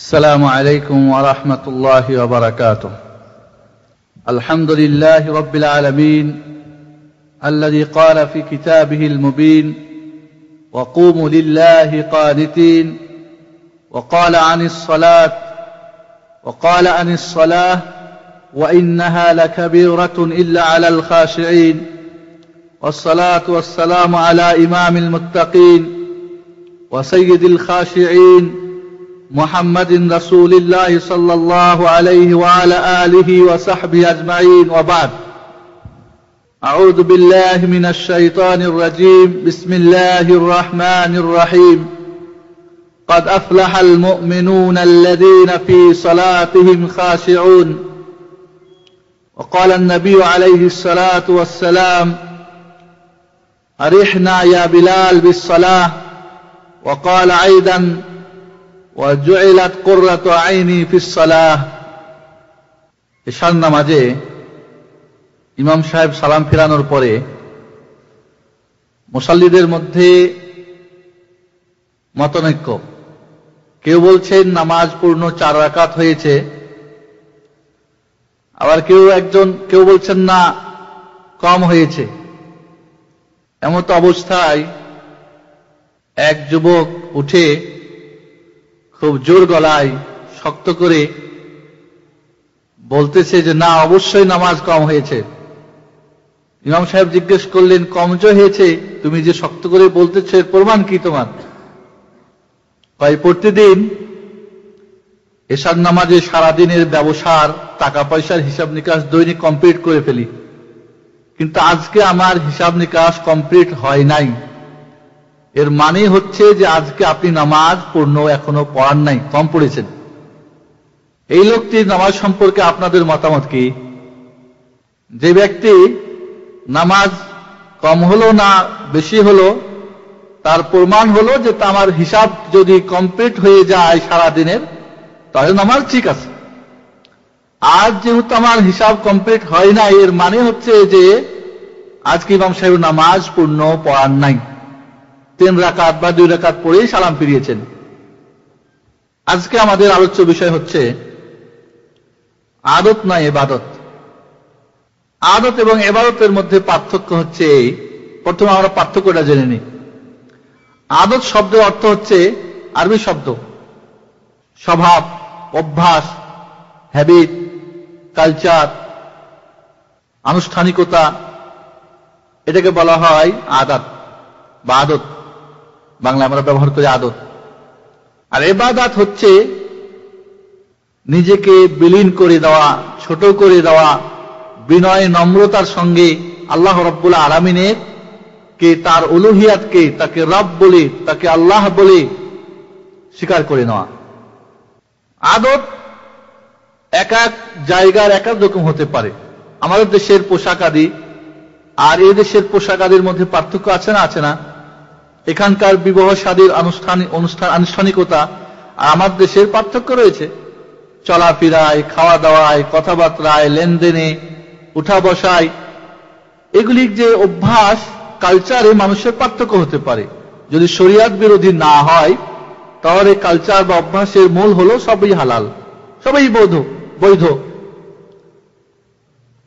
السلام عليكم ورحمة الله وبركاته. الحمد لله رب العالمين الذي قال في كتابه المبين: وقوموا لله قانتين. وقال عن الصلاة وإنها لكبيرة إلا على الخاشعين. والصلاة والسلام على إمام المتقين وسيد الخاشعين محمد رسول الله صلى الله عليه وعلى آله وصحبه أجمعين، وبعد. أعوذ بالله من الشيطان الرجيم. بسم الله الرحمن الرحيم. قد أفلح المؤمنون الذين في صلاتهم خاشعون. وقال النبي عليه الصلاة والسلام: أرحنا يا بلال بالصلاة. وقال أيضا: وجعلت قرة عيني في الصلاة। ইশার নামাজে ইমাম সাহেব সালাম ফিরানোর পরে মুসাল্লিদের মধ্যে মতানৈক্য। কেউ বলছেন নামাজ পূর্ণ 4 রাকাত হয়েছে, আবার কেউ বলছেন না কম হয়েছে। এমত অবস্থায় এক যুবক উঠে খুব জোর গলায় শক্ত করে বলতেছে যে না, অবশ্যই নামাজ কম হয়েছে। ইমাম সাহেব জিজ্ঞেস করলেন, কম যে হয়েছে, তুমি যে শক্ত করে বলতেছো এর প্রমাণ কি তোমার? প্রতিদিন এশার নামাজে সারাদিনের ব্যবসার টাকা পয়সার হিসাব নিকাশ দৈনিক কমপ্লিট করে ফেলি, কিন্তু আজকে আমার হিসাব নিকাশ কমপ্লিট হয় নাই। এর মানে হচ্ছে যে আজকে আপনি নামাজ পূর্ণ এখনো পড়ান নাই, কম পড়েছেন। এই লোকটির নামাজ সম্পর্কে আপনাদের মতামত কি? যে ব্যক্তি নামাজ কম হলো না বেশি হলো, তার প্রমাণ হলো যে আমার হিসাব যদি কমপ্লিট হয়ে যায় সারা দিনের, তাহলে নামাজ ঠিক আছে। আজ যেহেতু আমার হিসাব কমপ্লিট হয় না, এর মানে হচ্ছে যে আজকে ইমাম সাহেব নামাজ পূর্ণ পড়ান নাই, 3 রাকাত বা 2 রাকাত পড়েই সালাম ফিরিয়েছেন। আজকে আমাদের আলোচ্য বিষয় হচ্ছে আদত না ইবাদত। আদত এবং ইবাদতের মধ্যে পার্থক্য হচ্ছে এই। প্রথমে আমরা পার্থক্যটা জেনে নিই। আদত শব্দের অর্থ হচ্ছে আরবি শব্দ, স্বভাব, অভ্যাস, হ্যাবিট, কালচার, আনুষ্ঠানিকতা, এটাকে বলা হয় আদত বা আদত। বাংলা আমরা ব্যবহার করি আদত। আর ইবাদত হচ্ছে নিজেকে বিলীন করে দেওয়া, ছোট করে দেওয়া, বিনয় নম্রতার সঙ্গে আল্লাহ রাব্বুল আলামিনের কে, তার উলুহিয়াতকে, তাকে রব বলে, তাকে আল্লাহ বলে স্বীকার করে নেওয়া। আদত এক এক জায়গার এক এক রকম হতে পারে। আমাদের দেশের পোশাক আদি আর এই দেশের পোশাক আদির মধ্যে পার্থক্য আছে না? আছে না? এখানকার বিবাহ শাদীর আনুষ্ঠানিকতা আর আমার দেশের পার্থক্য রয়েছে। চলাফেরায়, খাওয়া দাওয়ায়, কথাবার্তায়, লেনদেনে, উঠা বসায়, এগুলির যে অভ্যাস, কালচারে মানুষের পার্থক্য হতে পারে। যদি শরিয়াত বিরোধী না হয়, তাহলে কালচার বা অভ্যাসের মূল হলো সবই হালাল, সবই বৈধ।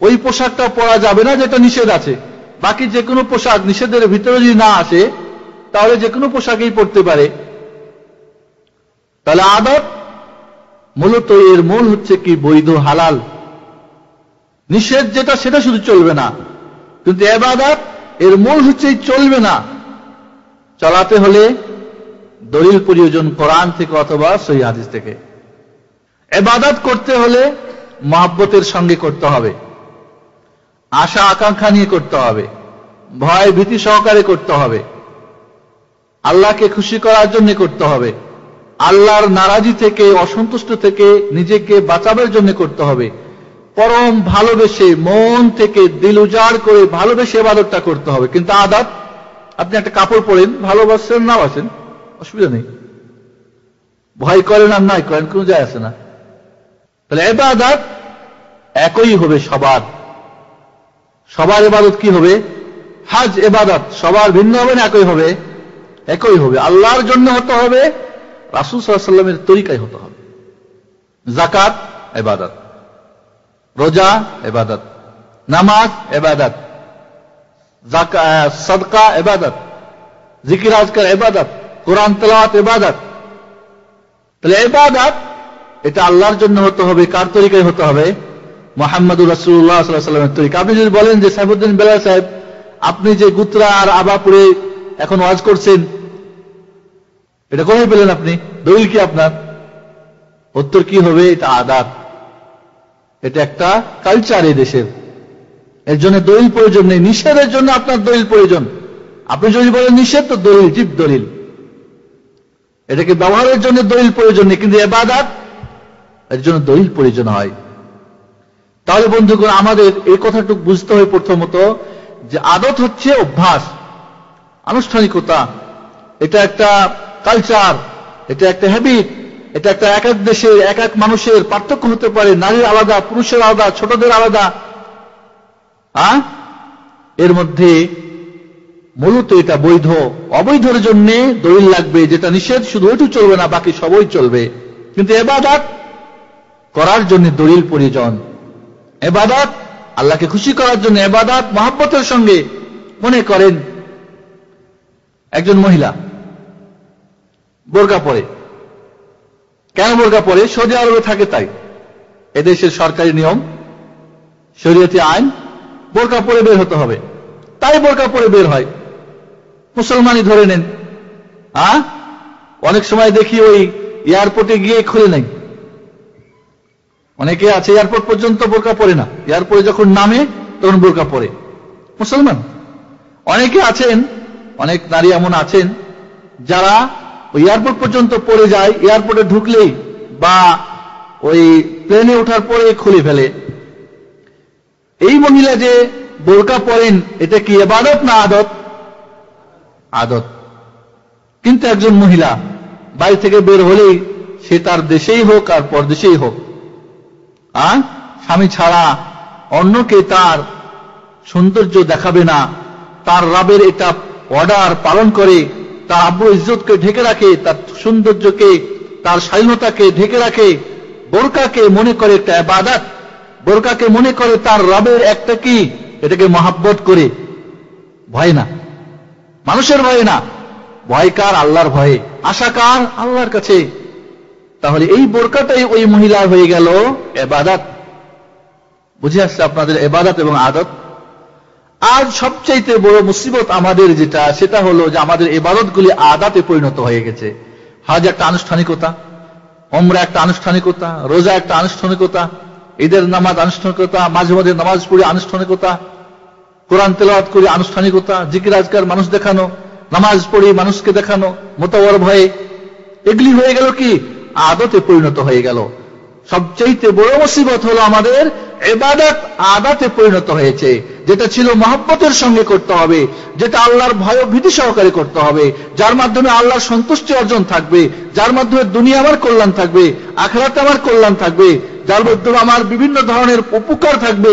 ওই পোশাকটা পরা যাবে না যেটা নিষেধ আছে। বাকি যে কোনো পোশাক নিষেধের ভিতরে যদি না আসে, তাহলে যে কোনো পোশাকই পরতে পারে। তাহলে আদত মূলত এর মূল হচ্ছে কি? বৈধ, হালাল। নিষেধ যেটা সেটা শুধু চলবে না, কিন্তু ইবাদত এর মূল হচ্ছে চলবে না। চলাতে হলে দলিল প্রয়োজন কোরআন থেকে অথবা সহিহ হাদিস থেকে। ইবাদত করতে হলে মহব্বতের সঙ্গে করতে হবে, আশা আকাঙ্ক্ষা নিয়ে করতে হবে, ভয় ভীতি সহকারে করতে হবে, আল্লাহকে খুশি করার জন্য করতে হবে, আল্লাহর নারাজি থেকে, অসন্তুষ্ট থেকে নিজেকে বাঁচাবার জন্য করতে হবে, পরম ভালোবেসে, মন থেকে দিল উজাড় করে ভালোবেসে ইবাদতটা করতে হবে। কিন্তু আদত, আপনি একটা কাপড় পরেন, ভালোবাসেন না বাসেন, অসুবিধা নেই, ভয় করেন আর নাই করেন, কোনো যায় আসে না। তাহলে ইবাদত একই হবে সবার ইবাদত কি হবে? হজ ইবাদত সবার ভিন্ন হবে না, একই হবে। আল্লাহর জন্য হতে হবে, রাসূল সাল্লাল্লাহু আলাইহি ওয়াসাল্লামের তরিকায় হতে হবে। যাকাত ইবাদত, রোজা ইবাদত, নামাজ ইবাদত, সাদকা ইবাদত, জিকির আজকার ইবাদত, কোরআন তেলাওয়াত ইবাদত। তাহলে ইবাদত এটা আল্লাহর জন্য হতে হবে। কার তরিকায় হতে হবে? মুহাম্মদুর রাসূলুল্লাহ সাল্লাল্লাহু আলাইহি ওয়াসাল্লামের তরিকা। আপনি যদি বলেন যে সাইফুদ্দিন বেলাল সাহেব, আপনি যে গুত্রা আর আবাপুরে এখন ওয়াজ করছেন, এটা কোথায় পেলেন আপনি? দলিল কি আপনার? উত্তর কি হবে? এটা আদাত, এটা একটা কালচার এই দেশের। এর জন্য দলিল প্রয়োজন নেই। নিষেধের জন্য আপনার দলিল প্রয়োজন। আপনি যদি বলেন নিষেধ, তো দলিল, জিব দলিল, এটাকে ব্যবহারের জন্য দলিল প্রয়োজন নেই। কিন্তু ইবাদত, এর জন্য দলিল প্রয়োজন হয়। তাহলে বন্ধুগণ, আমাদের এই কথাটুকু বুঝতে হয় প্রথমত, যে আদত হচ্ছে অভ্যাস, আনুষ্ঠানিকতা, এটা একটা কালচার, এটা একটা হ্যাবিট, এটা একটা এক এক দেশের এক এক মানুষের পার্থক্য হতে পারে। নারীর আলাদা, পুরুষের আলাদা, ছোটদের আলাদা। এর মধ্যে মূলত এটা বৈধ। অবৈধের জন্য দলিল লাগবে। যেটা নিষেধ শুধু ওইটু চলবে না, বাকি সবই চলবে। কিন্তু ইবাদত করার জন্য দলিল প্রয়োজন। ইবাদত আল্লাহকে খুশি করার জন্য, ইবাদত মহব্বতের সঙ্গে। মনে করেন একজন মহিলা বোরকা পরে। কেন বোরকা পরে? সৌদি আরবে থাকে তাই। এদেশের সরকারি নিয়ম, শরীয়তি আইন, বোরকা পরে বের হতে হবে, তাই বোরকা পরে বের হয়। মুসলমানই ধরে নেন। অনেক সময় দেখি ওই এয়ারপোর্টে গিয়ে খুলে নেই। অনেকে আছে এয়ারপোর্ট পর্যন্ত বোরকা পরে না, এয়ারপোর্টে যখন নামে তখন বোরকা পরে। মুসলমান। অনেকে আছেন, অনেক নারী এমন আছেন যারা ওই এয়ারপোর্ট পর্যন্ত পরে যায়, এয়ারপোর্টে ঢুকলেই বা ওই প্লেনে ওঠার পরে খুলে ফেলে। এই মহিলা যে বোরকা পরেন, এটা কি ইবাদত না আদত? আদত। কিন্তু একজন মহিলা বাড়ি থেকে বের হলেই, সে তার দেশেই হোক আর পরদেশেই হোক, স্বামী ছাড়া অন্যকে তার সৌন্দর্য দেখাবে না, তার রবের এটা অর্ডার পালন করে, তার আব্রু ইজ্জতকে ঢেকে রাখে, তার সৌন্দর্যকে, তার স্বাধীনতাকে ঢেকে রাখে। বোরকাকে মনে করে একটা ইবাদত, বোরকাকে মনে করে তার রবের একটা কি, এটাকে মহাব্বত করে। ভয় না, মানুষের ভয়ে না, ভয় কার? আল্লাহর ভয়ে। আশা কার? আল্লাহর কাছে। তাহলে এই বোরকাটাই ওই মহিলা হয়ে গেল ইবাদত। বুঝে আসছে আপনাদের ইবাদত এবং আদত? আজ সবচাইতে বড় মুসিবত আমাদের যেটা, সেটা হলো যে আমাদের ইবাদতগুলি আদাতে পরিণত হয়ে গেছে। হজ একটা আনুষ্ঠানিকতা, উমরা একটা আনুষ্ঠানিকতা, রোজা একটা আনুষ্ঠানিকতা, ঈদের নামাজ আনুষ্ঠানিকতা, মাঝে মাঝে নামাজ পড়ে আনুষ্ঠানিকতা, কোরআন তেলাওয়াত করে আনুষ্ঠানিকতা, জিকির আজকার মানুষ দেখানো, নামাজ পড়ে মানুষকে দেখানো মোতাওয়ার ভয়ে, এগুলি হয়ে গেল কি আদতে পরিণত হয়ে গেল। সবচেয়ে বড় মুসিবত হলো আমাদের ইবাদত আদাতে পরিণত হয়েছে। যেটা ছিল মহব্বতের সঙ্গে করতে হবে, যেটা আল্লাহর ভয় ভীতি সহকারে করতে হবে, যার মাধ্যমে আল্লাহর সন্তুষ্টি অর্জন থাকবে, যার মাধ্যমে দুনিয়া আমার কল্যাণ থাকবে, আখিরাতে আমার কল্যাণ থাকবে, যার মাধ্যমে আমার বিভিন্ন ধরনের উপকার থাকবে,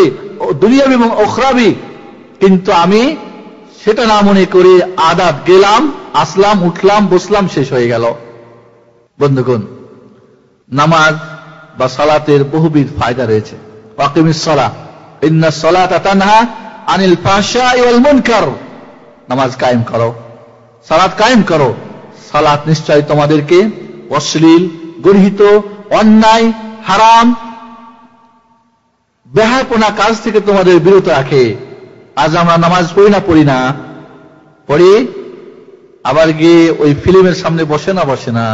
দুনিয়াবি এবং উখরাবি। কিন্তু আমি সেটা না মনে করে আদাত, গেলাম, আসলাম, উঠলাম, বসলাম, শেষ হয়ে গেল। বন্ধুগণ, নামাজ বা সালাতের বহুবিধ ফায়দা রয়েছে। ওয়াকিমিস সালাহ ইন্নাস সালাতা তানহা আনিল ফাহশাই ওয়াল মুনকার। নামাজ কায়েম করো, সালাত কায়েম করো। সালাত নিশ্চয় তোমাদেরকে অশ্লীল, গর্হিত, অন্যায়, হারাম, বেহায়াপনা কাজ থেকে তোমাদের বিরত রাখে। আজ আমরা নামাজ পড়ি না, পড়ি, আবার গিয়ে ওই ফিল্মের সামনে বসে না।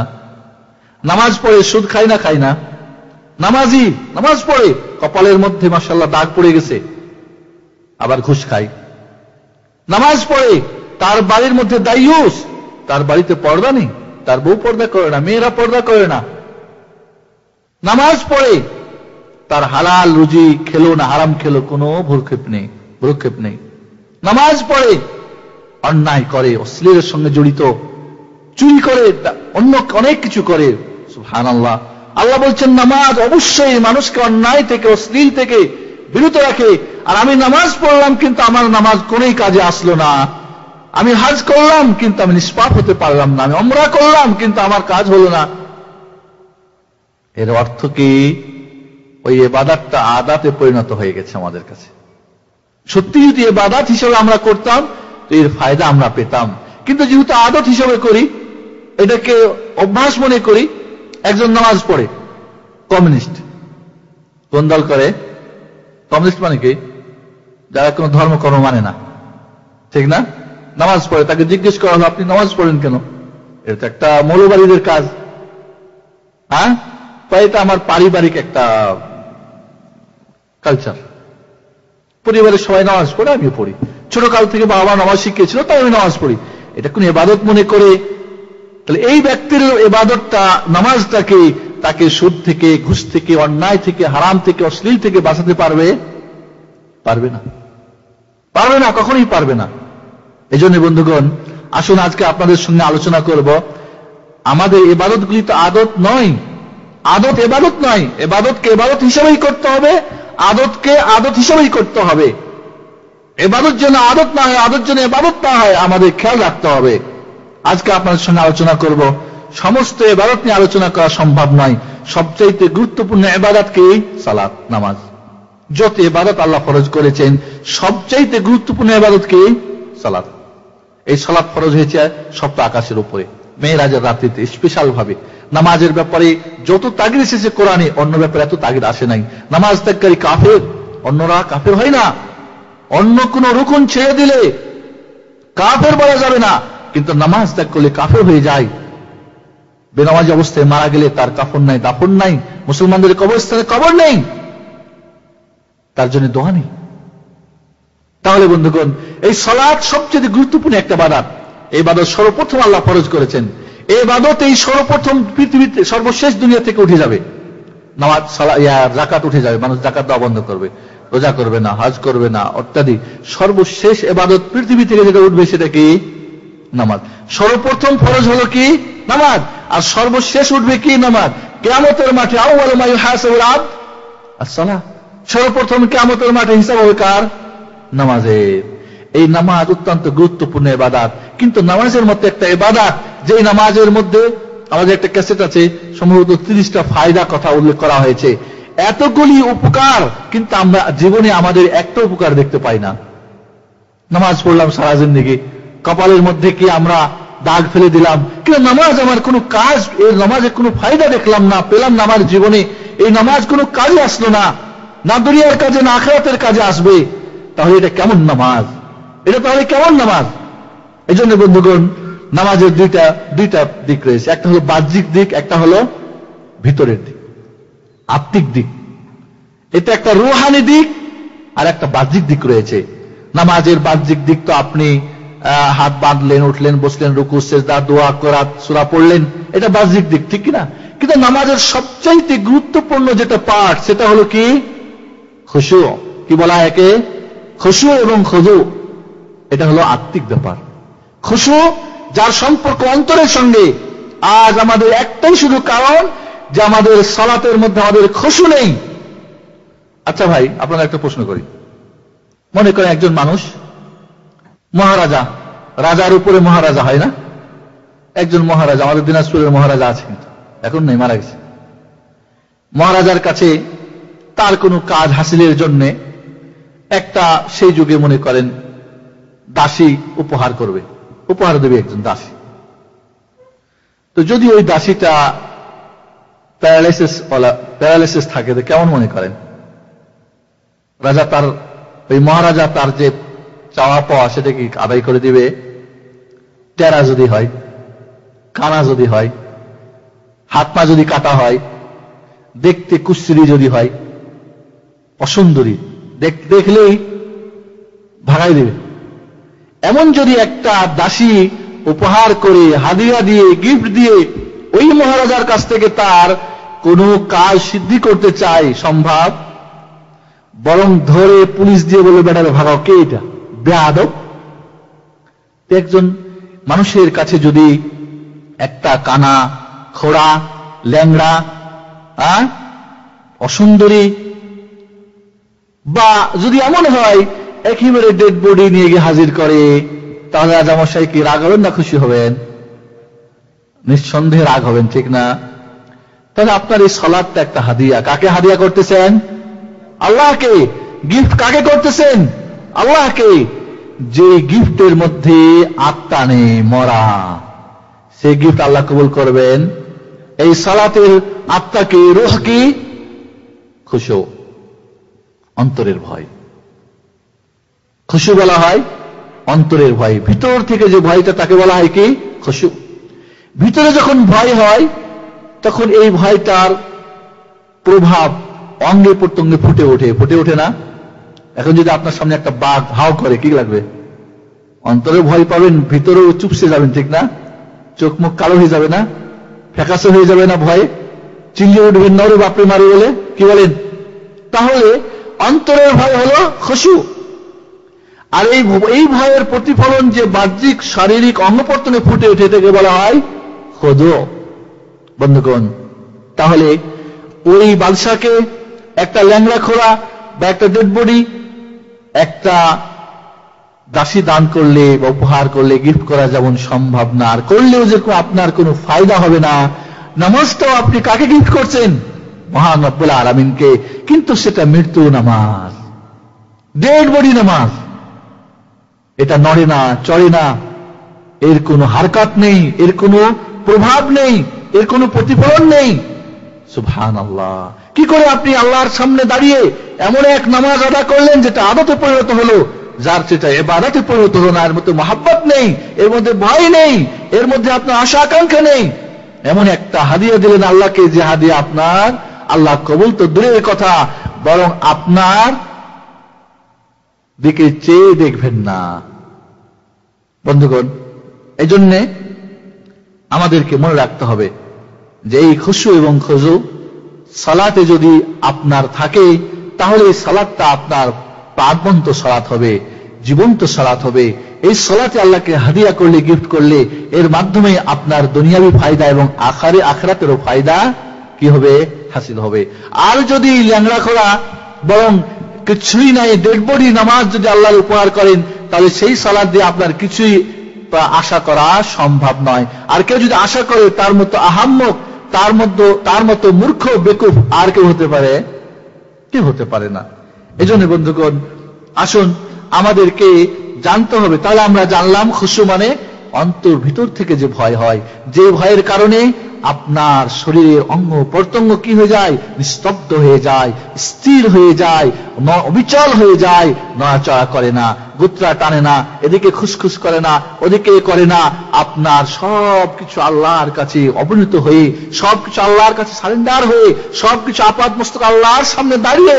নামাজ পড়ে সুদ খাই না, নামাজি নামাজ পড়ে কপালের মধ্যে মাশাআল্লাহ দাগ পড়ে গেছে, আবার ঘুষ খায়। নামাজ পড়ে তার বাড়ির মধ্যে দায়ুস, তার বাড়িতে পর্দা নেই, তার বউ পর্দা করে না, মেয়েরা পর্দা করে না। নামাজ পড়ে তার হালাল রুজি খেলো না হারাম খেলো, কোনো ভ্রুক্ষেপ নেই। নামাজ পড়ে অন্যায় করে, অশ্লীলের সঙ্গে জড়িত, চুরি করে, অন্য অনেক কিছু করে। সুবহানাল্লাহ। আল্লাহ বলছেন নামাজ অবশ্যই মানুষকে অন্যায় থেকে, অশ্লীল থেকে বিরত রাখে। আর আমি নামাজ পড়লাম কিন্তু আমার নামাজ কোনই কাজে আসলো না। আমি হজ করলাম কিন্তু আমি নিষ্পাপ হতে পারলাম না। আমি উমরা করলাম কিন্তু আমার কাজ হলো না। এর অর্থ কি? ওই ইবাদতটা আদাতে পরিণত হয়ে গেছে আমাদের কাছে। সত্যি যদি ইবাদত হিসেবে আমরা করতাম তো এর ফায়দা আমরা পেতাম, কিন্তু যেহেতু আদত হিসেবে করি, এটাকে অভ্যাস মনে করি। একজন নামাজ পড়ে, কমিউনিস্ট। কোন দল করে? কমিউনিস্ট মানে কি? যারা কোনো ধর্মকর্ম মানে না, ঠিক না? নামাজ পড়ে, তাকে জিজ্ঞেস করা হলো আপনি নামাজ পড়েন কেন? এটা তো একটা মৌলবাদীদের কাজ। হ্যাঁ, এটা আমার পারিবারিক একটা কালচার। পরিবারের সবাই নামাজ পড়ে, আমিও পড়ি। ছোটকাল থেকে বাবা নামাজ শিখিয়েছিল, তাই আমি নামাজ পড়ি। এটা কোন ইবাদত মনে করে? তাহলে এই ব্যক্তির ইবাদতটা, নামাজটাকে তাকে সুদ থেকে, ঘুষ থেকে, অন্যায় থেকে, হারাম থেকে, অশ্লীল থেকে বাঁচাতে পারবে? পারবে না, পারবে না, কখনোই পারবে না। এই জন্য বন্ধুগণ, আসুন আজকে আপনাদের সঙ্গে আলোচনা করব, আমাদের ইবাদতগুলি তো আদত নয়। আদত ইবাদত নয়। ইবাদতকে ইবাদত হিসেবেই করতে হবে, আদতকে আদত হিসেবেই করতে হবে। ইবাদত যেন আদত না হয়, আদত যেন ইবাদত না হয়, আমাদের খেয়াল রাখতে হবে। আজকে আপনাদের সঙ্গে আলোচনা করব, সমস্ত ইবাদত নিয়ে আলোচনা করা সম্ভব নয়। সবচাইতে গুরুত্বপূর্ণ ইবাদত কি? সালাত, নামাজ। যত ইবাদত আল্লাহ ফরজ করেছেন, সবচাইতে গুরুত্বপূর্ণ ইবাদত কি? সালাত। এই সালাত ফরজ হয়েছে সপ্ত আকাশের উপরে, মেরাজের রাত্রিতে স্পেশাল ভাবে। নামাজের ব্যাপারে যত তাগিদ এসেছে কোরআনে, অন্য ব্যাপারে এত তাগিদ আসে নাই। নামাজ ত্যাগকারী কাফের, অন্যরা কাফের হয় না। অন্য কোন রুকুন ছেড়ে দিলে কাফের বলা যাবে না, কিন্তু নামাজ ত্যাগ করলে কাফের হয়ে যায়। বেনামাজি অবস্থায় মারা গেলে তার কাফন নাই, দাফন নাই। মুসলমানদের কবরস্থানে কবর নেই, তার জন্য দোয়া নেই। তাহলে বন্ধুগণ, এই সালাত সবচেয়ে গুরুত্বপূর্ণ একটা ইবাদত। এই ইবাদত সর্বপ্রথম আল্লাহ ফরজ করেছেন। এই ইবাদত এই সর্বপ্রথম পৃথিবীতে সর্বশেষ দুনিয়া থেকে উঠে যাবে। নামাজ, যাকাত উঠে যাবে, মানুষ যাকাত দেওয়া বন্ধ করবে, রোজা করবে না, হজ করবে না, ইত্যাদি। সর্বশেষ ইবাদত পৃথিবী থেকে যেটা উঠবে সেটা কি? নামাজ। সর্বপ্রথম ফরজ হলো কি? নামাজ। আর সর্বশেষ উঠবে কি? নামাজ। কিয়ামতের মাঠে আউয়ালু মা ইউহাসাবুল আবদ আস-সালাহ। সর্বপ্রথম কিয়ামতের মাঠে হিসাব হবে কার? নামাজের। এই নামাজ অত্যন্ত গুরুত্বপূর্ণ ইবাদত। কিন্তু নামাজের মধ্যে একটা ইবাদত, যে নামাজের মধ্যে আমাদের একটা ক্যাসেট আছে, সম্ভবত 30টা ফায়দা কথা উল্লেখ করা হয়েছে। এতগুলি উপকার, কিন্তু আমরা জীবনে আমাদের একটা উপকার দেখতে পাই না। নামাজ পড়লাম সারা জিন্দেগি, কপালের মধ্যে কি আমরা দাগ ফেলে দিলাম, কিন্তু নামাজ আমার কোনো কাজ, এই নামাজের কোনো ফায়দা দেখলাম না, পেলাম না আমার জীবনে। এই নামাজ কোনো কাজে আসলো না, না দুনিয়ার কাজে না আখিরাতের কাজে আসবে। তাহলে এটা কেমন নামাজ? এটা তাহলে কেমন নামাজ? এই জন্য বন্ধুগণ, নামাজের দুইটা দিক রয়েছে। একটা হলো বাহ্যিক দিক, একটা হলো ভিতরের দিক, আত্মিক দিক। এটা একটা রুহানি দিক, আর একটা বাহ্যিক দিক রয়েছে। নামাজের বাহ্যিক দিক তো আপনি হাত বাঁধলেন, উঠলেন, বসলেন, রুকু, সিজদা, দোয়া, কিরাত, সূরা পড়লেন, এটা বাহ্যিক দিক, ঠিক কিনা? কিন্তু নামাজের সবচাইতে গুরুত্বপূর্ণ যেটা পার্ট, সেটা হলো কি? খুশু। কি বলা হয় একে? খুশু এবং খুজু। এটা হলো আত্মিক ব্যাপার। খুশু, যার সম্পর্ক অন্তরের সঙ্গে। আজ আমাদের একটাই শুধু কারণ, যে আমাদের সালাতের মধ্যে আমাদের খুশু নেই। আচ্ছা ভাই, আপনারা একটা প্রশ্ন করি। মনে করেন একজন মানুষ মহারাজা, রাজার উপরে মহারাজা হয় না? একজন মহারাজা, আমাদের দিনাজপুরের মহারাজা আছে, কিন্তু এখন নেই, মারা গেছে। মহারাজার কাছে তার কোনো কাজ হাসিলের জন্য একটা, সেই যুগে মনে করেন দাসী উপহার করবে, উপহার দেবে একজন দাসী। তো যদি ওই দাসীটা প্যারালাইসিস থাকে, তো কেমন মনে করেন? রাজা তার, ওই মহারাজা তার যে চাওয়া পাওয়া সেটা কি আদায় করে দিবে? টেরা যদি হয়, কানা যদি হয়, হাত পা যদি কাটা হয়, দেখতে কুশ্রী যদি হয়, অসুন্দরী, দেখলেই ভাগাই দেবে। এমন যদি একটা দাসী উপহার করে, হাদিয়া দিয়ে, গিফট দিয়ে ওই মহারাজার কাছ থেকে তার কোনো কাজ সিদ্ধি করতে চায়, সম্ভব? বরং ধরে পুলিশ দিয়ে বলে, বেটারে ভাগাও, কে এটা? বেয়াদব। একজন মানুষের কাছে যদি একটা কানা, খোড়া, ল্যাংড়া, অসুন্দরী, বা যদি এমন হয় একেবারে ডেড বডি নিয়ে গিয়ে হাজির করে, তাহলে রাজামশাই কি রাগ হবেন না খুশি হবেন? নিঃসন্দেহে রাগ হবেন, ঠিক না? তাহলে আপনার এই সালাতটা একটা হাদিয়া। কাকে হাদিয়া করতেছেন? আল্লাহকে। গিফট কাকে করতেছেন? আল্লাহকে। যে গিফটের মধ্যে আত্মা নেই, মরা, সেই গিফট আল্লাহ কবুল করবেন। এই সালাতের আত্মা কি, রূহ কি? খুশু, অন্তরের ভয়। খুশু বলা হয় অন্তরের ভয়, ভিতর থেকে যে ভয়টা তাকে বলা হয় কি? খুশু। ভিতরে যখন ভয় হয় তখন এই ভয়টার প্রভাব অঙ্গে প্রত্যঙ্গে ফুটে ওঠে। ফুটে ওঠে না? এখন যদি আপনার সামনে একটা বাঘ হাও করে, কি লাগবে? অন্তরে ভয় পাবেন, ভিতরেও চুপসে যাবেন, ঠিক না? চোখ মুখ কালো হয়ে যাবে না? ফ্যাকাশে হয়ে যাবে না ভয়ে? চিল্লিয়ে উঠবেন, নরে বাপরে মারি বলে, কি বলেন? তাহলে অন্তরের ভয় হলো খুশু। আর এই ভয়ের প্রতিফলন যে বাহ্যিক শারীরিক অঙ্গ প্রত্যঙ্গে ফুটে ওঠে থেকে বলা হয় খুদু। বন্ধুগণ, তাহলে ওই বাদশাকে একটা ল্যাংড়া খোলা বা একটা ডেড বডি একটা দাসী দান করলে বা উপহার করলে, গিফট করা যেমন সম্ভব না, আর করলেও যে আপনার কোনো ফায়দা হবে না, নামাজটাও আপনি কাকে গিফট করছেন? মহান রব্বুল আলামিনকে। কিন্তু সেটা মৃত্যু নামাজ, ডেড বডি নামাজ। এটা নড়ে না, চড়ে না, এর কোনো হারকাত নেই, এর কোনো প্রভাব নেই, এর কোনো প্রতিফলন নেই। সুবহানাল্লাহ। কি করে আপনি আল্লাহর সামনে দাঁড়িয়ে এমন এক নামাজ আদা করলেন যেটা আদতে পরিণত হলো, যার সেটা ইবাদতে পরিণত হলো না? এর মধ্যে মহাব্বত নেই, এর মধ্যে ভয় নেই, এর মধ্যে আপনার আশা আকাঙ্ক্ষা নেই। এমন একটা হাদিয়া দিলেন আল্লাহকে, যে হাদিয়া আপনার আল্লাহ কবুল তো দূরের কথা, বরং আপনার দিকে চেয়ে দেখবেন না। বন্ধুগণ, এই জন্যে আমাদেরকে মনে রাখতে হবে যে এই খুশু এবং খুজু সালাতে যদি আপনার থাকে, তাহলে এই সালাতটা আপনার প্রাণবন্ত সালাত হবে, জীবন্ত সালাত হবে। এই সালাতে আল্লাহকে হাদিয়া করলে, গিফট করলে, এর মাধ্যমে আপনার দুনিয়াবি ফায়দা এবং আখিরাতেরও ফায়দা কি হবে? হাসিল হবে। আর যদি ল্যাংড়া খোলা বরং কিছুই নাই, ডেড বডি নামাজ যদি আল্লাহর উপহার করেন, তাহলে সেই সালাত দিয়ে আপনার কিছুই আশা করা সম্ভব নয়। আর কেউ যদি আশা করে, তার মতো আহাম্মক, তার মতো মূর্খ বেকুফ আর কেউ হতে পারে? কেউ হতে পারে না। এই জন্য বন্ধুগণ, আসুন আমাদেরকে জানতে হবে। তাহলে আমরা জানলাম খুশু মানে অন্তর ভিতর থেকে যে ভয় হয়, যে ভয়ের কারণে আপনার শরীরের অঙ্গ প্রত্যঙ্গ কি হয়ে যায়? নিস্তব্ধ হয়ে যায়, স্থির হয়ে যায়, অবিচল হয়ে যায়, নড়াচড়া করে না, গুত্রা টানে না, এদিকে খুসখুস করে না, ওদিকে করে না। আপনার সবকিছু আল্লাহর কাছে অবনীত হয়ে, সবকিছু আল্লাহর কাছে সারেন্ডার হয়ে, সবকিছু আপাতমস্তক আল্লাহর সামনে দাঁড়িয়ে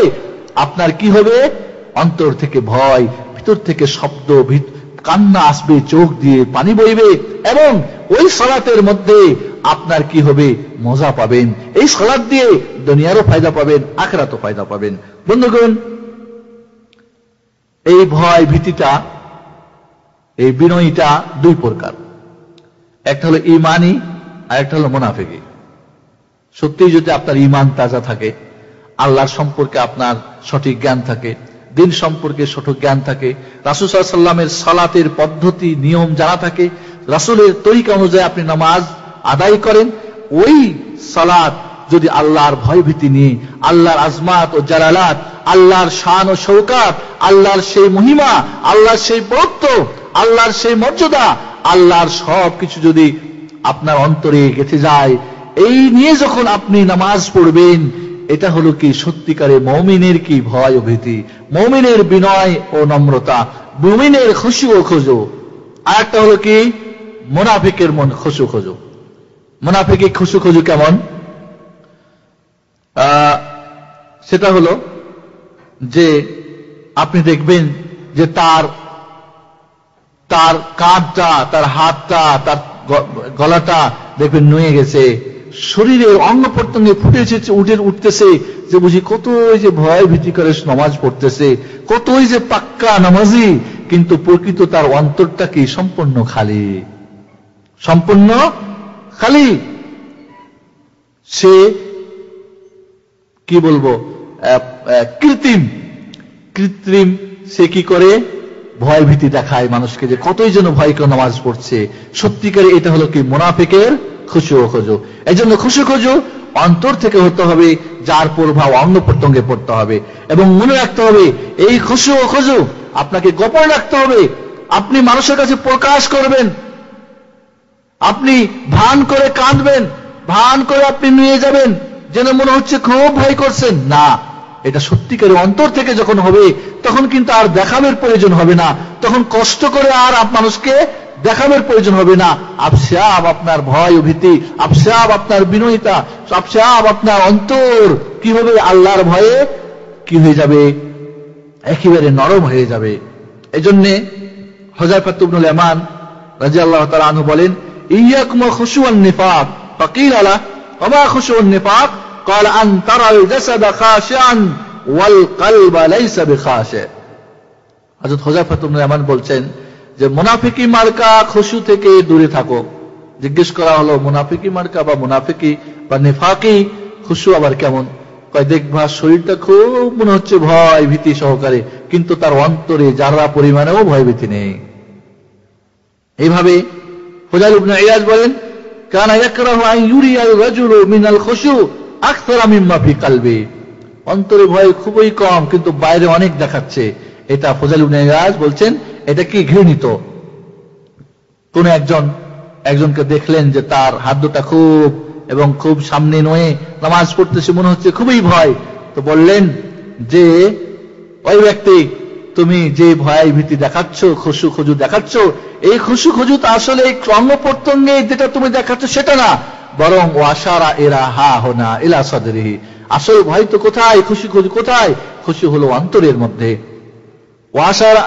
আপনার কি হবে? অন্তর থেকে ভয়, ভিতর থেকে শব্দ, কান্না আসবে, চোখ দিয়ে পানি বইবে, এবং ওই সালাতের মধ্যে আপনার কি হবে? মজা পাবেন। এই সালাত দিয়ে দুনিয়ারও ফায়দা পাবেন, আখিরাতেও ফায়দা পাবেন। বন্ধুগণ, এই ভয় ভীতিটা, এই বিনয়ীটা দুই প্রকার। একটা হলো ইমানি, আর একটা হলো মুনাফিকি। সত্যি যদি আপনার ইমান তাজা থাকে, আল্লাহর সম্পর্কে আপনার সঠিক জ্ঞান থাকে, দিন সম্পর্কে সঠিক জ্ঞান থাকে, রাসূল সাল্লাল্লাহু আলাইহি ওয়াসাল্লামের সালাতের পদ্ধতি নিয়ম জানা থাকে, রাসূলের তরিকা অনুযায়ী আপনি নামাজ আদায় করেন, ওই সালাত যদি আল্লাহর ভয় ভীতি নিয়ে, আল্লাহর আজমাত ও জালালাত, আল্লাহর শান ও শৌকাত, আল্লাহর সেই মহিমা, আল্লাহর সেই বরত্ব, আল্লাহর সেই মর্যাদা, আল্লাহর সব কিছু যদি আপনার অন্তরে গেঁথে যায়, এই নিয়ে যখন আপনি নামাজ পড়বেন, এটা হলো কি সত্যিকারে মুমিনের কি ভয় ও ভীতি, মুমিনের বিনয় ও নম্রতা, মুমিনের খুশি ও খুজু। আর একটা হলো কি মুনাফিকের মন খুশু খুজু। মুনাফিকের খুশু খুজু কেমন? সেটা হলো যে আপনি দেখবেন যে তার কাঁধটা, তার হাতটা, তার গলাটা দেখবেন নুয়ে গেছে, শরীরের অঙ্গ প্রত্যঙ্গে ফুটে এসেছে, উঠতেছে, যে বুঝি কতই যে ভয় ভীতি করে নামাজ পড়তেছে, কতই যে পাক্কা নামাজি, কিন্তু প্রকৃত তার অন্তরটা কি? সম্পূর্ণ খালি, সম্পূর্ণ খালি। সে কি বলবো, কৃত্রিম সে কি করে? ভয় ভীতি দেখায় মানুষকে, যে কতই যেন ভয় করে নামাজ পড়ছে। সত্যিকারে এটা হলো কি মুনাফিকের খুশু ও খুজু। এই জন্য খুশু খুজু অন্তর থেকে হতে হবে, যার প্রভাব অঙ্গ প্রত্যঙ্গে পড়তে হবে। এবং মনে রাখতে হবে এই খুশু ও খুজু আপনাকে গোপন রাখতে হবে। আপনি মানুষের কাছে প্রকাশ করবেন, আপনি ভান করে কাঁদবেন, ভান করে আপনি নিয়ে যাবেন যেন মনে হচ্ছে খুব ভয় করছেন, না, এটা সত্যিকারের অন্তর থেকে যখন হবে তখন কিন্তু আর দেখাবের প্রয়োজন হবে না, তখন কষ্ট করে আর মানুষকে দেখাবের প্রয়োজন হবে না। আপসাব আপনার ভয় ও ভীতি, আপসাব আপনার বিনয়িতা, আপসাব আপনার অন্তর কি হবে, আল্লাহর ভয়ে কি হয়ে যাবে, একেবারে নরম হয়ে যাবে। এজন্যে হুযায়ফা ইবনুল ইয়ামান রাদিয়াল্লাহু তাআলা আনহু বলেন, ইয়াকুম খুশুওয়ান নিফাক, ফাকিলা লা ওয়া মা খুশুওয়ান নিফাক, قال أن ترى الجسد خاشعا والقلب ليس بخاشع। হযরত হুযায়ফা ইবনুল ইয়ামান বলছেন যে মুনাফিকি মার্কা খুশু থেকে দূরে থাকো। জিজ্ঞেস করা হলো মুনাফিকি মার্কা বা মুনাফিকি বা নিফাকি খুশু আবার কেমন? কয় দেখবা শরীরটা খুব মনে হচ্ছে ভয় ভীতি সহকারে, কিন্তু তার অন্তরে যারা পরিমাণেও ভয় ভীতি নেই। এইভাবে ফুজাইল ইবনে ইয়াজ বলেন, কানা ইয়াকরাহু আন ইউরিয়াল রাজুলু মিনাল খুশু আকসারা মিম্মা ফি কলবি। অন্তরে ভয় খুবই কম কিন্তু বাইরে অনেক দেখাচ্ছে। এটা ফুজাইল ইবনে ইয়াজ বলছেন এটা কি ঘৃণিত। কোন একজনকে দেখলেন যে তার হাত দুটা খুব এবং খুব সামনে নয়ে নামাজ পড়তেছে, মনে হচ্ছে খুবই ভয়, তো বললেন যে ওই ব্যক্তি তুমি যে ভয় ভীতি দেখাচ্ছ, খুশু খুজু দেখাচ্ছ, এই খুশু খুজু তো আসলে এই অঙ্গ প্রত্যঙ্গে যেটা তুমি দেখাচ্ছ সেটা না, বরং ওয়াশারা ইলা হা হুনা ইলা সাদরিহি। আসল ভয় তো কোথায়, খুশি খুশি কোথায়? খুশি হলো অন্তরের মধ্যে। ওয়াশারা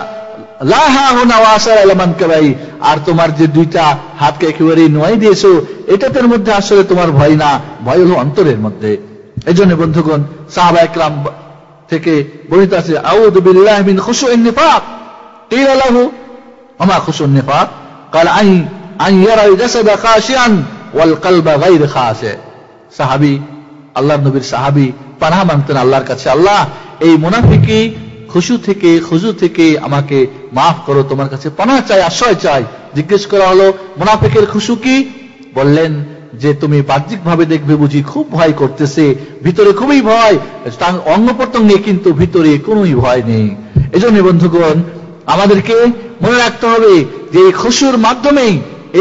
লা হা হুনা ওয়াশারা ইলা মানকাবাই, আর তোমার যে দুইটা হাতকে একেবারে নয় দিয়েছো এটাদের মধ্যে আসলে তোমার ভয় না, ভয় হলো অন্তরের মধ্যে। এজন্য বন্ধুগণ সাহাবা ইকরাম থেকে বর্ণিত আছে, আউযু বিল্লাহি মিন খুশুইন নিফাক, কিলা লাহু ওয়া মা খুশুন নিফাক, قال আন ইয়ারা জাসাদা খাশিয়ান ওয়াল কলবা গায়র খাশি। সাহাবী, আল্লাহর নবীর সাহাবী পানাহ মানতেন আল্লাহর কাছে, আল্লাহ এই মুনাফিকি খুশু থেকে খুজু থেকে আমাকে মাফ করো, তোমার কাছে পানাহ চাই, আশ্রয় চাই। জিজ্ঞেস করা হলো মুনাফিকের খুশু কি? বললেন যে তুমি বাহ্যিক ভাবে দেখবে বুঝি খুব ভয় করতেছে, ভিতরে খুবই ভয়, অঙ্গ প্রত্যঙ্গে কিন্তু ভিতরে কোনোই ভয় নেই। এজন্য বন্ধুগণ আমাদেরকে মনে রাখতে হবে যে এই খুশুর মাধ্যমেই,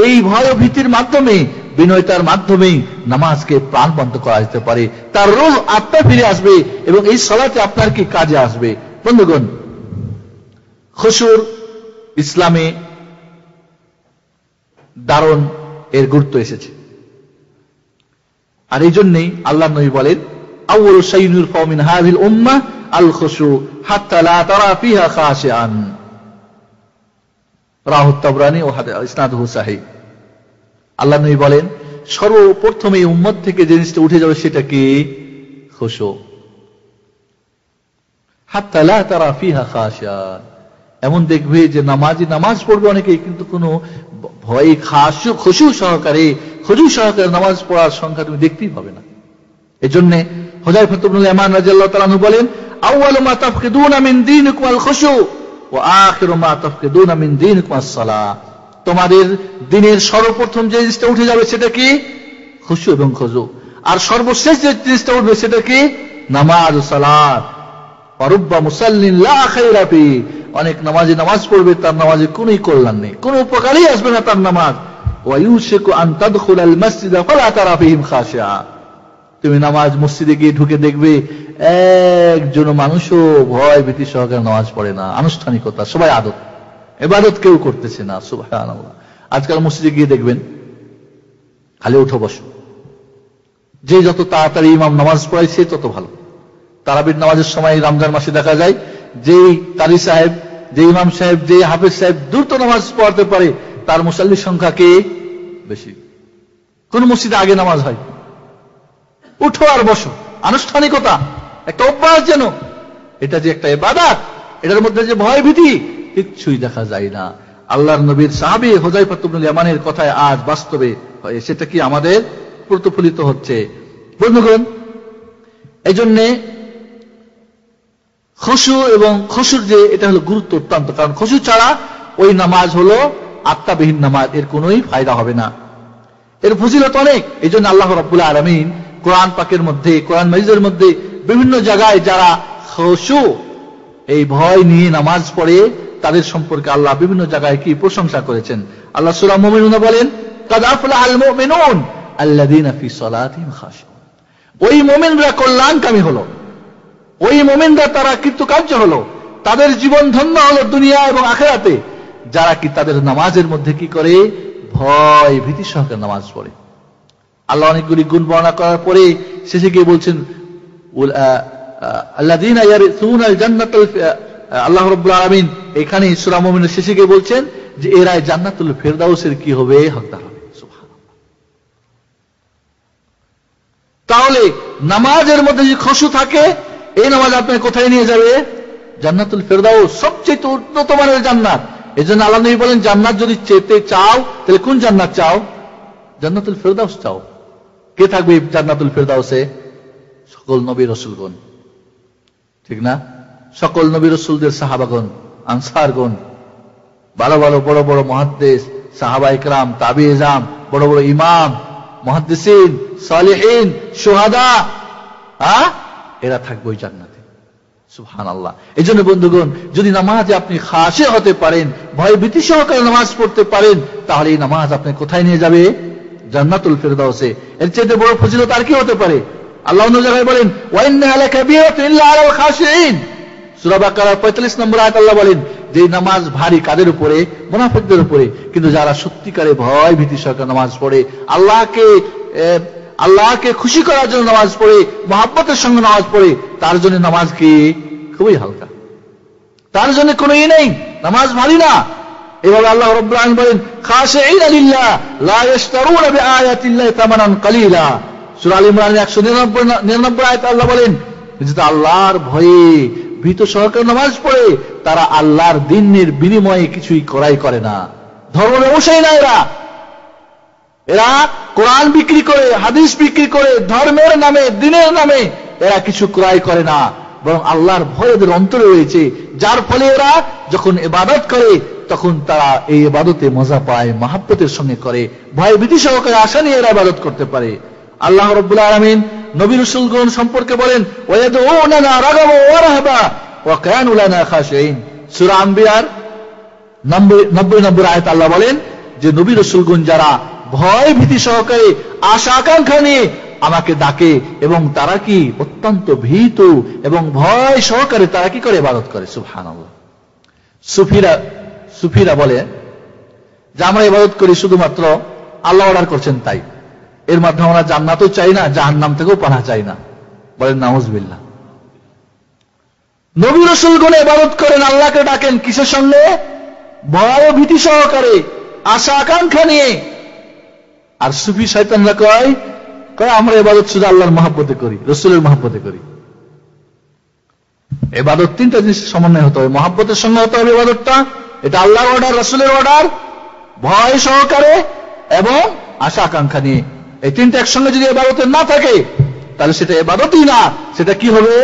এই ভয় ও ভীতির মাধ্যমে, বিনয়তার মাধ্যমেই নামাজকে প্রাণবন্ত করা যেতে পারে, তার রূহ আত্মা ফিরে আসবে এবং এই সালাতে আপনার কি কাজে আসবে। বন্ধুগণ খুশুর ইসলামে দারুণ এর গুরুত্ব এসেছে, আর এই জন্যই আল্লাহ নবী বলেন, আউয়ালু শাইইন ইউরফাউ মিন হাযিল উম্মাহ আল খুশু হাত্তা লা তারা ফিহা খাশিআন, রাহু তাবরানী ও ইসনাদুহু সহিহ। আল্লাহ নবী বলেন সর্বপ্রথম এই উম্মত থেকে যে জিনিসটা উঠে যাবে সেটা কি? খুশু। হাত্তা লা তারা ফিহা খাশিআন, এমন দেখবে যে নামাজি নামাজ পড়বে অনেকেই কিন্তু কোনো ভয় খুশু সহকারে নামাজ পড়ার সংখ্যা তুমি দেখতেই পাবে না। এজন্য হুযায়ফা ইবনুল ইয়ামান রাদিয়াল্লাহু তাআলা আনহু বলেন, আউয়ালু মা তাফকিদুনা মিন দীনিকুম আল খুশু ওয়া আখিরু মা তাফকিদুনা মিন দীনিকুম আস-সালাহ। তোমাদের দিনের সর্বপ্রথম যে জিনিসটা উঠে যাবে সেটা কি? খুশু এবং খুজু। আর সর্বশেষ যে জিনিসটা উঠবে সেটা কি? নামাজ ও সালাত। ওয়ারুব্বা মুসাল্লিন লা খায়রা ফি, অনেক নামাজি নামাজ পড়বে তার নামাজে কোনই কল্যাণ নেই, কোন উপকারই আসবে না তার নামাজ। ওয়া ইউশিকু আন তাদখুলাল মাসজিদা ফালা তারা ফিহিম খাশিআ, তুমি নামাজ মসজিদে গিয়ে ঢুকে দেখবে একজন মানুষও ভয় ভীতি সহকারে নামাজ পড়ে না, আনুষ্ঠানিকতা, সবাই আদত, ইবাদত কেউ করতেছে না। সুবহানাল্লাহ। আজকাল মসজিদে গিয়ে দেখবেন খালি উঠো বসো, যে যত তাড়াতাড়ি ইমাম নামাজ পড়ায় সে তত ভালো। তারাবির নামাজের সময় রমজান মাসে দেখা যায় যেই কারি সাহেব, যে ইমাম সাহেব, যে হাফেজ সাহেব দ্রুত নামাজ পড়াতে পারে তার মুসাল্লির সংখ্যা কে বেশি। কোন মসজিদে আগে নামাজ হয়? উঠো আর বসো, আনুষ্ঠানিকতা, একটা অভ্যাস যেন। এটা যে একটা ইবাদত, এটার মধ্যে যে ভয় ভীতি কিচ্ছুই দেখা যায় না। আল্লাহর নবীর সাহাবী হুযায়ফা ইবনুল ইয়ামানের কথায় আজ বাস্তবে সেটা কি আমাদের প্রতিফলিত হচ্ছে। বন্ধুগণ এই জন্যে খুশু এবং খুশুর যে এটা হলো গুরুত্ব অত্যন্ত, কারণ খুশু ছাড়া ওই নামাজ হলো আত্মাবিহীন নামাজ, এর কোনোই ফায়দা হবে না। এর ফজিলত অনেক। এই জন্য আল্লাহ রাব্বুল আলামিন কোরআন পাকের মধ্যে, কোরআন মাজিদের মধ্যে বিভিন্ন জায়গায় যারা খুশু, এই ভয় নিয়ে নামাজ পড়ে, তাদের সম্পর্কে আল্লাহ বিভিন্ন জায়গায় কি প্রশংসা করেছেন। আল্লাহ সূরা মুমিনুন বলেন, কাদ আফলাহাল মুমিনুন আল্লাযীনা ফি সালাতিহিম খাশিউন। ওই মুমিনরা কল্যাণকামী হলো, ওই মুমিনরা তারা কৃতকার্য হলো, তাদের জীবন ধন্য হলো দুনিয়া এবং আখিরাতে, যারা কি তাদের নামাজের মধ্যে কি করে, ভয় ভীতি সহকারে নামাজ পড়ে। আল্লাহ অনেকগুলি গুণ বর্ণনা করার পরে শেষে গিয়ে বলছেন, আল্লাযীনা ইয়ারিসুনাল জান্নাতাল, আল্লাহ রাব্বুল আলামিন এখানে সূরা মুমিনের শেষে গিয়ে বলছেন যে এরা জান্নাতুল ফেরদাউসের কি হবে, হকদার হবে। সুবহানাল্লাহ। তাহলে নামাজের মধ্যে যদি খুশু থাকে, এই নামাজ আপনাকে কোথায় নিয়ে যাবে? জান্নাতুল ফেরদাউস, সবচেয়ে উন্নত মানের জান্নাত। এজন্য আল্লাহ নবী বলেন, জান্নাত যদি চেতে চাও তাহলে কোন জান্নাত চাও? জান্নাতুল ফেরদাউস চাও। কে থাকবে জান্নাতুল ফেরদাউসে? সকল নবী রাসূলগণ, ঠিক না? সকল নবী রাসূলদের সাহাবাগণ, আনসারগণ, ভালো ভালো বড় বড় মুহাদ্দিস, সাহাবা ইকরাম, তাবিঈন, বড় বড় ইমাম, মুহাদ্দিসিন, সালিহিন, শুহাদা, এরা থাকবে ওই জান্নাতে। সুবহানাল্লাহ। এজন্য বন্ধুগণ, যদি নামাজে আপনি খাশে হতে পারেন, ভয় ভীতি সহকারে নামাজ পড়তে পারেন, তাহলে এই নামাজ আপনি কোথায় নিয়ে যাবে? জান্নাতুল ফেরদাউসে। এর চেয়ে বড় ফজিলত আর কি হতে পারে? আল্লাহ অন্য জায়গায় বলেন, ওয়া ইন্নাহা লাকাবীরাতুন ইল্লা আলাল খাশিঈন। সূরা বাকারার 45 নম্বর আয়াত আল্লাহ বলেন যে নামাজ ভারী কাদের উপরে? মুনাফিকদের উপরে। কিন্তু যারা সত্যিকারে ভয় ভীতি সহকারে নামাজ পড়ে, আল্লাহকে খুশি করার জন্য নামাজ পড়ে, মহব্বতের সঙ্গে নামাজ পড়ে, তার জন্য নামাজ কি খুবই হালকা, তার জন্য কোনো নেই, নামাজ ভারী না। এভাবে আল্লাহ রাব্বুল আলামিন বলেন, খাশিঈনা লিল্লাহ লা ইশতারুনা বিআয়াতিল্লাহি তামানান কালীলা। সূরা আল ইমরানের 199 আয়াতে আল্লাহ বলেন যে আল্লাহর ভয়ে ভীত সহকারে নামাজ পড়ে, তারা আল্লাহর দ্বীনের বিনিময়ে কিছুই ক্রয় করে না। ধর্ম ব্যবসায়ী না এরা কোরআন বিক্রি করে, হাদিস বিক্রি করে, ধর্মের নামে, দ্বীনের নামে এরা কিছু ক্রয় করে না, বরং আল্লাহর ভয় এদের অন্তরে রয়েছে, যার ফলে এরা যখন ইবাদত করে তখন তারা এই ইবাদতে মজা পায়, মহব্বতের সঙ্গে করে, ভয় ভীতি সহকারে আশা নিয়ে এরা ইবাদত করতে পারে। আল্লাহ রাব্বুল আলামিন নবী রাসূলগণ সম্পর্কে বলেন, ওয়ায়াদউনা রাগাবা ওয়া রাহবা ওয়া কানু লানা খাশিঈন। সূরা আম্বিয়ার 90 নম্বর আয়াত আল্লাহ বলেন যে নবী রাসূলগণ যারা ভয় ভীতি সহকারে আশা আকাঙ্ক্ষা নিয়ে আমাকে ডাকে এবং তারা কি অত্যন্ত ভীত এবং ভয় সহকারে তারা কি করে ইবাদত করে। সুবহানাল্লাহ। সুফিরা বলে যে আমরা ইবাদত করি শুধুমাত্র আল্লাহ অর্ডার করছেন তাই, এর মাধ্যমে আমরা জান্নাতও চাই না, জাহান্নাম থেকেও পানাহ চাই না। বলেন নাউযুবিল্লাহ। নবী রাসূলগণ ইবাদত করেন, আল্লাহকে ডাকেন কিসের সঙ্গে? ভয় ও ভীতি সহকারে, আশা আকাঙ্ক্ষা নিয়ে। আর সুফি শয়তানরা কয় আমরা ইবাদত শুধু আল্লাহর মহব্বতে করি, রাসূলের মহব্বতে করি। ইবাদত তিনটা জিনিসের সমন্বয় হতে হবে, মহব্বতের সঙ্গে হতে হবে ইবাদতটা, এটা আল্লাহর অর্ডার, রাসূলের অর্ডার, ভয় সহকারে এবং আশা আকাঙ্ক্ষা নিয়ে। এই তিনটা একসঙ্গে যদি ইবাদতে না থাকে তাহলে সেটা ইবাদতই না, সেটা কি হবে?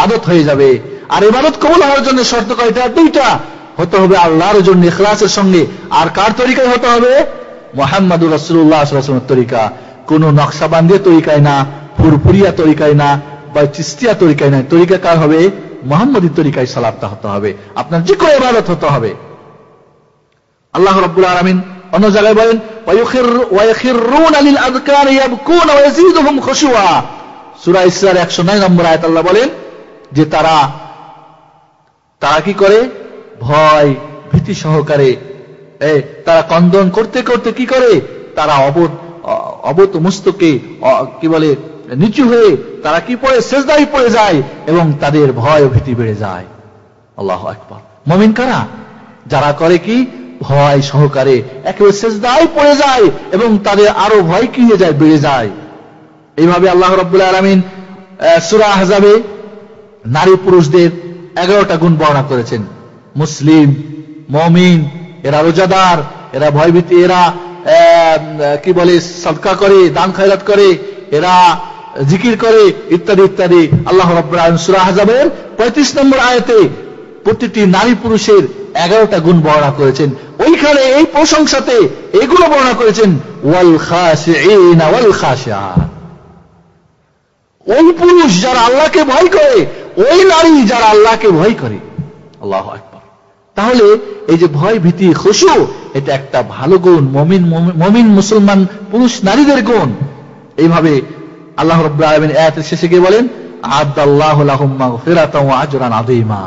আদত হয়ে যাবে। আর ইবাদত কবুল হওয়ার জন্য শর্ত কয়টা? দুইটা। হতে হবে আল্লাহর জন্য ইখলাসের সঙ্গে। আর কার তরিকায় হতে হবে? মুহাম্মদুর রাসূলুল্লাহ সাল্লাল্লাহু আলাইহি ওয়াসাল্লামের তরিকা। কোন নকশাবন্দিয়া তরিকায় না, ফুরফুরিয়া তরিকায় না, বা চিশতিয়া তরিকায় না। তরিকা কার হবে? মুহাম্মদী তরিকায় সালাতটা হতে হবে, আপনার যে কোনো ইবাদত হতে হবে। আল্লাহ রাব্বুল আলামিন অন্য জায়গায় বলেন, ওয়ায়াখিরুনা লিল আযকারি ইয়াবকুনা ওয়া ইয়াজিদুহুম খুশুয়া। সূরা ইসরার 109 নম্বর আয়াত আল্লাহ বলেন যে তারা কি করে? ভয় ভীতি সহকারে তারা কন্দন করতে করতে কি করে? তারা অবত মস্তকে কি বলে নিচু হয়ে তারা কি পড়ে? সেজদায় পড়ে যায় এবং তাদের ভয় ও ভীতি বেড়ে যায়। আল্লাহু আকবার। মুমিন কারা? যারা করে কি? ভয় সহকারে একেবারে সেজদায় পড়ে যায় এবং তাদের আরো ভয় কি হয়ে যায়? বেড়ে যায়। এইভাবে আল্লাহ রাব্বুল আলামিন সূরা আহজাবে নারী পুরুষদের 11টা গুণ বর্ণনা করেছেন। মুসলিম, মুমিন, এরা রোজাদার, এরা ভয়ভীতি, এরা কি বলে সদকা করে, দান খয়রাত করে, এরা জিকির করে, ইত্যাদি ইত্যাদি। আল্লাহ রাব্বুল আলামিন সূরা আহজাবের 35 নম্বর আয়াতে প্রতিটি নারী পুরুষের 11টা গুণ বর্ণনা করেছেন। ওইখানে এই প্রশংসাতে এগুলো বর্ণনা করেছেন, ওয়াল খাশিঈনা ওয়াল খাশিআত। ওই পুরুষ যারা আল্লাহকে ভয় করে, ওই নারী যারা আল্লাহকে ভয় করে। আল্লাহু আকবার। তাহলে এই যে ভয় ভীতি খুশু, এটা একটা ভালো গুণ, মুমিন মুসলমান পুরুষ নারীদের গুণ। এইভাবে আল্লাহ রাব্বুল আলামিন আয়াতের শেষে গিয়ে বলেন, আ'আদাল্লাহু লাহুম মাগফিরাতাও ওয়া আজরান আযীমা।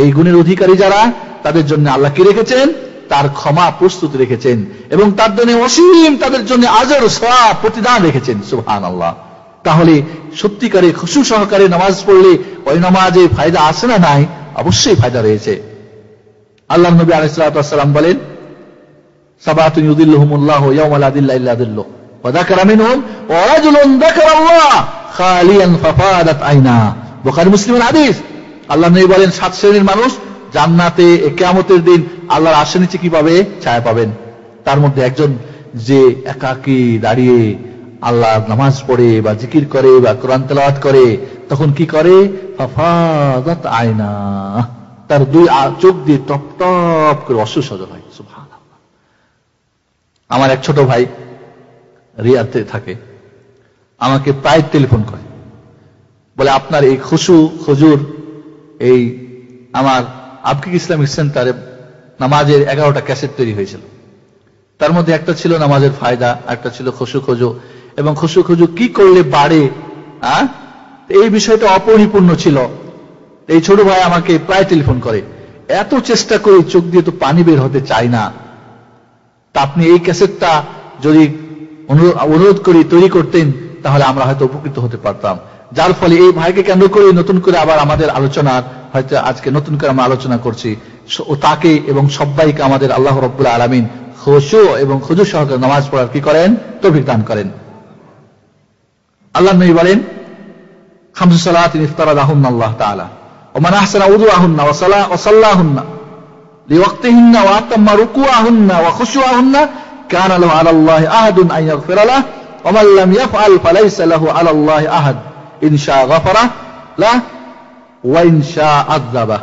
এই গুণের অধিকারী যারা, তাদের জন্য আল্লাহ কি রেখেছেন? তার ক্ষমা প্রস্তুত রেখেছেন, এবং তার জন্য অসীম তাদের জন্য আজর সওয়াব প্রতিদান রেখেছেন। সুবহানাল্লাহ। তাহলে সত্যিকারে খুশু সহকারে নামাজ পড়লে ওই নামাজে ফায়দা আছে না নাই? অবশ্যই ফায়দা রয়েছে। আল্লাহর নবী আলাইহিস সালাতু ওয়াস সালাম বলেন, সাবাতুন ইউযিল্লুহুমুল্লাহু ইয়াওমা লা যিল্লা ইল্লা যিল্লুহু ওয়া যাকারা মিনহুম ওয়া রাজুলুন যাকারাল্লাহ খালিয়ান ফাফাদাত আইনা। বুখারী মুসলিমের হাদিস। আল্লাহর নবী বলেন, 7 শ্রেণীর মানুষ জান্নাতে কিয়ামতের দিন আল্লাহর আরশের নিচে কিভাবে ছায়া পাবেন। তার মধ্যে একজন যে একাকী দাঁড়িয়ে আল্লাহ নামাজ পড়ে বা জিকির করে বা কোরআন তেলাওয়াত করে, তখন কি করে? ফাফাদাত আইনা, তার 2 চোখ দিয়ে টপ টপ করে অশ্রু সজল হয়। সুবহানাল্লাহ। আমার এক ছোট ভাই রিয়াদে থাকে, আমাকে প্রায় টেলিফোন করে, বলে আপনার এই খুশু হুজুর, এই আমার আবকিক ইসলামিক সেন্টারে নামাজের 11টা ক্যাসেট তৈরি হয়েছিল। তার মধ্যে একটা ছিল নামাজের ফায়দা, একটা ছিল খুশু খুজু, এবং খুশু খুজু কি করলে বাড়ে, এই বিষয়টা অপরিপূর্ণ ছিল। এই ছোট ভাই আমাকে প্রায় টেলিফোন করে, এত চেষ্টা করে চোখ দিয়ে তো পানি বের হতে চায় না, তা আপনি এই ক্যাসেটটা যদি অনুরোধ করি তৈরি করতেন, তাহলে আমরা হয়তো উপকৃত হতে পারতাম। যার ফলে এই ভাইকে কেন্দ্র করে নতুন করে আবার আমাদের আলোচনার, হয়তো আজকে নতুন করে আমরা আলোচনা করছি, ও তাকে এবং সবাইকে আমাদের আল্লাহ রাব্বুল আলামিন খুশু এবং খুজু সহকারে নামাজ পড়ার কি করেন? তৌফিক দান করেন। আল্লাহ নবী বলেন, খামসু সালাতিন ইফতারাদাহুন্না আল্লাহ তাআলা ওয়া মান আহসানা উযুআহুন্না ওয়া সাল্লাহুন্না লিওয়াক্তিহিন্না ওয়া আতাম্মা রুকুআহুন্না ওয়া খুশুআহুন্না কানা লাহু আলাল্লাহি আহাদুন আন ইয়াগফিরা লাহু ওয়া মান লাম ইয়াফআল ফালাইসা লাহু আলাল্লাহি আহাদ ইন শাআ গাফারা লাহু ওয়া ইন শাআ আযাবা।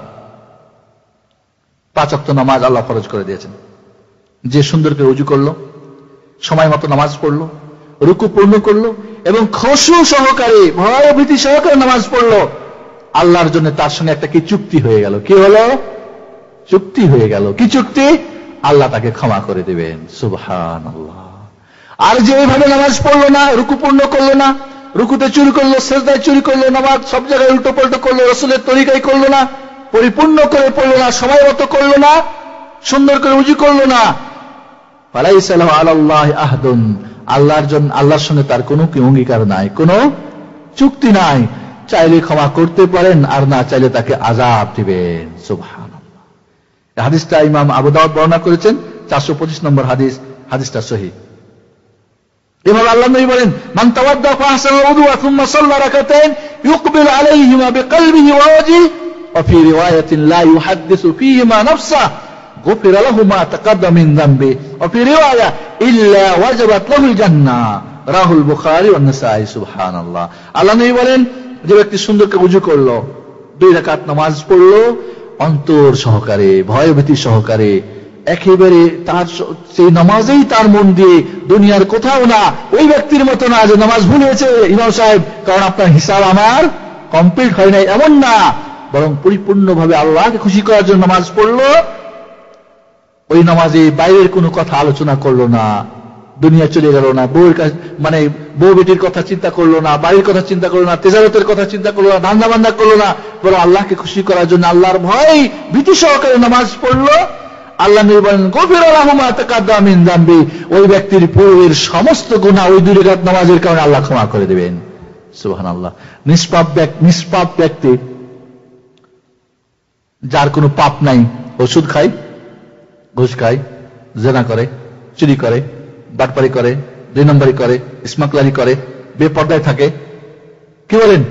5 ওয়াক্ত নামাজ আল্লাহ ফরজ করে দিয়েছেন। যে সুন্দর করে ওযু করলো, সময় মতো নামাজ পড়লো, রুকু পূর্ণ করলো এবং খুশু সহকারে ভয় ভীতি সহকারে নামাজ পড়লো, আল্লাহর জন্য তার সঙ্গে একটা কি চুক্তি হয়ে গেল। কি হলো? চুক্তি হয়ে গেল। কি চুক্তি? আল্লাহ তাকে ক্ষমা করে দেবেন। সুবহানাল্লাহ। আর যে এইভাবে নামাজ পড়লো না, রুকু পূর্ণ করলো না, রুকুতে চুরি করলো, সেজদায় চুরি করলো, নামাজ সব জায়গায় উল্টো পাল্টো করলো, রাসূলের তরিকায় করলো না, পরিপূর্ণ করে পড়লো না, সময় মতো করলো না, সুন্দর করে উযু করলো না, ফালাইসা লাহু আলাল্লাহি আহদুন, আল্লাহর জন্য আল্লাহর সঙ্গে তার কোনো কি অঙ্গীকার নাই, কোনো চুক্তি নাই। চাইলে ক্ষমা করতে পারেন, আর না চাইলে তাকে আযাব দিবেন। সুবহানাল্লাহ। এই হাদিসটা ইমাম আবু দাউদ বর্ণনা করেছেন, 425 নম্বর হাদিস। হাদিসটা সহিহ। এভাবে আল্লাহ নবী বলেন, মান তাওয়াদ্দা ফাহসানা উযুআ সুম্মা সাল্লা রাকাতাইন ইউকবিল আলাইহিমা বিকলবিহি ওয়া ওয়াজহিহি ওয়া ফি রিওয়ায়াতিন লা ইউহাদ্দিসু ফীহিমা নাফসাহু গুফিরা লাহু মা তাকাদ্দামা মিন যামবি ওয়া ফি রিওয়ায়া ইল্লা ওয়াজাবাত লাহুল জান্নাহ রাহুল বুখারী ওয়া নাসাঈ। সুবহানাল্লাহ। আল্লাহ নবী বলেন, যে ব্যক্তি সুন্দর করে ওযু করলো, 2 রাকাত নামাজ পড়লো অন্তর সহকারে, ভয় ভীতি সহকারে, একেবারে তার সেই নামাজেই তার মন দিয়ে, দুনিয়ার কোথাও না, ওই ব্যক্তির মতো না যে নামাজ ভুলেছে ইমাম সাহেব, কারণ আপনার হিসাব আমার কমপ্লিট হয় নাই, এমন না, বরং পরিপূর্ণভাবে আল্লাহকে খুশি করার জন্য নামাজ পড়লো। ওই নামাজে বাইরের কোনো কথা আলোচনা করলো না, দুনিয়া চলে গেল না, বউয়ের কাছে মানে বউ বেটির কথা চিন্তা করলো না, বাড়ির কথা চিন্তা করলো না, তেজারতের কথা চিন্তা করলো না, ধান্দা বান্দা করলো না, বরং আল্লাহকে খুশি করার জন্য আল্লাহর ভয় ভীতি সহকারে নামাজ পড়লো। আল্লাহ নবী বলেন, গফিরা লাহু মা তাকাদ্দামা মিন যামবি, ওই ব্যক্তির পূর্বের সমস্ত গুনাহ ওই 2 রাকাত নামাজের কারণে আল্লাহ ক্ষমা করে দেবেন। সুবহানাল্লাহ। নিষ্পাপ ব্যক্তি, যার কোনো পাপ নাই, ওষুধ খায়, ঘুষ খায়, জেনা করে, চুরি করে, বাটপারি করে, 2 নম্বরই করে, স্মাগলারি করে, বেপরদায় থাকে, কি বলেন?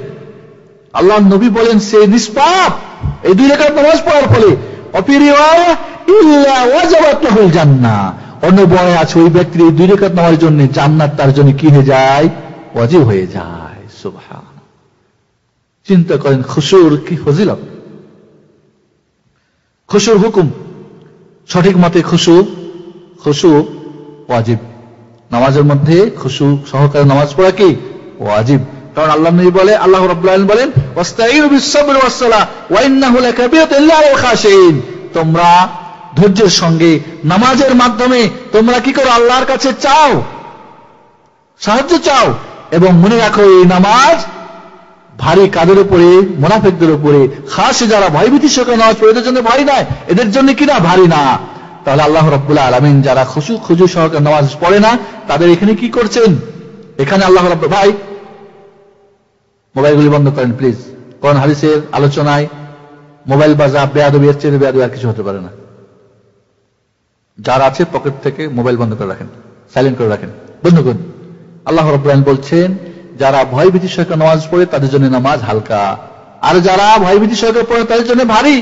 আল্লাহ নবী বলেন সে নিষ্পাপ এই 2 রাকাত নামাজ পড়ার ফলে। অফি রিওয়ায়া ইল্লা ওয়াজাবাত লাহুল জান্নাহ, অন্য বর্ণে আছে ওই ব্যক্তির এই 2 রাকাত নামাজের জন্য জান্নাত তার জন্য কি হয়ে যায়? ওয়াজিব হয়ে যায়। সুবহানাল্লাহ। চিন্তা করেন খুশুর কি ফজিলত, খুশুর হুকুম। সঠিক মতে খুশু ওয়াজিব। নামাজের মধ্যে খুশু সহকারে নামাজ পড়া কি ওয়াজিব। কারণ আল্লাহ নবী বলে, আল্লাহ রাব্বুল আলামিন বলেন, ওয়াস্তাঈনু বিস-সাবরি ওয়াস-সালাহ ওয়া ইন্নাহু লাকাবীরাতুন ইল্লা আলাল খাশিঈন। তোমরা ধৈর্যের সঙ্গে নামাজের মাধ্যমে তোমরা কি করো? আল্লাহর কাছে চাও, সাহায্য চাও, এবং মনে রাখো এই নামাজ ভারী কাদের উপরে? মুনাফিকদের উপরে। খাসে যারা ভয়ভীতি সহকারে নামাজ পড়ে এদের জন্য ভারী নয়, এদের জন্য কিনা ভারী না। তাহলে আল্লাহ রাব্বুল আলামিন যারা খুশু সহকারে নামাজ পড়ে না তাদের এখানে কি করছেন? এখানে আল্লাহ রাব্বুল, ভাই মোবাইলগুলি বন্ধ করেন প্লিজ। কোন হাদিসের আলোচনায় মোবাইল বাজা বেয়াদবি, এর চেয়ে বেয়াদবি আর কিছু হতে পারে না। যারা আছে পকেট থেকে মোবাইল বন্ধ করে রাখেন, সাইলেন্ট করে রাখেন, বন্ধ করুন। আল্লাহ রাব্বুল আলামিন বলছেন যারা ভয়ভীতি সহকারে নামাজ পড়ে তাদের জন্য নামাজ হালকা, আর যারা ভয়ভীতি সহকারে পড়ে তাদের জন্য ভারী।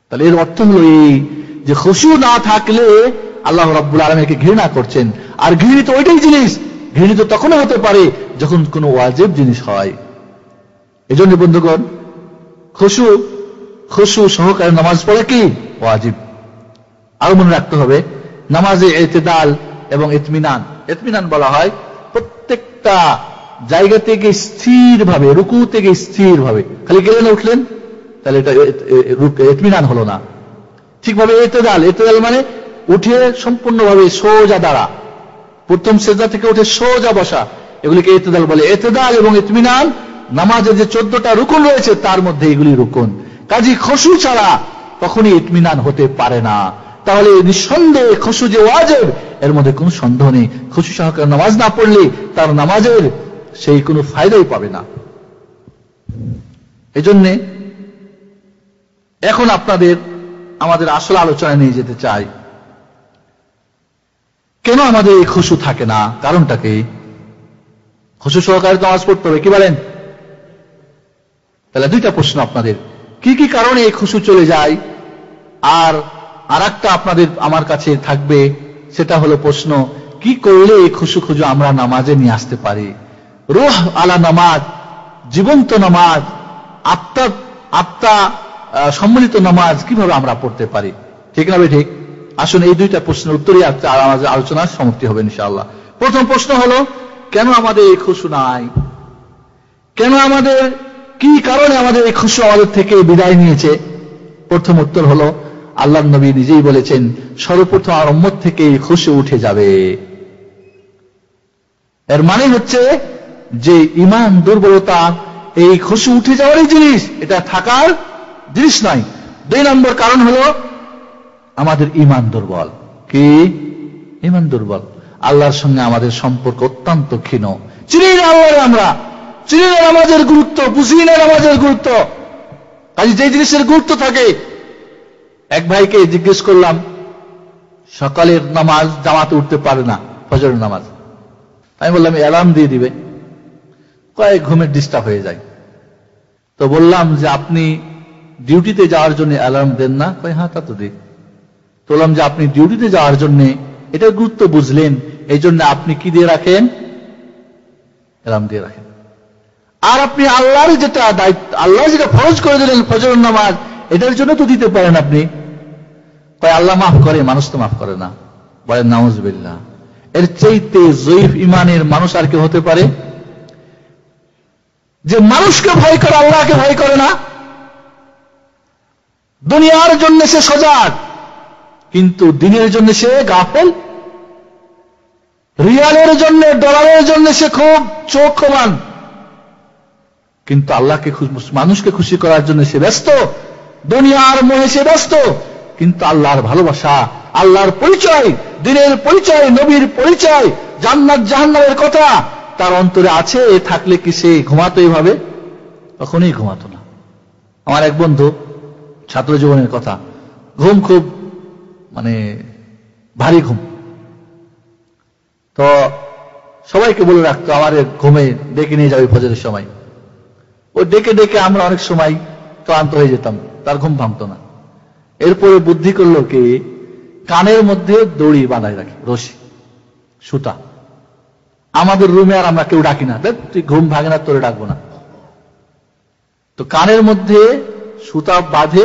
তাহলে এর অর্থ হলো এই যে খুশু না থাকলে আল্লাহ রাব্বুল আলামিনকে ঘৃণা করছেন। আর ঘৃণিত ওইটাই জিনিস, ঘৃণিত তখনও হতে পারে যখন কোনো ওয়াজিব জিনিস হয়। এজন্য বন্ধুগণ, খুশু সহকারে নামাজ পড়া কি ওয়াজিব। আরো মনে রাখতে হবে নামাজে ইতিদাল এবং ইতমিনান। ইতমিনান বলা হয় প্রত্যেকটা জায়গা থেকে স্থির ভাবে, রুকু থেকে স্থির ভাবে, খালি গেলেন উঠলেন তাহলে এটা ইতমিনান হলো না। ঠিকভাবে ইতিদাল মানে উঠে সম্পূর্ণভাবে সোজা দাঁড়া, প্রথম সেজদা থেকে উঠে সোজা বসা, এগুলিকে ইতিদাল বলে। ইতিদাল এবং ইতমিনান নামাজের যে 14টা রুকুন রয়েছে তার মধ্যে এগুলি রুকুন। কাজী খুশু ছাড়া কখনই ইতমিনান হতে পারে না। তাহলে নিঃসন্দেহে খুশু যে ওয়াজিব এর মধ্যে কোনো সন্দেহ নেই। খুশু সহকারে নামাজ না পড়লে তার নামাজের সেই কোনো ফায়দাই পাবে না। এজন্য এখন আমাদের আসল আলোচনায় নিয়ে যেতে চাই, কেন আমাদের এই খুশু থাকে না, কারণটা কি? খুশু সহকারে নামাজ পড়তে হবে, কি বলেন? তাহলে দুইটা প্রশ্ন আপনাদের, কি কি কারণে এই খুশু চলে যায়? আর একটা আমার কাছে থাকবে, সেটা হলো প্রশ্ন, কি করলে এই খুশু আমরা নামাজে নিয়ে আসতে পারি? রূহ আলা নামাজ, জীবন্ত নামাজ, আত্মা সম্মিলিত নামাজ কিভাবে আমরা পড়তে পারি? ঠিক না ভাই? ঠিক। আসুন এই দুইটা প্রশ্নের উত্তরই আমাদের আলোচনার সমাপ্তি হবে ইনশাআল্লাহ। প্রথম প্রশ্ন হলো, কেন আমাদের এই খুশু নাই? কেন কি কারণে আমাদের এই খুশু আমাদের থেকে বিদায় নিয়েছে? প্রথম উত্তর হলো, আল্লাহর নবী নিজেই বলেছেন, সর্বপ্রথম আমার উম্মত থেকে এই খুশু উঠে যাবে। এর মানে হচ্ছে যে ঈমান দুর্বলতা এই খুশু উঠে যাওয়ারই জিনিস, এটা থাকার জিনিস নয়। 2 নম্বর কারণ হলো আমাদের ঈমান দুর্বল। কি? ঈমান দুর্বল। আল্লাহর সঙ্গে আমাদের সম্পর্ক অত্যন্ত ক্ষীণ। চিনি না আল্লাহরে, আমরা চিনি না নামাজের গুরুত্ব, বুঝি না নামাজের গুরুত্ব। কাজে যে জিনিসের গুরুত্ব থাকে, এক ভাইকে জিজ্ঞেস করলাম, সকালের নামাজ জামাতে উঠতে পারে না, ফজরের নামাজ। আমি বললাম অ্যালার্ম দিয়ে দিবে, কয়েক ঘুমের ডিস্টার্ব হয়ে যায়। তো বললাম যে আপনি ডিউটিতে যাওয়ার জন্য অ্যালার্ম দেন না? কয় হ্যাঁ তা তো দিই। তো বললাম যে আপনি ডিউটিতে যাওয়ার জন্য এটার গুরুত্ব বুঝলেন, এই জন্য আপনি কি দিয়ে রাখেন? অ্যালার্ম দিয়ে রাখেন। আর আপনি আল্লাহর যেটা দায়িত্ব, আল্লাহ যেটা ফরজ করে দিলেন ফজরের নামাজ, এটার জন্য তো দিতে পারেন আপনি। কয় আল্লাহ মাফ করে, মানুষ তো মাফ করে না। বলেন নাউজুবিল্লাহ। এর চাইতে জয়ীফ ঈমানের মানুষ আর কেউ হতে পারে? যে মানুষকে ভয় করে, আল্লাহকে ভয় করে না। দুনিয়ার জন্য সে সজাগ, কিন্তু দিনের জন্য সে গাফেল। রিয়ালের জন্য, ডলারের জন্য সে খুব চোখমান, কিন্তু আল্লাহকে, মানুষকে খুশি করার জন্য সে ব্যস্ত। দুনিয়ার মোহে সে ব্যস্ত, কিন্তু আল্লাহর ভালোবাসা, আল্লাহর পরিচয়, দিনের পরিচয়, নবীর পরিচয়, জান্নাত জাহান্নামের কথা তার অন্তরে আছে। থাকলে কি সে ঘুমাতো এইভাবে? কখনোই ঘুমাতো না। আমার এক বন্ধু, ছাত্র জীবনের কথা, ঘুম খুব ভারী ঘুম। তো সবাইকে বলে রাখতো আমার ঘুমে ডেকে নিয়ে যাবে ফজরের সময়। ও ডেকে ডেকে আমরা অনেক সময় ক্লান্ত হয়ে যেতাম, তার ঘুম ভাঙতো না। এরপরে বুদ্ধি করলো কি, কানের মধ্যে দড়ি বাঁধায় রাখি, রশি, সুতা। আমাদের রুমে আর আমরা কেউ ডাকি না, তুই ঘুম ভাঙে না, তোরে ডাকবো না। তো কানের মধ্যে সুতা বাঁধে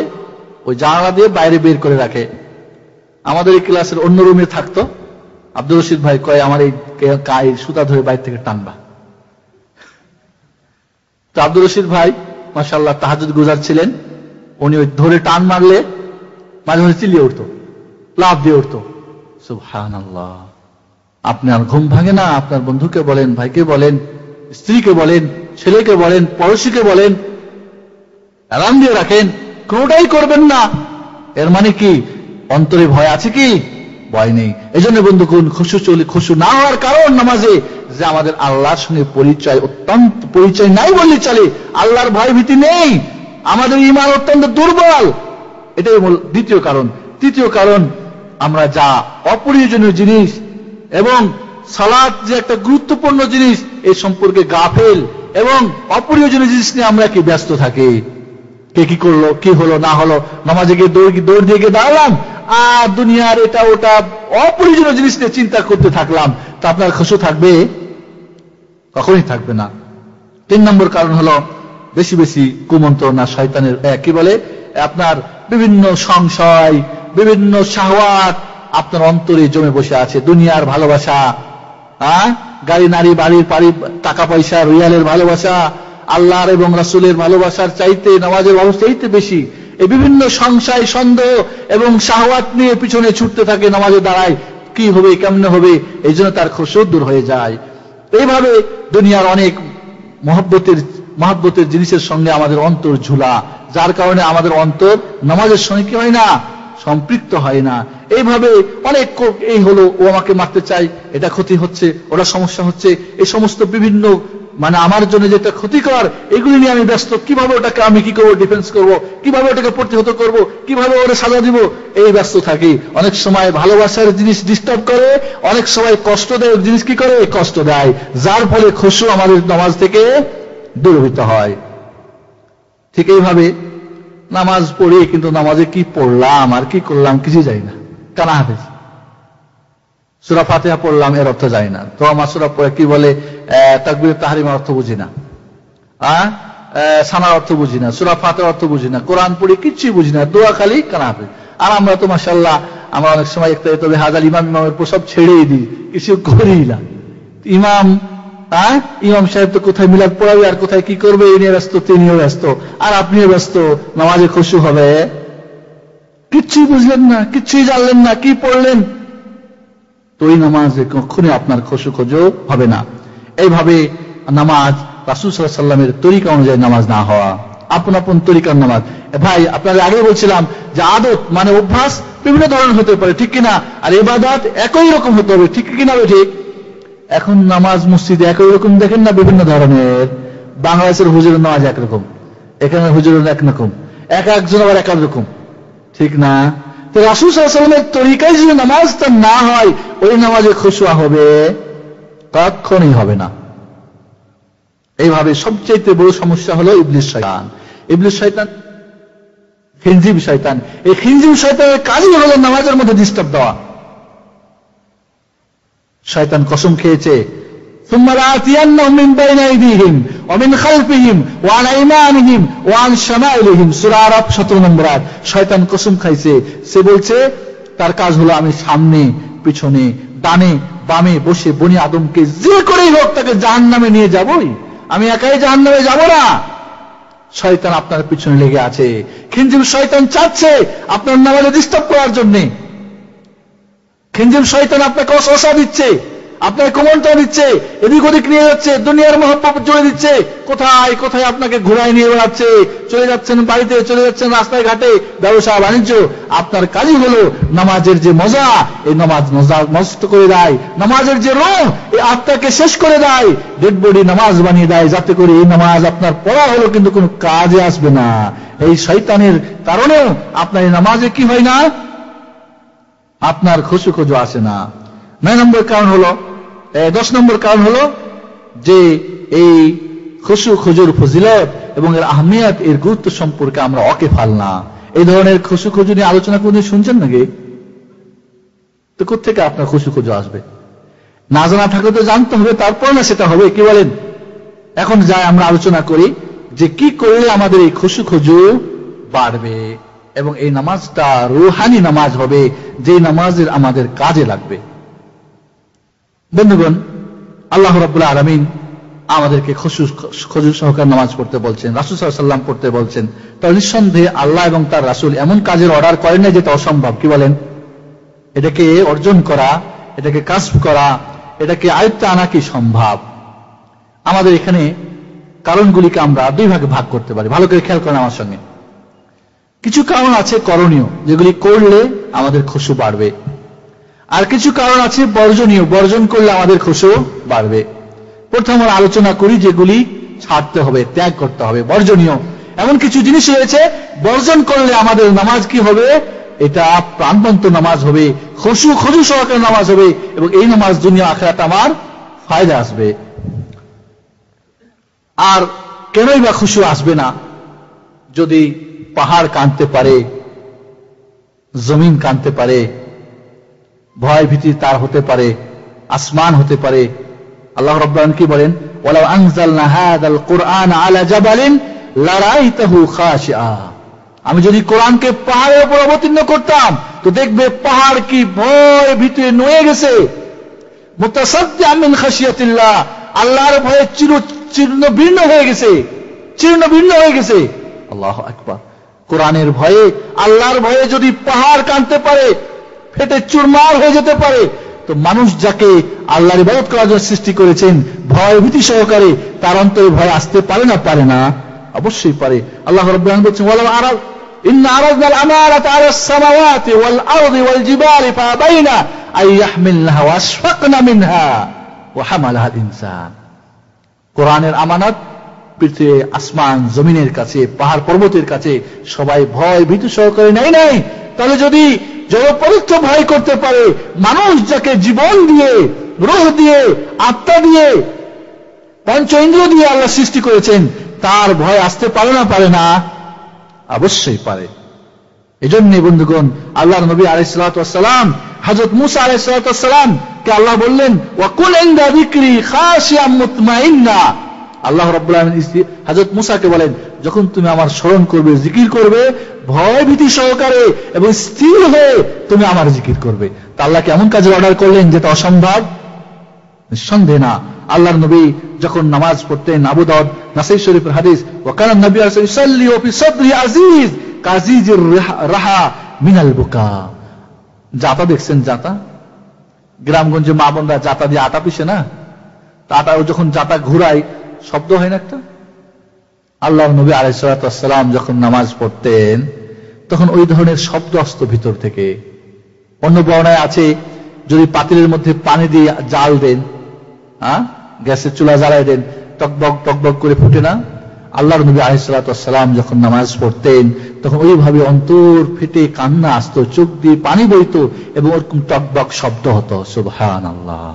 ওই জানালা দিয়ে বাইরে বের করে রাখে। আমাদের এই ক্লাসের অন্য রুমে থাকতো আব্দুল রশিদ ভাই, কয় আমার এই সুতা ধরে বাইরে থেকে টানবা। তো আব্দুর রশিদ ভাই মাশাআল্লাহ তাহাজ্জুদ গুজার ছিলেন। উনি ওই ধরে টান মারলে মাঝে মাঝে চিল্লিয়ে উঠতো, লাফ দিয়ে উঠতো। সুবহানাল্লাহ। আপনার ঘুম ভাঙে না? আপনার বন্ধুকে বলেন, ভাইকে বলেন, স্ত্রীকে বলেন, ছেলেকে বলেন, পড়োশীকে বলেন, অ্যালার্ম দিয়ে রাখেন, কোনোটাই করবেন না। এর মানে কি? অন্তরে ভয় আছে কি? ভয় নেই। এই জন্য বন্ধুগণ, খুশু না হওয়ার কারণ নামাজে যে আমাদের আল্লাহর সঙ্গে পরিচয় অত্যন্ত পরিচয় নাই বললে চলে। আল্লাহর ভয় ভীতি নেই, আমাদের ঈমান অত্যন্ত দুর্বল। এটাই দ্বিতীয় কারণ। তৃতীয় কারণ, আমরা যা অপ্রয়োজনীয় জিনিস এবং সালাত যে একটা গুরুত্বপূর্ণ জিনিস এই সম্পর্কে গাফেল এবং অপ্রয়োজনীয় জিনিস নিয়ে আমরা কি ব্যস্ত থাকি। কে কি করলো, কি হলো না হলো, নামাজে গিয়ে দৌড় দিয়ে গিয়ে দাঁড়ালাম আর দুনিয়ার এটা ওটা অপ্রয়োজনীয় জিনিস নিয়ে চিন্তা করতে থাকলাম। তা আপনার খুশু থাকবে? কখনই থাকবে না। 3 নম্বর কারণ হলো বেশি বেশি কুমন্ত্রণা শয়তানের, কি বলে, আপনার বিভিন্ন সংশয়, বিভিন্ন শাহওয়াত আপনার অন্তরে জমে বসে আছে। দুনিয়ার ভালোবাসা, গাড়ি নারী বাড়ির টাকা পয়সা রিয়ালের ভালোবাসা, আল্লাহর এবং রাসূলের ভালোবাসার চাইতে নামাজের ভালোবাসা চাইতে বেশি এই বিভিন্ন সংশয় সন্দেহ এবং শাহওয়াত নিয়ে পিছনে ছুটতে থাকে। নামাজে দাঁড়ায়, কি হবে, কেমনে হবে, এই জন্য তার খুশু দূর হয়ে যায়। এইভাবে দুনিয়ার অনেক মহব্বতের জিনিসের সঙ্গে আমাদের অন্তর ঝুলা, যার কারণে আমাদের অন্তর নামাজের সঙ্গে কি হয় না, সম্পৃক্ত হয় না। এইভাবে অনেক এই হলো, ও আমাকে মারতে চাই, এটা ক্ষতি হচ্ছে, ওটা সমস্যা হচ্ছে, এই সমস্ত বিভিন্ন মানে আমার জন্য যেটা ক্ষতিকর এগুলি নিয়ে আমি ব্যস্ত। কিভাবে ওটাকে আমি কি করবো, ডিফেন্স করব, কিভাবে ওটাকে প্রতিহত করব, কিভাবে ওটা সাজা দিব, এই ব্যস্ত থাকি। অনেক সময় ভালোবাসার জিনিস ডিস্টার্ব করে, অনেক সময় কষ্টদায়ক জিনিস কি করে, কষ্ট দেয়, যার ফলে খুশু আমাদের নামাজ থেকে দূরীভূত হয়। ঠিক এইভাবে নামাজ পড়ি, কিন্তু নামাজে কি পড়লাম আর কি করলাম কিছু জানি না। কানা হাফেজ সূরা ফাতিহা পড়লাম, এর অর্থ জানি না। তো আমার সূরা পড়ে কি বলে, তাকবীর তাহরিমার অর্থ বুঝি না, সানার অর্থ বুঝি না, সূরা ফাতিহার অর্থ বুঝি না, কোরআন পড়ি কিচ্ছুই বুঝি না, দোয়া খালি কানা হাফেজ। আর আমরা তো মাশাআল্লাহ আমরা অনেক সময় তবে হাজার ইমামের সব ছেড়েই দিই, কিছু করি না। ইমাম সাহেব তো কোথায় মিলাদ পড়াবে আর কোথায় কি করবে এই নিয়ে ব্যস্ত, তিনিও ব্যস্ত আর আপনিও ব্যস্ত। নামাজে খুশু হবে? কিচ্ছুই বুঝলেন না, কিচ্ছুই জানলেন না, কি পড়লেন, তো ওই নামাজে কখনই আপনার খুশু হবে না। এইভাবে নামাজ রাসূল সাল্লাল্লাহু আলাইহি ওয়াসাল্লামের তরিকা অনুযায়ী নামাজ না হওয়া, আপন আপন তরিকার নামাজ। ভাই আপনাদের আগে বলছিলাম যে আদত মানে অভ্যাস বিভিন্ন ধরনের হতে পারে, ঠিক কিনা, আর ইবাদত একই রকম হতে হবে, ঠিক কিনা? ঠিক। এখন নামাজ মসজিদে একই রকম দেখেন না, বিভিন্ন ধরনের। বাংলাদেশের হুজুরের নামাজ একরকম, এখানে হুজুরের একরকম, এক একজন আবার এক এক রকম, ঠিক না? তো রাসূল সাল্লাল্লাহু আলাইহি ওয়াসাল্লামের তরিকায় যদি নামাজটা না হয়, ওই নামাজে খুশু হবে? কখনোই হবে না। এইভাবে সবচেয়ে বড় সমস্যা হলো ইবলিস শয়তান। ইবলিস শয়তান খিনজিব শয়তান। এই খিনজিব শয়তানের কাজই হলো নামাজের মধ্যে ডিস্টার্ব দেওয়া। শয়তান কসম খেয়েছে, ثم لآتينهم من بين أيديهم ومن خلفهم وعن أيمانهم وعن شمائلهم। সূরা আরাফ 17 নম্বর আয়াত। শয়তান কসম খাইছে, সে বলছে তার কাজ হলো আমি সামনে পিছনে ডানে বামে বসে বনি আদমকে যে করেই হোক তাকে জাহান্নামে নিয়ে যাবই, আমি একাই জাহান্নামে যাব না। শয়তান আপনার পিছনে লেগে আছে। খিনজিব শয়তান চাচ্ছে আপনার নামাজে ডিস্টার্ব করার জন্য। খিনজিব শয়তান আপনাকে অসহসা দিচ্ছে, আপনাকে কুমন্ত্রণা দিচ্ছে, এদিক ওদিক নিয়ে যাচ্ছে, দুনিয়ার মহব্বত জুড়ে দিচ্ছে, কোথায় কোথায় আপনাকে ঘুরায় নিয়ে বেড়াচ্ছে। চলে যাচ্ছেন বাড়িতে, চলে যাচ্ছেন রাস্তায় ঘাটে, ব্যবসা বাণিজ্য। আপনার কাজই হলো নামাজের যে মজা, এই নামাজ নষ্ট করে দেয়। নামাজের যে রূহ, এই আত্মাকে শেষ করে দেয়। ডেড বডি নামাজ বানিয়ে দেয়, যাতে করে এই নামাজ আপনার পড়া হলো কিন্তু কোনো কাজে আসবে না। এই শয়তানের কারণেও আপনার এই নামাজে কি হয় না, আপনার খুশু আসে না। 9 নম্বর কারণ হলো, 10 নম্বর কারণ হলো যে এই খুশু খুজুর ফজিলত এবং এর আহমিয়ত, এর গুরুত্ব সম্পর্কে আমরা ওয়াকিফাল না। এই ধরনের খুশু খুজু নিয়ে আলোচনা কোনদিন শুনছেন নাকি? তো কোত্থেকে আপনার খুশু খুজু আসবে? না জানা থাকলে তো জানতে হবে, তারপর না সেটা হবে। কি বলেন? এখন যাই আমরা আলোচনা করি যে কি করলে আমাদের এই খুশু খুজু বাড়বে এবং এই নামাজটা রুহানি নামাজ হবে, যে নামাজের আমাদের কাজে লাগবে। বন্ধুগণ, আল্লাহ রাব্বুল আলামিন আমাদেরকে খুশু সহকারে নামাজ পড়তে বলছেন, রাসূল সাল্লাল্লাহু আলাইহি ওয়াসাল্লাম পড়তে বলছেন, তাহলে নিঃসন্দেহে আল্লাহ এবং তার রাসূল এমন কাজের অর্ডার করেন না যেটা অসম্ভব। কি বলেন? এটাকে অর্জন করা, এটাকে কাসব করা, এটাকে আয়ত্তে আনা কি সম্ভব? আমাদের এখানে কারণগুলিকে আমরা দুই ভাগে ভাগ করতে পারি। ভালো করে খেয়াল করেন আমার সঙ্গে। কিছু কারণ আছে করণীয়, যেগুলি করলে আমাদের খুশু বাড়বে, আর কিছু কারণ আছে বর্জনীয়, বর্জন করলে আমাদের খুশু বাড়বে। প্রথম আমরা আলোচনা করি যেগুলি ছাড়তে হবে, ত্যাগ করতে হবে, বর্জনীয়। এমন কিছু জিনিস রয়েছে বর্জন করলে আমাদের নামাজ কি হবে? এটা প্রাণবন্ত নামাজ হবে, খুশু সহকারে নামাজ হবে, এবং এই নামাজ দুনিয়া আখিরাতে আমার ফায়দা আসবে। আর কেনই বা খুশু আসবে না? যদি পাহাড় কাঁদতে পারে, জমিন কাঁদতে পারে, ভয় ভীতি তার হতে পারে, আসমান হতে পারে। আল্লাহ রাব্বুল আলামিন কি বলেন? ওয়ালাউ আনজালনা হাযাল কুরআন আলা জাবালিন লারাইতাহু খাশিআ। আমি যদি কোরআনকে পাহাড়ের উপর অবতীর্ণ করতাম তো দেখবে পাহাড় কি ভয় ভীতিতে নুয়ে গেছে। মুতাসাদ্দিআন মিন খাশিয়াতিল্লাহ, আল্লাহর ভয়ে চূর্ণ বির্ণ হয়ে গেছে, আল্লাহু আকবার। কোরআনের ভয়ে, আল্লাহর ভয়ে যদি পাহাড় কাঁদতে পারে, ফেটে চুরমার হয়ে যেতে পারে, তো মানুষ যাকে আল্লাহর ইবাদত করার জন্য সৃষ্টি করেছেন ভয় ভীতি সহকারে, তার অন্তরে ভয় আসতে পারে না? পারে না? অবশ্যই পারে। আল্লাহ রাব্বুল আলামিন বলেছেন, ওয়ালাউ আরাদ ইন্না আরাদনাল আমানাতা আলাস সামাওয়াতি ওয়াল আরদি ওয়াল জিবালি ফাআবাইনা আন ইয়াহমিলনাহা ওয়া আশফাকনা মিনহা ওয়া হামালাহাল ইনসান। কোরআনের আমানত পৃথিবী, আসমান জমিনের কাছে, পাহাড় পর্বতের কাছে সবাই ভয় ভীতি সহকারে নাই। তাহলে যদি জড়পদার্থ ভয় করতে পারে, মানুষ যাকে জীবন দিয়ে, রূহ দিয়ে, আত্মা দিয়ে, পঞ্চ ইন্দ্রিয় দিয়ে আল্লাহ সৃষ্টি করেছেন, তার ভয় আসতে পারে না? পারে না? অবশ্যই পারে। এজন্য বন্ধুগণ, আল্লাহর নবী আলাইহিস সালাতু ওয়াস সালাম, হযরত মূসা আলাইহিস সালাতু ওয়াস সালাম কে আল্লাহ বললেন, ওয়া কুল ইনদা যিকরি খাশিয়াম মুতমাইন্না। আল্লাহ রাব্বুল আলামিন হযরত মূসাকে বলেন, যখন তুমি আমার স্মরণ করবে, জিকির করবে, ভয় ভীতি সহকারে এবং স্থির হয়ে তুমি আমার জিকির করবে। তা আল্লাহকে এমন কাজে অর্ডার করলেন যেটা অসম্ভব? নিঃসন্দেহে না। আল্লাহর নবী যখন নামাজ পড়তেন, আবু দাউদ নাসাই শরীফের হাদিস, ওয়া কানা নবী সাল্লাল্লাহু আলাইহি ওয়াসাল্লাম ইউসাল্লি ওয়া ফি সাদরি আজিজ কাজিজির রাহা মিনাল বুকা। জাতা দেখছেন? জাতা, গ্রামগঞ্জে মা বোনরা জাতা দিয়ে আটা পিষে না, আটা যখন জাতা ঘুরায় শব্দ হয় না একটা? আল্লাহর নবী আলাইহিস সালাতু ওয়াস সালাম যখন নামাজ পড়তেন তখন ওই ধরনের শব্দ আসতো ভিতর থেকে। অন্য বর্ণায় আছে, যদি পাতিলের মধ্যে পানি দিয়ে জাল দেন, গ্যাসের চুলা জ্বালায় দেন, টকবক টকবক করে ফুটে না? আল্লাহর নবী আলাইহিস সালাতু ওয়াস সালাম যখন নামাজ পড়তেন তখন ওইভাবে অন্তর ফেটে কান্না আসতো, চোখ দিয়ে পানি বইতো এবং ওরকম টকবক শব্দ হতো। সুবহানাল্লাহ,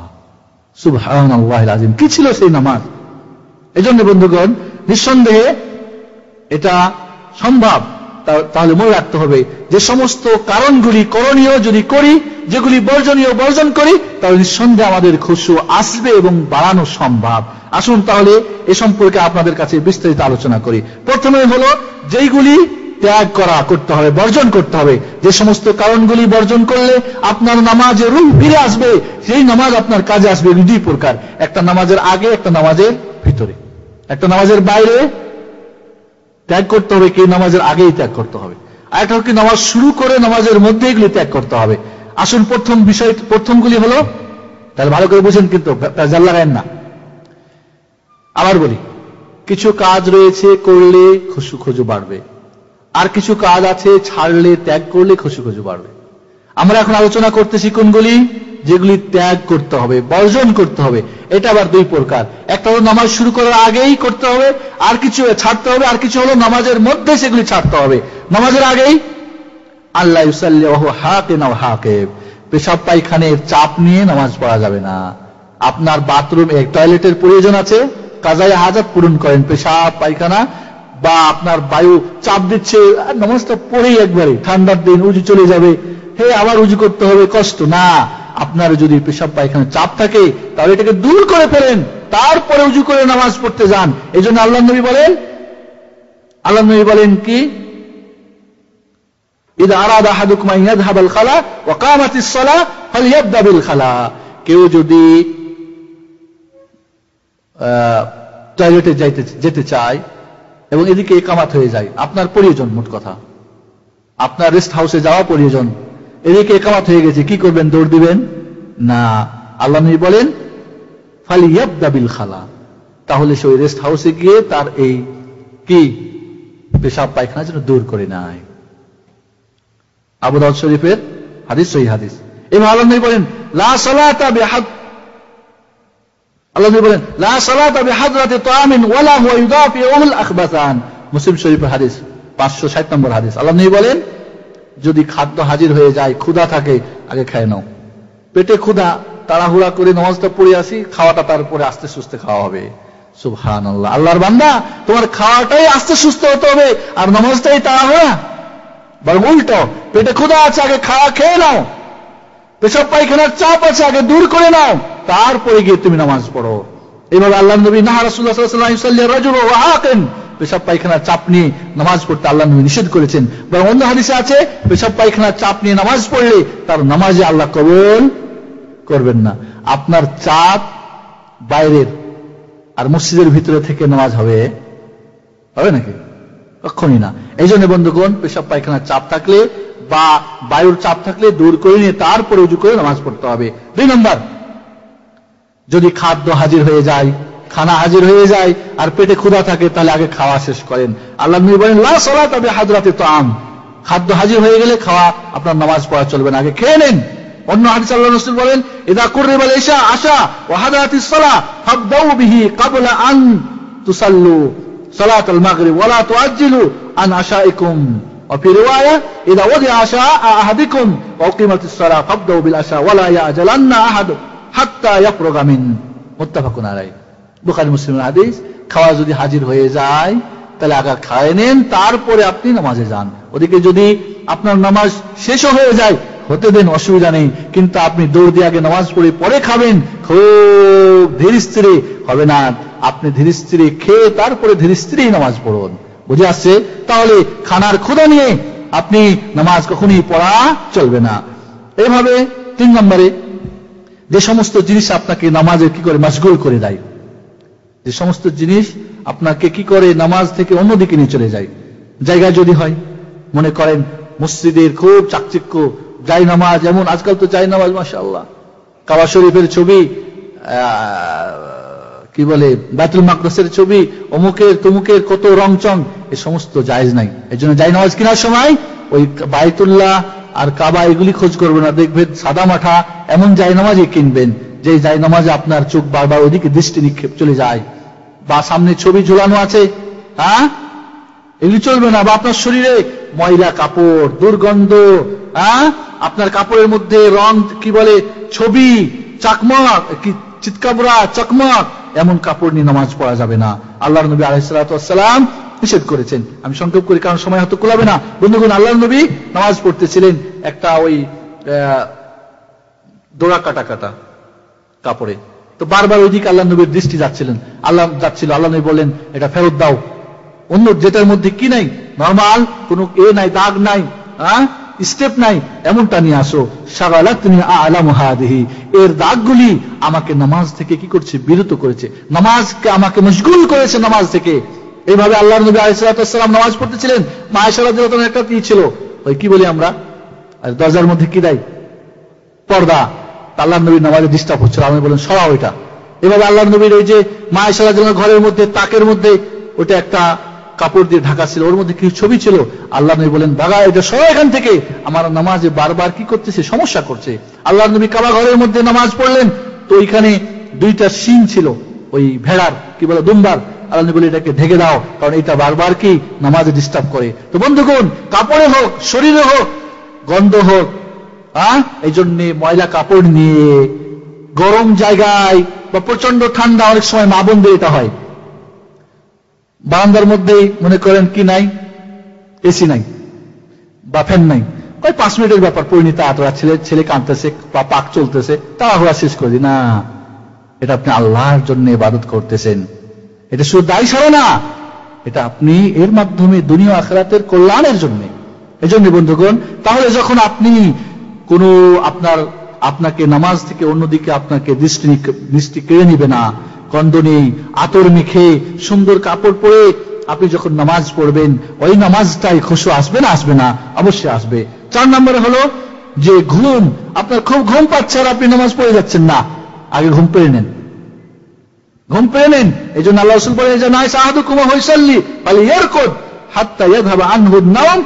সুবহানাল্লাহিল আযীম। কি ছিল সেই নামাজ? এজন্য বন্ধুগণ, নিঃসন্দেহে এটা সম্ভব। তাহলে মনে রাখতে হবে যে সমস্ত কারণগুলি করণীয় যদি করি, যেগুলি বর্জনীয় বর্জন করি, তাহলে নিঃসন্দেহে আমাদের খুশু আসবে এবং বাড়ানো সম্ভব। আসুন তাহলে এ সম্পর্কে আপনাদের কাছে বিস্তারিত আলোচনা করি। প্রথমে হলো যেইগুলি ত্যাগ করতে হবে, বর্জন করতে হবে। যে সমস্ত কারণগুলি বর্জন করলে আপনার নামাজে রূহ ফিরে আসবে, সেই নামাজ আপনার কাজে আসবে দুই প্রকার। একটা নামাজের আগে, একটা নামাজের ভিতরে। একটা নামাজের বাইরে ত্যাগ করতে হবে, কি নামাজের আগেই ত্যাগ করতে হবে। আর একটা কি নামাজ শুরু করে নামাজের মধ্যে এগুলি ত্যাগ করতে হবে। আসুন প্রথমগুলি হলো, তাহলে ভালো করে বুঝেন, কিন্তু জাল লাগায়েন না। আবার বলি, কিছু কাজ রয়েছে করলে খুশু বাড়বে, আর কিছু কাজ আছে ছাড়লে, ত্যাগ করলে খুশু বাড়বে। আমরা এখন আলোচনা করতেছি কোনগুলি? যেগুলি ত্যাগ করতে হবে, বর্জন করতে হবে। এটা আবার দুই প্রকার। একটা হলো নামাজ শুরু করার আগেই করতে হবে, আর কিছু ছাড়তে হবে, আর কিছু হলো নামাজের মধ্যে সেগুলি ছাড়তে হবে। নামাজের আগেই আল্লাহ ইউসাল্লি ওয়া হুয়া হাকিন আও হাকিব, পেশাব পায়খানের চাপ নিয়ে নামাজ পড়া যাবে না। আপনার বাথরুম, টয়লেটের প্রয়োজন আছে, কাজায়ে হাজাত পূরণ করেন, পেশাব পায়খানা বা আপনার বায়ু চাপ দিচ্ছে, নামাজটা পড়েই একবারে, ঠান্ডার দিন উজু চলে যাবে, আবার উজু করতে হবে, কষ্ট না। আপনার যদি পেশাব পায়খানা চাপ থাকে তাহলে এটাকে দূর করে ফেলেন, তারপরে উজু করে নামাজ পড়তে যান। এই জন্য আল্লাহ নবী বলেন কি, ইযা আরাদা আহাদুকুম আন ইয়াযহাবাল খালা ওয়া কামাতিস সালাহ ফালইয়াবদা বিল খালা। কেউ যদি টয়লেটে যেতে চায় এবং এদিকে একামাত হয়ে যায়, আপনার প্রয়োজন, মোট কথা আপনার রেস্ট হাউসে যাওয়া প্রয়োজন, এদিকে একামাত হয়ে গেছে, কি করবেন? দৌড় দিবেন না। আল্লাহ নবী বলেন ফালিয়াবদা বিল খালা, তাহলে সে ওই রেস্ট হাউসে গিয়ে তার এই কি পেশাব পায়খানা যেন দূর করে নেয়। আবু দাউদ শরীফের হাদিস, সহিহ হাদিস। এবং আল্লাহ নবী বলেন লা সালাতা বিহাদ, আল্লাহ নবী বলেন লা সালাতা বিহাদরাতি তাআমিন ওয়ালা হুয়া ইউদাফিউল আখবাসান, মুসলিম শরীফের হাদিস 560 নম্বর হাদিস। আল্লাহ নবী বলেন যদি খাদ্য হাজির হয়ে যায়, ক্ষুধা থাকে, আগে খেয়ে নাও। পেটে ক্ষুধা, তাড়াহুড়া করে নামাজটা পড়ে আসি, খাওয়াটা তারপরে আস্তে সুস্তে খাওয়া হবে। সুবহানাল্লাহ। আল্লাহর বান্দা, তোমার খাওয়াটাই আস্তে সুস্তে হতে হবে, আর নামাজটাই তাড়াহুড়া। বরং উল্টো, পেটে ক্ষুধা আছে, আগে খাওয়া খেয়ে নাও, পেশাব পায়খানার চাপ আছে, আগে দূর করে নাও, তারপরে গিয়ে তুমি নামাজ পড়ো। এইভাবে আল্লাহ নবী নাহা রাসূলুল্লাহ সাল্লাল্লাহু আলাইহি ওয়াসাল্লাম ইউসাল্লি রাজুলু ওয়া আকিন, পেশাব পায়খানার চাপ নিয়ে নামাজ পড়তে আল্লাহ নবী নিষেধ করেছেন। বরং অন্য হাদিসে আছে পেশাব পায়খানার চাপ নিয়ে নামাজ পড়লে তার নামাজে আল্লাহ কবুল করবেন না। আপনার চাপ বাইরের, আর মসজিদের ভিতরে থেকে নামাজ হবে নাকি? কখনই না। এই জন্য বন্ধুগণ, পেশাব পায়খানার চাপ থাকলে বা বায়ুর চাপ থাকলে দূর করে নিয়ে তারপরে উজু করে নামাজ পড়তে হবে। 2 নম্বর, যদি খাদ্য হাজির হয়ে যায়, খানা হাজির হয়ে যায় আর পেটে ক্ষুধা থাকে, তাহলে আগে খাওয়া শেষ করেন। আল্লাহ নবী বলেন লা সালাতা বিহাদরাতি তাআম, খাদ্য হাজির হয়ে গেলে খাওয়া, আপনার নামাজ পড়া চলবে না, আগে খেয়ে নেন। অন্য হাদিসে আল্লাহর রাসূল বলেন ইযা কুররিবাল ইশা আশা ওয়া হাদারাতিস সালাহ ফাবদাউ বিহি ক্বাবলা আন তুসাল্লু সালাতাল মাগরিব ওয়া লা তুআজ্জিলু আন আশাইকুম ওয়া ফি রিওয়ায়া ইযা ওয়াদিআ আশা আহাদিকুম ওয়া উকিমাতিস সালাহ ফাবদাউ বিল আশা ওয়া লা ইয়াজালান্না আহাদ হাত্তা ইয়াফরুগা মিন, মুত্তাফাকুন আলাইহি। বুখারী মুসলিমের হাদিস। খাওয়া যদি হাজির হয়ে যায় তাহলে আগে খায় নেন, তারপরে আপনি নামাজে যান। ওদিকে যদি আপনার নামাজ শেষ হয়ে যায়, হতে দেন, অসুবিধা নেই, কিন্তু আপনি দৌড় দিয়ে আগে নামাজ পড়ে পরে খাবেন, খুব ধীর স্থিরে হবে না। আপনি ধীর স্থিরে খেয়ে তারপরে ধীর স্থিরে নামাজ পড়ুন। বুঝে আসছে? তাহলে খানার ক্ষুধা নিয়ে আপনি নামাজ কখনই পড়া চলবে না। এইভাবে 3 নম্বরে, যে সমস্ত জিনিস আপনাকে নামাজে কি করে মাশগুল করে দেয়, যে সমস্ত জিনিস আপনাকে কি করে নামাজ থেকে অন্যদিকে নিয়ে চলে যায়। জায়গা যদি হয়, মনে করেন মসজিদের খুব চাকচিক্য, জায় নামাজ, এমন আজকাল তো জায় নামাজ মাশাআল্লাহ, কাবা শরীফের ছবি, কি বলে বাইতুল মাকদাসের ছবি, অমুকের তমুকের কত রংচং, এ সমস্ত জায়েজ নাই। এই জন্য জায় নামাজ কেনার সময় ওই বাইতুল্লাহ আর কাবা এগুলি খোঁজ করবেন না, দেখবেন সাদা মাঠা এমন জায় নামাজই কিনবেন যে জায় নামাজে আপনার চোখ বারবার ওইদিকে দৃষ্টি নিক্ষেপ চলে যায়, বা সামনে ছবি ঝুলানো আছে, হ্যাঁ, এগুলি চলবে না। বা আপনার শরীরে ময়লা কাপড়, দুর্গন্ধ, হ্যাঁ, আপনার কাপড়ের মধ্যে রং, কি বলে ছবি, চাকমক, কি চিৎকাবরা, চকমক, এমন কাপড় নিয়ে নামাজ পড়া যাবে না। আল্লাহর নবী আলাইহিস সালাতু ওয়াস সালাম নিষেধ করেছেন। আমি সংক্ষেপ করি কারণ সময় হয়তো কুলাবে না। বন্ধুগণ, আল্লাহর নবী নামাজ পড়তেছিলেন একটা ওই দোড়া কাটা কাটা কাপড়ে, তো বারবার ওইদিকে আল্লাহ নবীর দৃষ্টি যাচ্ছিল। আল্লাহ নবী বললেন এটা ফেরত দাও। অন্য যেটার মধ্যে কি নাই, নরমাল কোন নাই, দাগ নাই, স্টেপ নাই, এমনটা নিয়ে আসো। শাগালাতনি আ'লামু হাদিহি, এর দাগগুলি আমাকে নামাজ থেকে কি করছে, বিরত করেছে, নামাজকে আমাকে মশগুল করেছে নামাজ থেকে। এইভাবে আল্লাহর নবী আলাইহিস সালাতু ওয়াস সালাম নামাজ পড়তেছিলেন। মা আয়েশা রাদিয়াল্লাহু তাআলা একটা কি ছিল, ওই কি বলি আমরা, আর দরজার মধ্যে কি দেয়, পর্দা। আল্লাহর নবীর নামাজে ডিস্টার্ব হচ্ছিল, আমি বলেন সরাও এটা। এভাবে আল্লাহর নবীর ওই যে মা আয়েশা রাদিয়াল্লাহু ঘরের মধ্যে তাকের মধ্যে ওটা একটা কাপড় দিয়ে ঢাকা ছিল, ওর মধ্যে কিছু ছবি ছিল। আল্লাহ নবী বলেন বাগা এটা সরাও এখান থেকে, আমার নামাজে বারবার কি করতেছে, সমস্যা করছে। আল্লাহর নবী কাবা ঘরের মধ্যে নামাজ পড়লেন, তো ওইখানে 2টা শিং ছিল, ওই ভেড়ার, কি বলে, দুম্বার। আল্লাহ নবী বলে এটাকে ঢেকে দাও, কারণ এটা বারবার কি নামাজে ডিস্টার্ব করে। তো বন্ধুগণ, কাপড়ে হোক, শরীরে হোক, গন্ধ হোক, এই জন্য ময়লা কাপড় নিয়ে গরম জায়গায় বা প্রচন্ড ঠান্ডা, অনেক সময় মা বোনদের এটা হয়, বারান্দার মধ্যেই মনে করেন কি নাই, এসি নাই বা ফ্যান নাই, ওই 5 মিনিটের ব্যাপার, পরিণীতা আতরা, ছেলে কাঁদতেছে বা পাক চলতেছে, তাড়াহুড়া শেষ করে দিই না। এটা আপনি আল্লাহর জন্য ইবাদত করতেছেন, এটা শুধু দায় সারা না, এটা আপনি এর মাধ্যমে দুনিয়া আখিরাতের কল্যাণের জন্য। এই জন্য বন্ধুগণ, তাহলে যখন আপনি কোন আপনাকে নামাজ থেকে অন্যদিকে আপনাকে দৃষ্টি কেড়ে নিবে না, গন্ধ নেই, আতর মেখে সুন্দর কাপড় পরে আপনি যখন নামাজ পড়বেন, ওই নামাজটাই খুশু আসবে না? আসবে না, অবশ্যই আসবে। 4 নম্বরে হলো যে ঘুম, আপনার খুব ঘুম পাচ্ছে আর আপনি নামাজ পড়ে যাচ্ছেন না, আগে ঘুম পেয়ে নেন, ঘুম পেয়ে নেন। এই জন্য আল্লাহ রাসূল বলেন যে নাইস আহাদুকুম ওয়া ইসাল্লি ফালিয়ারকুদ হাত্তা ইয়াযহাবা আনহু আন-নাওম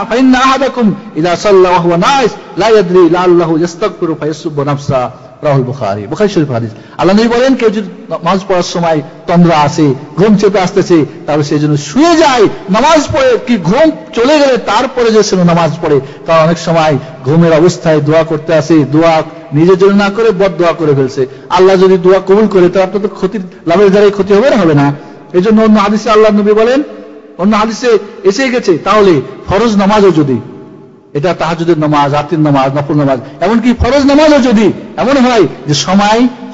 ফাইন্না আহাদাকুম ইযা সাল্লা ওয়া হুয়া নাইস লা ইয়াদরি লাআল্লাহু ইস্তাগফিরু ফায়াসুব্বু নাফসা। রাহুল বুখারী, বুখারী শরীফ হাদিস। আল্লাহ নবী বলেন কেউ যদি নামাজ পড়ার সময় তন্দ্রা আসে, ঘুম চেপে আসতেছে, তাহলে সেই জন্য শুয়ে যায়, নামাজ পড়ে কি ঘুম চলে গেলে তারপরে যে সে নামাজ পড়ে। কারণ অনেক সময় ঘুমের অবস্থায় দোয়া করতে আসে, দোয়া নিজের জন্য না করে বদ দোয়া করে ফেলছে। আল্লাহ যদি দোয়া কবুল করে তো আপনার তো ক্ষতির লাভের দ্বারাই ক্ষতি হবে না? হবে না। এই জন্য অন্য হাদিসে আল্লাহ নবী বলেন, অন্য হাদিসে এসে গেছে, তাহলে ফরজ নামাজও যদি, এটা তাহাজ্জুদের নামাজ, রাতের নামাজ, নফল নামাজ, এমনকি ফরজ নামাজও যদি এমন হয় যে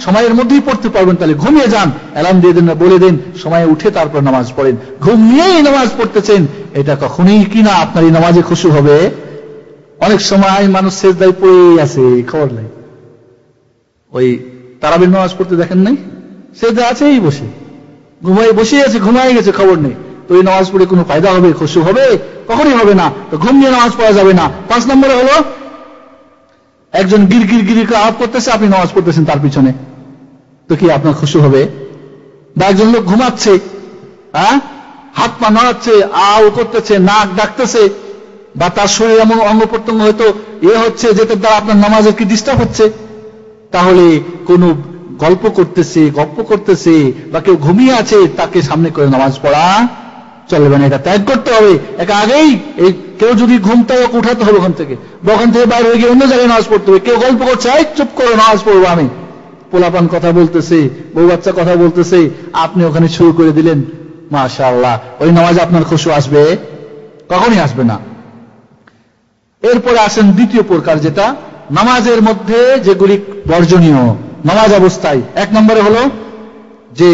সময়ের মধ্যেই পড়তে পারবেন, তাহলে ঘুমিয়ে যান, অ্যালার্ম দিয়ে দেন, বলে দেন, সময়ে উঠে তারপর নামাজ পড়েন। ঘুম নিয়েই নামাজ পড়তেছেন, এটা কখনোই কিনা আপনার এই নামাজে খুশু হবে। অনেক সময় মানুষ সেজদায় পড়েই আছে, খবর নাই। ওই তারাবির নামাজ পড়তে দেখেন নাই, সেজদায় আছেই বসে, বসে আছে, ঘুমায় গেছে, খবর নেই। তো এই নামাজ পড়ে কোনো ফায়দা হবে, খুশু হবে? কখনই হবে না। তো ঘুম নিয়ে নামাজ পড়া যাবে না। 5 নম্বরে হলো একজন গির করে আওয়াজ করতেছে, আপনি নামাজ পড়তেছেন তার পিছনে, তো কি আপনার খুশু হবে? বা একজন লোক ঘুমাচ্ছে, হাত পা নাড়াচ্ছে, আও করতেছে, নাক ডাকতেছে, বা তার শরীর এমন অঙ্গ প্রত্যঙ্গ হয়তো হচ্ছে যেটার দ্বারা আপনার নামাজের কি ডিস্টার্ব হচ্ছে, তাহলে কোনো গল্প করতেছে বা কেউ ঘুমিয়ে আছে, তাকে সামনে করে নামাজ পড়া চলবে না, এটা ত্যাগ করতে হবে। একা আগেই কেউ যদি ঘুমটা উঠাতে হবে ওখান থেকে, বা ওখান থেকে বাইরে হয়ে গিয়ে অন্য জায়গায় নামাজ পড়তে হবে। কেউ গল্প করছে, চুপ করো, নামাজ পড়বো আমি। পোলাপান কথা বলতেছে, বউ বাচ্চা কথা বলতেছে, আপনি ওখানে শুরু করে দিলেন, মাশাআল্লাহ, ওই নামাজে আপনার খুশু আসবে? কখনই আসবে না। এরপরে আসেন দ্বিতীয় প্রকার, যেটা নামাজের মধ্যে যেগুলি বর্জনীয় নামাজ অবস্থায়। 1 নম্বরে হলো যে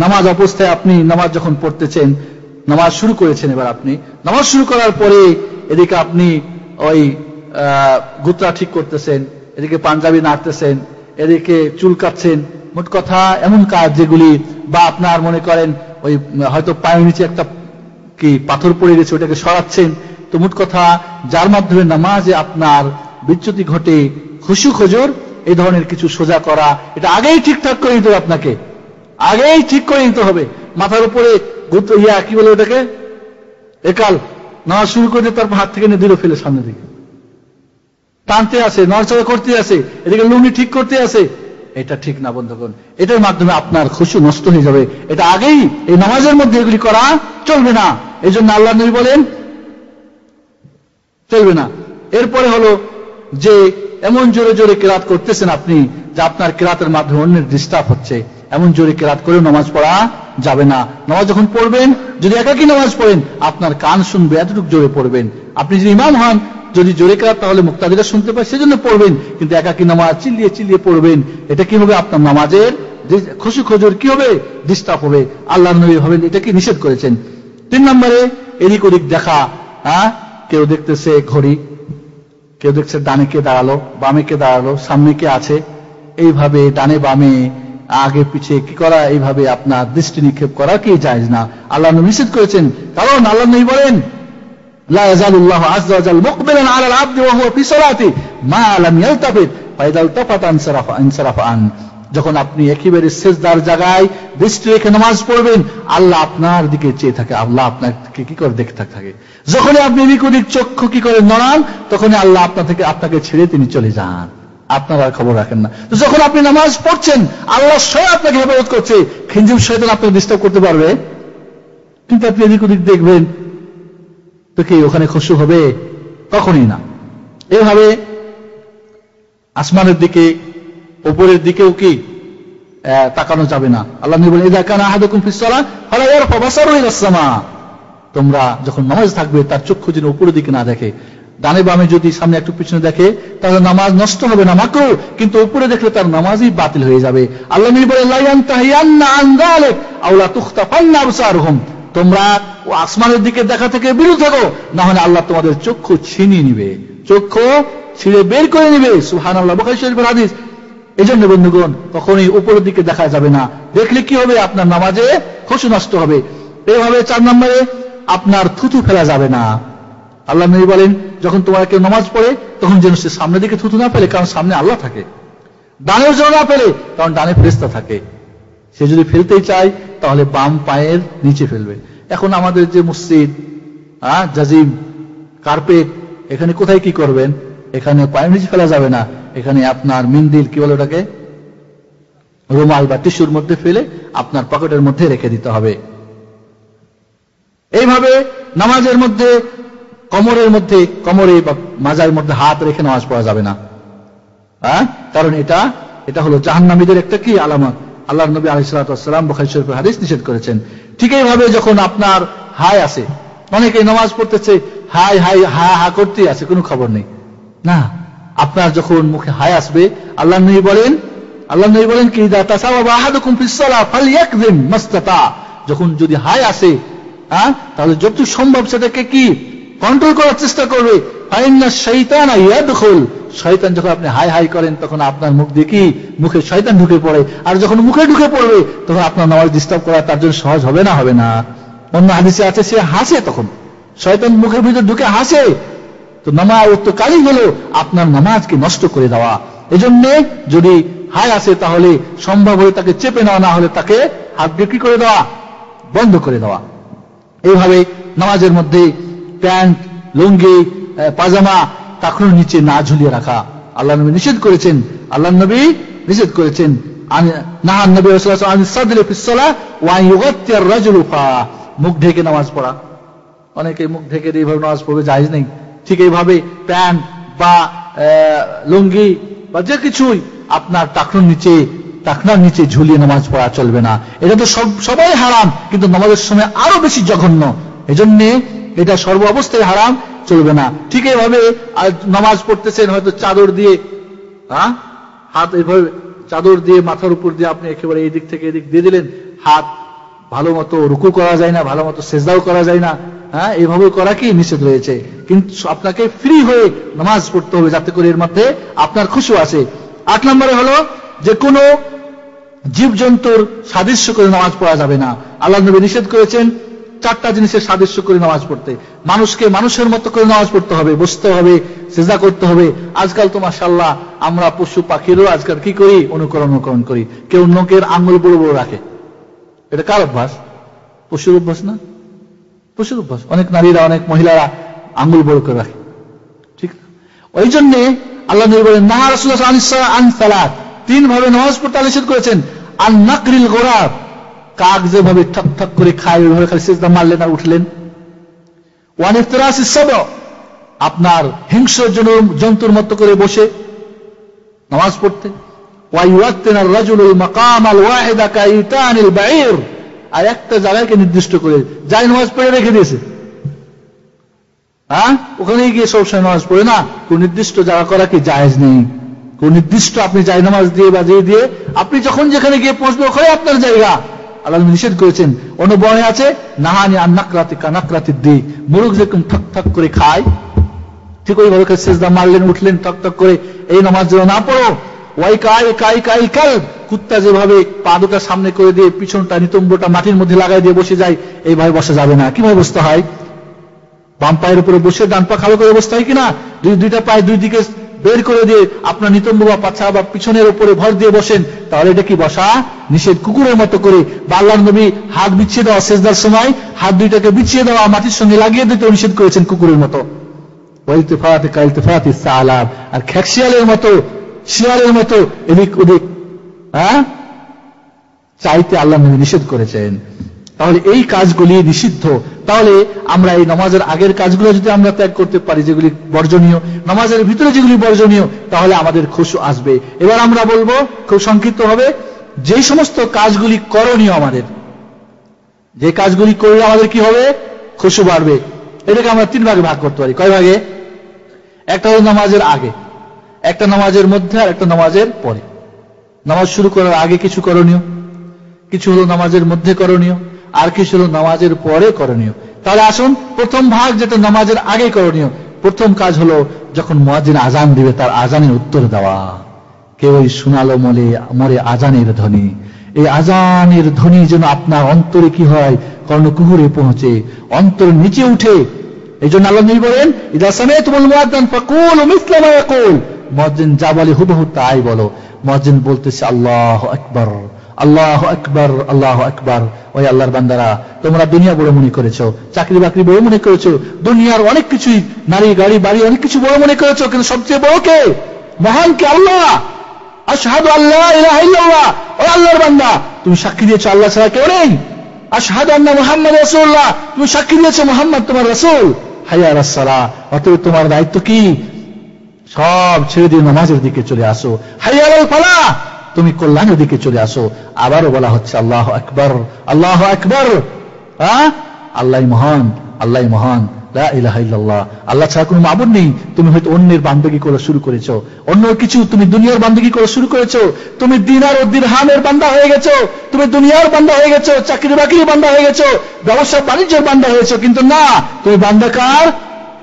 নামাজ অবস্থায় আপনি নামাজ যখন পড়তেছেন, নামাজ শুরু করেছেন, এবার আপনি নামাজ শুরু করার পরে এদিকে আপনি ওই গুত্রা ঠিক করতেছেন, এদিকে পাঞ্জাবি নাড়তেছেন, এদিকে চুল কাটছেন, মোট কথা এমন কাজ যেগুলি, বা আপনার মনে করেন ওই হয়তো পায়ের নিচে একটা কি পাথর পড়ে গেছে, ওটাকে সরাচ্ছেন। তো মোট কথা যার মাধ্যমে নামাজে আপনার বিচ্যুতি ঘটে, খুশু খজুর, এই ধরনের কিছু সোজা করা, এটা আগেই ঠিকঠাক করে নিতে হবে, আপনাকে আগেই ঠিক করে নিতে হবে। মাথার উপরে কি বলে ওটাকে, একাল, নামাজ শুরু করে তারপর হাত থেকে নিয়ে দিল ফেলে সামনে দিকে টানতে আসে, নড়চড়া করতে আসে, এদিকে লুঙ্গি ঠিক করতে আসে, এটা ঠিক না বন্ধুগণ। এটার মাধ্যমে আপনার খুশু নষ্ট হয়ে যাবে। এটা আগেই এই নামাজের মধ্যে এগুলি করা চলবে না। এই জন্য আল্লাহ নবী বলেন চলবে না। এরপরে হলো যে এমন জোরে জোরে কেরাত করতেছেন আপনি, যে আপনার কেরাতের মাধ্যমে অন্যের ডিস্টার্ব হচ্ছে, এমন জোরে কেরাত করেও নামাজ পড়া যাবে না। নামাজ যখন পড়বেন, যদি একাকী নামাজ পড়েন, আপনার কান শুনবে, এতটুকু জোরে পড়বেন। আপনি যদি ইমাম হন, যদি জোরে কেরাত, তাহলে মুক্তাদিরা শুনতে পায়, সেজন্য পড়বেন। কিন্তু একাকী নামাজ চিল্লিয়ে চিল্লিয়ে পড়বেন, এটা কি হবে? আপনার নামাজের খুশি খজুর কি হবে? ডিস্টার্ব হবে। আল্লাহ নবী হবেন এটাকে নিষেধ করেছেন। 3 নম্বরে এদিক ওদিক দেখা, কেউ দেখতেছে ঘড়ি, কেউ দেখছে ডানে কে দাঁড়ালো, বামে কে দাঁড়ালো, সামনে কে আছে, এইভাবে ডানে বামে আগে পিছে কি করা, এইভাবে আপনার দৃষ্টি নিক্ষেপ করা কি জায়েজ না, আল্লাহ নবী নিষেধ করেছেন। কারণ আল্লাহ নবী বলেন লা ইয়াজালুল্লাহু আযজা ওয়া জাল মুকবিলান আলাল আবদি ওয়া হুয়া ফি সালাতি মা লাম ইয়ালতাফিত ফাইদা ইলতাফাতা ইনসারাফা আন। যখন আপনি একেবারে সিজদার জায়গায় দৃষ্টি রেখে নামাজ পড়বেন, আল্লাহ আপনার দিকে চেয়ে থাকে, আল্লাহ আপনাকে কি করে দেখতে থাকে। যখনই আপনি এদিক ওদিক চক্ষু কি করে নড়ান, তখনই আল্লাহ আপনাকে ছেড়ে তিনি চলে যান, আপনার আর খবর রাখেন না। তো যখন আপনি নামাজ পড়ছেন, আল্লাহ স্বয়ং আপনাকে হেফাজত করছে, খিঞ্জিব শয়তান আপনাকে ডিস্টার্ব করতে পারবে? কিন্তু আপনি এদিক ওদিক দেখবেন, তো কি ওখানে খুশু হবে? কখনই না। এভাবে আসমানের দিকে, উপরের দিকেও কি তাকানো যাবে না। আল্লাহ নবী বলেন ইযা কানা আহাদুকুম ফিস সালাহ ফালা ইয়ারফা বাসারহু ইলাস সামা। তোমরা যখন নামাজ থাকবে, তার চক্ষু যেন উপরের দিকে না দেখে। ডানে বামে যদি সামনে একটু পিছনে দেখে, তাহলে নামাজ নষ্ট হবে না মাকরুহ, কিন্তু উপরে দেখলে তার নামাজই বাতিল হয়ে যাবে। আল্লাহ নবী বলেন লা ইয়ানতাহিয়ান্না আন যালিক আও লা তুখতাফান্না আবসারুহুম। তোমরা আসমানের দিকে দেখা থেকে বিরত থাকো, না হলে আল্লাহ তোমাদের চক্ষু ছিনিয়ে নিবে, চক্ষু ছিঁড়ে বের করে নিবে। সুবহানাল্লাহ, বুখারী শরীফের হাদিস। এই জন্য বন্ধুগণ কখনোই উপরের দিকে দেখা যাবে না, দেখলে কি হবে আপনার নামাজে খুশু নষ্ট হবে। এইভাবে 4 নম্বরে আপনার থুতু ফেলা যাবে না। আল্লাহ নবী বলেন যখন তোমার কেউ নামাজ পড়ে তখন যেন সে সামনের দিকে থুতু না ফেলে, কারণ সামনে আল্লাহ থাকে। ডানেও যেন না ফেলে, কারণ ডানে ফেরেশতা থাকে। সে যদি ফেলতেই চায় তাহলে বাম পায়ের নিচে ফেলবে। এখন আমাদের যে মসজিদ জাজিম কার্পেট, এখানে কোথায় কি করবেন? এখানে পায়ের নিচে ফেলা যাবে না, এখানে আপনার মিন্দিল কি বলে ওটাকে, রুমাল বা টিস্যুর মধ্যে ফেলে আপনার পকেটের মধ্যে রেখে দিতে হবে। এইভাবে নামাজের মধ্যে কোমরে বা মাজার মধ্যে হাত রেখে নামাজ পড়া যাবে না, কারণ এটা হলো জাহান্নামীদের একটা কি আলামত। আল্লাহর নবী আলাইহিস সালাতু ওয়াস সালাম বুখারী শরীফের হাদিস নিষেধ করেছেন। ঠিক এইভাবে যখন আপনার হায় আসে, অনেকে নামাজ পড়তেছে হাই হাই হা হা করতেই আছে, কোনো খবর নেই না। আপনার যখন মুখে হায় আসবে, আল্লাহ নবী বলেন কি ইযা তাসাওয়াবা আহাদুকুম ফিস সালাহ ফালইয়াকযিম মাসতাতা, যখন যদি হায় আসে তাহলে যতটুকু সম্ভব সেটাকে কি কন্ট্রোল করার চেষ্টা করবে। ফাইন্না শাইতানা ইয়াদখুল, শয়তান যখন আপনি হাই হাই করেন তখন আপনার মুখ দিয়ে কি মুখে শয়তান ঢুকে পড়ে, আর যখন মুখে ঢুকে পড়বে তখন আপনার নামাজ ডিস্টার্ব করা তার জন্য সহজ হবে না। অন্য হাদিসে আছে সে হাসে, তখন শয়তান মুখের ভিতর ঢুকে হাসে, তো নামাজ তো কাজই হলো আপনার নামাজকে নষ্ট করে দেওয়া। এজন্য যদি হাই আসে তাহলে সম্ভব হলে তাকে চেপে নেওয়া, না হলে তাকে হাত দিয়ে কি করে দেওয়া, বন্ধ করে দেওয়া। এইভাবে নামাজের মধ্যে প্যান্ট, লুঙ্গি, পাজামা টাকনুর নিচে না ঝুলিয়ে রাখা আল্লাহ নবী নিষেধ করেছেন। নাহান নবী সাল্লাল্লাহু আলাইহি ওয়াসাল্লাম সাদরি ফিস সালাহ ওয়া ইউগাত্তি আর-রাজুলু ফা, মুখ ঢেকে নামাজ পড়া। অনেকে মুখ ঢেকে এইভাবে নামাজ পড়বে, জায়েজ নেই। ঠিক এইভাবে প্যান্ট বা লুঙ্গি বা যে কিছুই আপনার টাকনার নিচে ঝুলিয়ে নামাজ পড়া চলবে না। এটা তো সবাই হারাম, কিন্তু নামাজের সময় আরো বেশি জঘন্য। এজন্য এটা সর্ব অবস্থায় হারাম, চলবে না। ঠিক এইভাবে নামাজ পড়তেছেন, হয়তো চাদর দিয়ে হাত এইভাবে চাদর দিয়ে মাথার উপর দিয়ে আপনি একেবারে এই দিক থেকে এদিক দিয়ে দিলেন, হাত ভালো মতো রুকু করা যায় না, ভালো মতো সেজদাও করা যায় না। এইভাবে করা কি নিষেধ রয়েছে, কিন্তু আপনাকে ফ্রি হয়ে নামাজ পড়তে হবে যাতে করে এর মধ্যে আপনার খুশু আসে। 8 নম্বরে হলো যে কোনো জীবজন্তুর সাদৃশ্য করে নামাজ পড়া যাবে না। আল্লাহ নবী নিষেধ করেছেন 4টা জিনিসের সাদৃশ্য করে নামাজ পড়তে। মানুষকে মানুষের মতো করে নামাজ পড়তে হবে, বসতে হবে, সিজদা করতে হবে। আজকাল তো মাশাআল্লাহ আমরা পশু পাখিরও আজকাল কি করি, অনুকরণ করি। কেউ নখের আঙ্গুল বড় বড় রাখে, এটা কার অভ্যাস? পশুর অভ্যাস না, পশুর অভ্যাস। অনেক নারীরা, অনেক মহিলারা আঙ্গুল বড় করে রাখে, ঠিক। ওই জন্য আল্লাহ নবী বলেন নাহা রাসূলুল্লাহ সাল্লাল্লাহু আলাইহি ওয়াসাল্লাম আন সালাত, 3 ভাবে নামাজ পড়তে নিষেধ করেছেন। আন নাকরিল গোরাব, কাক যেভাবে ঠক ঠক করে খায় ওইভাবে খালি সিজদা মারলেন আর উঠলেন। ওয়ান ইফতিরাসিস সাব, আপনার হিংস্র জন্তুর মতো করে বসে নামাজ পড়তে। ওয়া ইউয়াত্তিনার রাজুলুল মাকাম আল ওয়াহিদা কাইতানিল বাঈর, আর একটা জায়গাকে নির্দিষ্ট করে যাই নামাজ পড়ে রেখে দিয়েছে, ওখানে গিয়ে সবসময় নামাজ পড়ে না। কোন নির্দিষ্ট জায়গা করা কি জায়েজ নেই। কোন নির্দিষ্ট আপনি যাই নামাজ দিয়ে বাজিয়ে দিয়ে আপনি যখন যেখানে গিয়ে পৌঁছবে ওখানে আপনার জায়গা। আল্লাহ নিষেধ করেছেন। অন্য বর্ণে আছে নাহানি আন নাকরাতি কানাকরাতিদ দিক, মুরগ যেরকম ঠক ঠক করে খায় ঠিক ওইভাবে সিজদা মারলেন উঠলেন ঠক ঠক করে, এই নামাজ যেন না পড়ো। ওয়াই কাই কাই কাই কাল, কুত্তা যেভাবে পা দুটা সামনে করে দিয়ে পিছনটা নিতম্বটা মাটির মধ্যে লাগাই দিয়ে বসে যায়, এইভাবে বসা যাবে না। কিভাবে বসতে হয়? বাম পায়ের উপরে বসে ডান পা খাড়া করে বসতে হয় কিনা, দুইটা পায়ে দুই দিকে বের করে দিয়ে আপনার নিতম্ব বা পাছা বা পিছনের উপরে ভর দিয়ে বসেন, তাহলে এটা কি বসা নিষেধ। কুকুরের মতো করে বা আল্লাহর নবী হাত বিছিয়ে দেওয়া, সেজদার সময় হাত দুইটাকে বিছিয়ে দেওয়া, মাটির সঙ্গে লাগিয়ে দিতে নিষেধ করেছেন কুকুরের মতো। আর খ্যাকশিয়ালের মতো, শিয়ালের মতো এদিক ওদিক চাইতে আল্লাহ নবী নিষেধ করেছেন। তাহলে এই কাজগুলি নিষিদ্ধ। তাহলে আমরা এই নামাজের আগের কাজগুলো যদি আমরা ত্যাগ করতে পারি, যেগুলি বর্জনীয়, নামাজের ভিতরে যেগুলি বর্জনীয়, তাহলে আমাদের খুশু আসবে। এবার আমরা বলবো খুব সংক্ষিপ্ত হবে, যে সমস্ত কাজগুলি করণীয়, আমাদের যে কাজগুলি করলে আমাদের কি হবে, খুশু বাড়বে। এটাকে আমরা 3 ভাগে ভাগ করতে পারি। কয় ভাগে? একটা হলো নামাজের আগে, একটা নামাজের মধ্যে, আর একটা নামাজের পরে। নামাজ শুরু করার আগে কিছু করণীয়, কিছু হলো নামাজের মধ্যে করণীয়, আর কিছু হলো নামাজের পরে করণীয়। তাহলে আসুন প্রথম ভাগ, যেটা নামাজের আগে করণীয়। প্রথম কাজ হলো যখন মুয়াজ্জিন আজান দিবে তার আজানের উত্তর দেওয়া। কেউই শোনালো মরে আজানের ধ্বনি। এই আজানের ধ্বনি যেন আপনার অন্তরে কি হয়, কর্ণকুহুরে পৌঁছে, অন্তর নিচে উঠে। এই জন্য আল্লাহ নবী বলেন, ইদা সামি'তুমুল মুআদ্দিন ফাকুলু মিসলা মা ইয়াকুল, মুয়াজ্জিন যা বলে হুবহু তাই বলো। মুয়াজ্জিন বলতেছে আল্লাহু আকবার, আল্লাহু আকবার, আল্লাহু আকবার। ওই আল্লাহর বান্দারা, তোমরা দুনিয়া বড় মনে করেছো, চাকরি বাকরি বড় মনে করেছো, দুনিয়ার অনেক কিছুই, নারী গাড়ি বাড়ি অনেক কিছু বড় মনে করেছো, কিন্তু সবচেয়ে বড় কে? মহান কে? আল্লাহ। আশহাদু আল্লা ইলাহা ইল্লাল্লাহ, ও আল্লাহর বান্দা তুমি সাক্ষী দিয়েছো আল্লাহ ছাড়া কেউ নেই। আশহাদু আন্না মুহাম্মাদ রাসূলুল্লাহ, তুমি সাক্ষী দিয়েছো মুহাম্মদ তোমার রাসূল। হাইয়া আলাস সালাহ, অতএব তোমার দায়িত্ব কি? সব ছেড়ে দিয়ে নামাজের দিকে চলে আসো। হাইয়া আলাল ফালাহ, তুমি কল্যাণের দিকে চলে আসো। আবারও বলা হচ্ছে আল্লাহু আকবার, আল্লাহু আকবার। আল্লাহই মহান, আল্লাহই মহান, লা ইলাহা ইল্লাল্লাহ, আল্লাহ ছাড়া কোনো মাবুদ নেই। তুমি হয়তো অন্যের বান্দাগি করা শুরু করেছো, অন্য কিছু তুমি দুনিয়ার বান্দাগি করা শুরু করেছো, তুমি দিনার ও দিরহামের বান্দা হয়ে গেছো, তুমি দুনিয়ার বান্দা হয়ে গেছো, চাকরি বাকরির বান্দা হয়ে গেছো, ব্যবসা বাণিজ্যের বান্দা হয়েছো। কিন্তু না, তুমি বান্দা কার?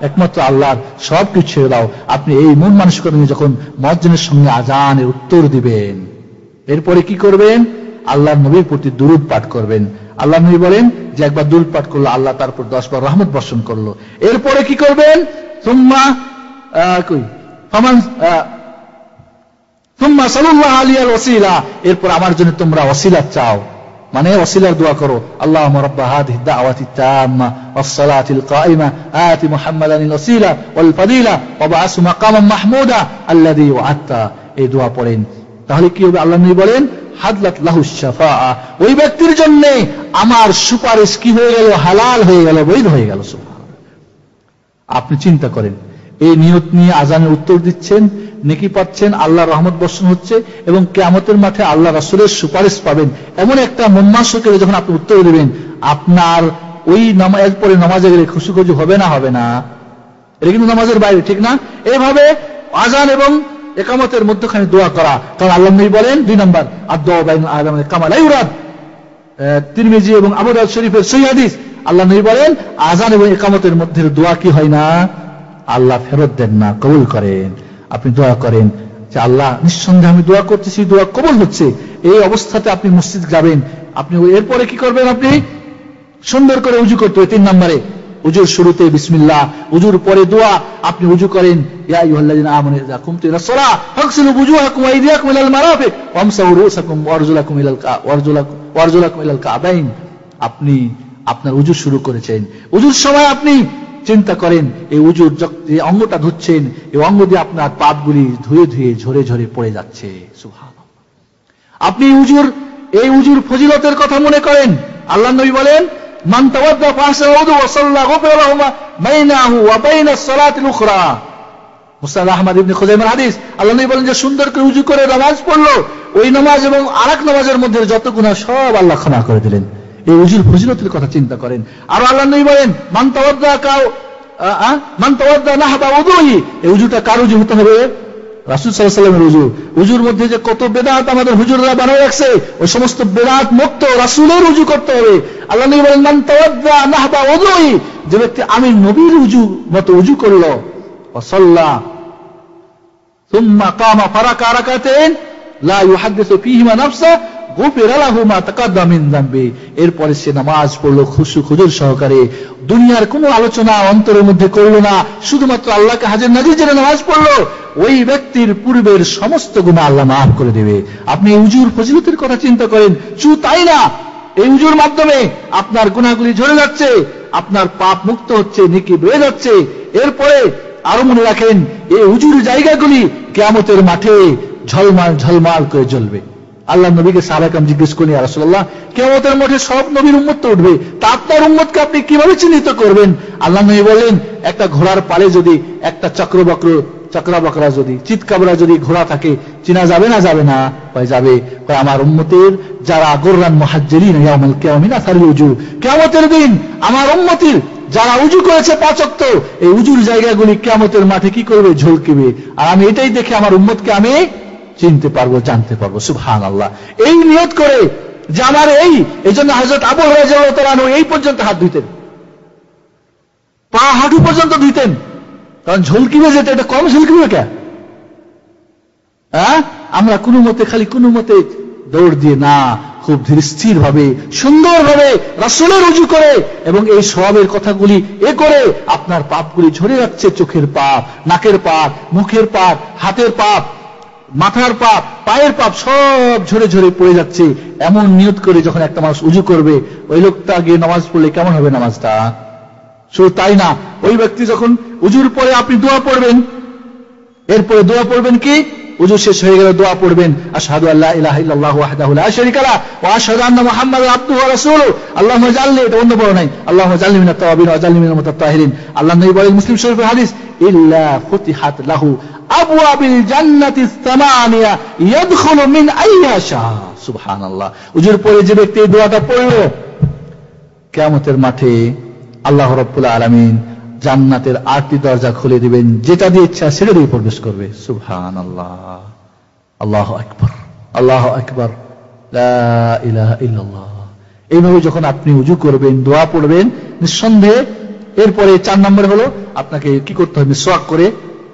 একমাত্র আল্লাহর। সব কিছু ছেড়ে দাও। আপনি এই মন মানসিকতা নিয়ে যখন মুয়াজ্জিনের সঙ্গে আজানের উত্তর দিবেন, এরপরে কি করবেন? আল্লাহর নবীর প্রতি দুরূদ পাঠ করবেন। আল্লাহ নবী বলেন যে একবার দুরূদ পাঠ করলো আল্লাহ তার উপর 10 বার রহমত বর্ষণ করলো। এরপরে কি করবেন? সুম্মা সাল্লাল্লাহু আলাইহি ওয়াসাল্লাম, এরপর আমার জন্য তোমরা ওসিলা চাও, মানে ওসিলার দোয়া করো। আল্লাহুম্মা রাব্বা হাযিহি দাওয়াতি তাম্মা ওয়াস সালাতিল কাইমা আতি মুহাম্মাদানিল ওসিলা ওয়াল ফাদিলা ওয়া বা'আসহু মাকামান মাহমুদা আল্লাযী ওয়া'আদতা। এই দোয়া পড়েন, তাহলে কি হবে? আল্লাহ নবী বলেন হাদলাত লাহু শাফাআ, ওই ব্যক্তির জন্য আমার সুপারিশ কি হয়ে গেল? হালাল হয়ে গেল, বৈধ হয়ে গেল। সুবহানাল্লাহ। আপনি চিন্তা করেন, এই নিয়ত নিয়ে আজানের উত্তর দিচ্ছেন, নেকি পাচ্ছেন, আল্লাহর রহমত বর্ষণ হচ্ছে, এবং কিয়ামতের মাঠে আল্লাহ রাসূলের সুপারিশ পাবেন। এমন একটা মনমানসিকতা যখন আপনি উত্তর দিবেন, আপনার ওই নামাজ পরে নামাজে গেলে খুশি হবে না? হবে না? এটা কিন্তু নামাজের বাইরে, ঠিক না? এইভাবে আজান এবং ইকামতের মধ্যখানে দোয়া করা। কারণ আল্লাহ নবী বলেন 2 নাম্বার আদ-দুআ বাইনাল আযান ওয়াল ইকামা লা ইউরাদ, তিরমিজি এবং আবু দাউদ শরীফের সহিহ হাদিস। আল্লাহ নবী বলেন আযান এবং ইকামতের মধ্যে দোয়া কি হয় না? আল্লাহ ফেরত দেন না, কবুল করেন। আপনি দোয়া করেন যে আল্লাহ নিঃসন্দেহে আমি দোয়া করতেছি, দোয়া কবুল হচ্ছে। এই অবস্থাতে আপনি মসজিদ যাবেন। আপনি এরপরে কি করবেন? আপনি সুন্দর করে উযু করতে হবে। 3 নম্বরে উজুর শুরুতে বিসমিল্লাহ, উজুর পরে দোয়া। আপনি উজু করেন, ইয়া আইয়ুহাল্লাযিনা আমানু ইযা কুমতুম ইলাস সালাহ ফাগসিলু বুজুহাকুম ওয়া আইদিয়াকুম ইলাল মারাফিক ওয়ামসাহু রুউসাকুম ওয়ারজুলাকুম ইলাল কাবাইন। আপনি আপনার উজু শুরু করেছেন, উজুর সময় আপনি চিন্তা করেন এই উজুর যে অঙ্গটা ধুচ্ছেন, এই অঙ্গ দিয়ে আপনার পাপগুলি ধুয়ে ধুয়ে ঝরে ঝরে পড়ে যাচ্ছে। সুবহানাল্লাহ। আপনি এই উজুর ফজিলতের কথা মনে করেন। আল্লাহ নবী বলেন মান তাওয়াদ্দা ফাহসানা উযু ওয়া সাল্লা গুফিরা লাহু মা বাইনাহু ওয়া বাইনাস সালাতিল উখরা। মুসনাদ আহমদ ইবনে খুজাইমার হাদিস। আল্লাহ নবী বলেন যে সুন্দর করে উযু করে নামাজ পড়লো, ওই নামাজ এবং আরেক নামাজের মধ্যে যত গুনাহ সব আল্লাহ ক্ষমা করে দিলেন। এই উজুর ফজিলতের কথা চিন্তা করেন। আর আল্লাহ নবী বলেন মান তাওয়াদ্দা নাহবা উযুহি, এই উজুটা কার উজু হতে হবে? রাসূল সাল্লাল্লাহু আলাইহি ওয়াসাল্লামের উজু। উজুর মধ্যে যে কত বেদাত আমাদের হুজুররা বানায় রাখছে, ওই সমস্ত বেদাত মুক্ত রাসূলের উজু করতে হবে। আল্লাহ নবী বলেন মান তাওয়াদ্দা নাহবা উযুহি, যে ব্যক্তি আমি নবীর উজু মতো উজু করলো, ওয়া সাল্লা সুম্মা কামা ফারাকা রাকাতাইন লা ইউহাদ্দিসু ফীহিমা নাফসা গুফিরা লাহু মা তাকাদ্দামা মিন যামবি। এরপরে সে নামাজ পড়লো খুশু খুজুর সহকারে, দুনিয়ার কোনো আলোচনা অন্তরের মধ্যে করলো না, শুধুমাত্র আল্লাহকে হাজির নাজির জেনে নামাজ পড়লো, ওই ব্যক্তির পূর্বের সমস্ত গুনাহ আল্লাহ মাফ করে দেবে। আপনি এই উজুর ফজিলতের কথা চিন্তা করেন। শুধু তাই না, এই উজুর মাধ্যমে আপনার গুনাহগুলি ঝরে যাচ্ছে, আপনার পাপ মুক্ত হচ্ছে, নেকি বেড়ে যাচ্ছে। এরপরে আরো মনে রাখেন এই উজুর জায়গাগুলি কিয়ামতের মাঠে ঝলমাল ঝলমাল করে জ্বলবে। আল্লাহ নবীকে সাহাবায়ে জিজ্ঞেস করেন, ইয়া রাসূলুল্লাহ কিয়ামতের মাঠে সব নবীর উম্মত তো উঠবে, তা আপনার উম্মতকে আপনি কিভাবে চিহ্নিত করবেন? আল্লাহ নবী বলেন একটা ঘোড়ার পালে যদি একটা চক্রবকরা যদি চিৎকাবরা যদি ঘোড়া থাকে, চিনা যাবে না? যাবে না? কয় যাবে। কয় আমার উম্মতের যারা গুররান মুহাজ্জিরিন ইয়াউমাল কিয়ামাতিন আসারিল উজু, কিয়ামতের দিন আমার উম্মতের যারা উজু করেছে 5 ওয়াক্ত, এই উজুর জায়গাগুলি কিয়ামতের মাঠে কি করবে? ঝলকিবে। আর আমি এটাই দেখে আমার উম্মতকে আমি চিনতে পারবো, জানতে পারবো। সুবহানাল্লাহ। এই নিয়ত করে যে আমার এই জন্য হযরত আবু হুরায়রা রাদিয়াল্লাহু তাআলা এই পর্যন্ত হাত ধুইতেন, পা হাঁটু পর্যন্ত ধুইতেন, কারণ ঝলকিবে যেটা, এটা কম ঝলকিবে কে? আমরা কোনো মতে খালি কোনো মতে দৌড় দিয়ে না, খুব ধীরস্থির ভাবে সুন্দরভাবে রাসূলের রুজু করে এবং এই সওয়াবের কথাগুলি করে আপনার পাপগুলি ঝরে যাচ্ছে। চোখের পাপ, নাকের পাপ, মুখের পাপ, হাতের পাপ, মাথার পাপ, পায়ের পাপ সব ঝরে ঝরে পড়ে যাচ্ছে। এমন নিয়ত করে যখন একটা মানুষ উজু করবে, ওই লোকটা গিয়ে নামাজ পড়লে কেমন হবে নামাজটা? শুধু তাই না, ওই ব্যক্তি যখন উজুর পরে আপনি দোয়া পড়বেন, এরপরে দোয়া পড়বেন কি? উজু শেষ হয়ে গেলে দোয়া পড়বেন আশহাদু আল্লা ইলাহা ইল্লাল্লাহু ওয়াহদাহু লা শারীকা লাহু ওয়া আশহাদু আন্না মুহাম্মাদান আবদুহু ওয়া রাসূলুহু আল্লাহুম্মা জাআলনি, এটা অন্য বড় নাই, আল্লাহুম্মা জাআলনি মিনাত তাওয়াবিন ওয়া জাআলনি মিনাল মুতাত্তাহিরিন। আল্লাহ নবী বলেন মুসলিম শরীফের হাদিস, ইল্লা ফুতিহাত লাহু আবওয়াবিল জান্নাতিস সামানিয়া ইয়াদখুলু মিন আইয়্যা শা। সুবহানাল্লাহ। উজুর পরে যে ব্যক্তি এই দোয়াটা পড়ল, কিয়ামতের মাঠে আল্লাহ রাব্বুল আলামিন জান্নাতের 8টি দরজা খুলে দিবেন, যেটা দিয়ে ইচ্ছা সেটা দিয়ে প্রবেশ করবে। সুবহানাল্লাহ, আল্লাহু আকবার, আল্লাহু আকবার, লা ইলাহা ইল্লাল্লাহ। এইভাবে যখন আপনি উজু করবেন, দোয়া পড়বেন, নিঃসন্দেহে এরপরে 4 নম্বরে হলো আপনাকে কি করতে হবে? মিসওয়াক করে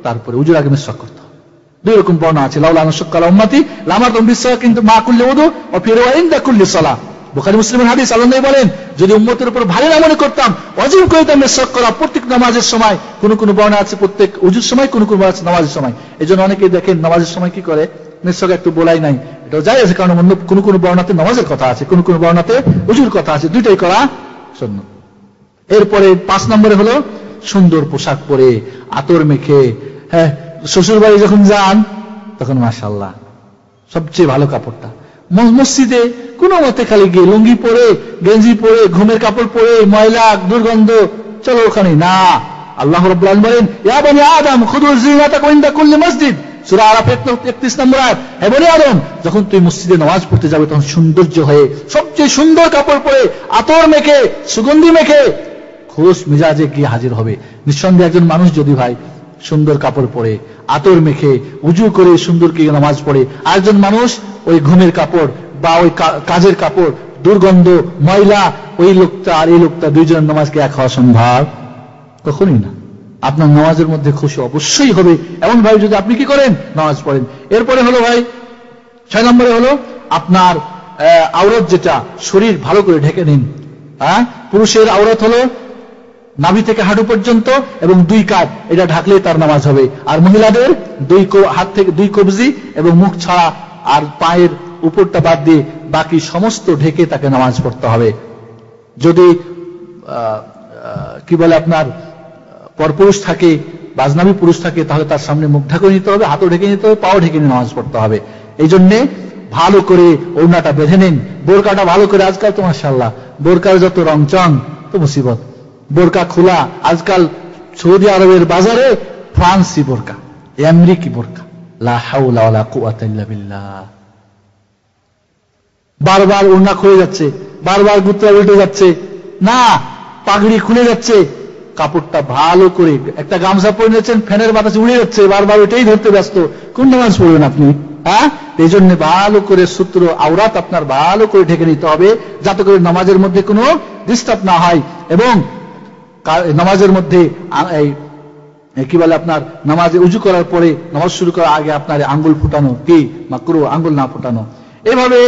তারপরে উজুর আগে মিসওয়াক করতে হবে। দুই রকম বর্ণনা আছে, লাউলা আনশাক্কা আলা উম্মতি লামারতুম বিসওয়াক কিন্তু মা কুল্লি ওযু ওয়া ফি রিওয়ায়াতিন ইনদা কুল্লি সালাহ। বুখারী মুসলিমের হাদিস, আল্লাহ নবী বলেন যদি উম্মতের উপর ভারী আমল করতাম, ওয়াজিব করতাম মিসওয়াক করা প্রত্যেক নামাজের সময়। কোন কোন বর্ণনা আছে প্রত্যেক উজুর সময়, কোন কোন বর্ণনা আছে নামাজের সময়। এজন্য অনেকেই দেখেন নামাজের সময় কি করে, মিসওয়াক একটু বলাই নাই, এটা যায় আছে, কারণ অন্য কোন কোন বর্ণনাতে নামাজের কথা আছে, কোন কোন বর্ণনাতে উজুর কথা আছে, দুইটাই করা সুন্নাত। এরপরে 5 নম্বরে হলো সুন্দর পোশাক পরে, আতর মেখে, হ্যাঁ, শ্বশুর বাড়ি যখন যান তখন মাশাআল্লাহ সবচেয়ে ভালো কাপড়টা। মসজিদে কোনো মতে খালি গিয়ে লুঙ্গি পরে, গেঞ্জি পরে, ঘুমের কাপড় পরে, ময়লা দুর্গন্ধ, চলো ওখানে না। আল্লাহ রাব্বুল আলামিন বলেন, ইয়া বনি আদম খুযু যিনাতাকুম ইনদা কুল্লি মসজিদ, সূরা আরাফ 31 নম্বর আয়াত। হে বনি আদম, যখন তুই মসজিদে নামাজ পড়তে যাবে তখন সৌন্দর্য হয়ে সবচেয়ে সুন্দর কাপড় পরে, আতর মেখে, সুগন্ধি মেখে খোশ মেজাজে গিয়ে হাজির হবে। নিঃসন্দেহে একজন মানুষ যদি ভাই সুন্দর কাপড় পরে, আতর মেখে, উজু করে সুন্দর কি নামাজ পড়ে, আরেকজন মানুষ ওই ঘুমের কাপড় বা ওই কাজের কাপড়, দুর্গন্ধ, ময়লা, ওই লোকটা আর এই লোকটা দুইজনের নামাজকে এক হওয়া সম্ভব কখনোই না। আপনার নামাজের মধ্যে খুশি অবশ্যই হবে এমন ভাই যদি আপনি কি করেন, নামাজ পড়েন। এরপরে হলো ভাই 6 নম্বরে হলো আপনার আওরাত, যেটা শরীর ভালো করে ঢেকে নিন। হ্যাঁ, পুরুষের আওরাত হলো নাভি থেকে হাঁটু পর্যন্ত এবং 2 কাঁধ, এটা ঢাকলে তার নামাজ হবে। আর মহিলাদের 2 হাত থেকে 2 কবজি এবং মুখ ছাড়া আর পায়ের উপরটা বাদ দিয়ে বাকি সমস্ত ঢেকে তাকে নামাজ পড়তে হবে। যদি কি বলে আপনার পরপুরুষ থাকে, বাজনাবী পুরুষ থাকে, তাহলে তার সামনে মুখ ঢেকে নিতে হবে, হাতও ঢেকে নিতে হবে, পাও ঢেকে নিয়ে নামাজ পড়তে হবে। এই জন্যে ভালো করে ওড়নাটা বেঁধে নিন, বোরকাটা ভালো করে। আজকাল তো মাশাআল্লাহ বোরকার যত রংচং তো মুসিবত। বোরকা খোলা আজকাল সৌদি আরবের বাজারে ফ্রান্সি বোরকা, আমেরিকি বোরকা, লা হাওলা ওয়ালা কুওয়াতা ইল্লা বিল্লাহ। বারবার ওড়না খুলে যাচ্ছে, বারবার গুত্রা উল্টে যাচ্ছে, না পাগড়ি খুলে যাচ্ছে, কাপড়টা ভালো করে একটা গামছা পরে নিয়েছেন, ফ্যানের বাতাসে উড়ে যাচ্ছে, বারবার ওইটাই ধরতে ব্যস্ত, কোন নামাজ পড়বেন আপনি? হ্যাঁ, এই জন্য ভালো করে সূত্র আওরাত আপনার ভালো করে ঢেকে নিতে হবে, যাতে করে নামাজের মধ্যে কোনো ডিস্টার্ব না হয়। এবং নামাজের মধ্যে কি বলে আপনার নামাজে উজু করার পরে নামাজ শুরু করার আগে আপনার আঙ্গুল ফুটানো কি মাকরুহ, আঙ্গুল না ফুটানো। এভাবে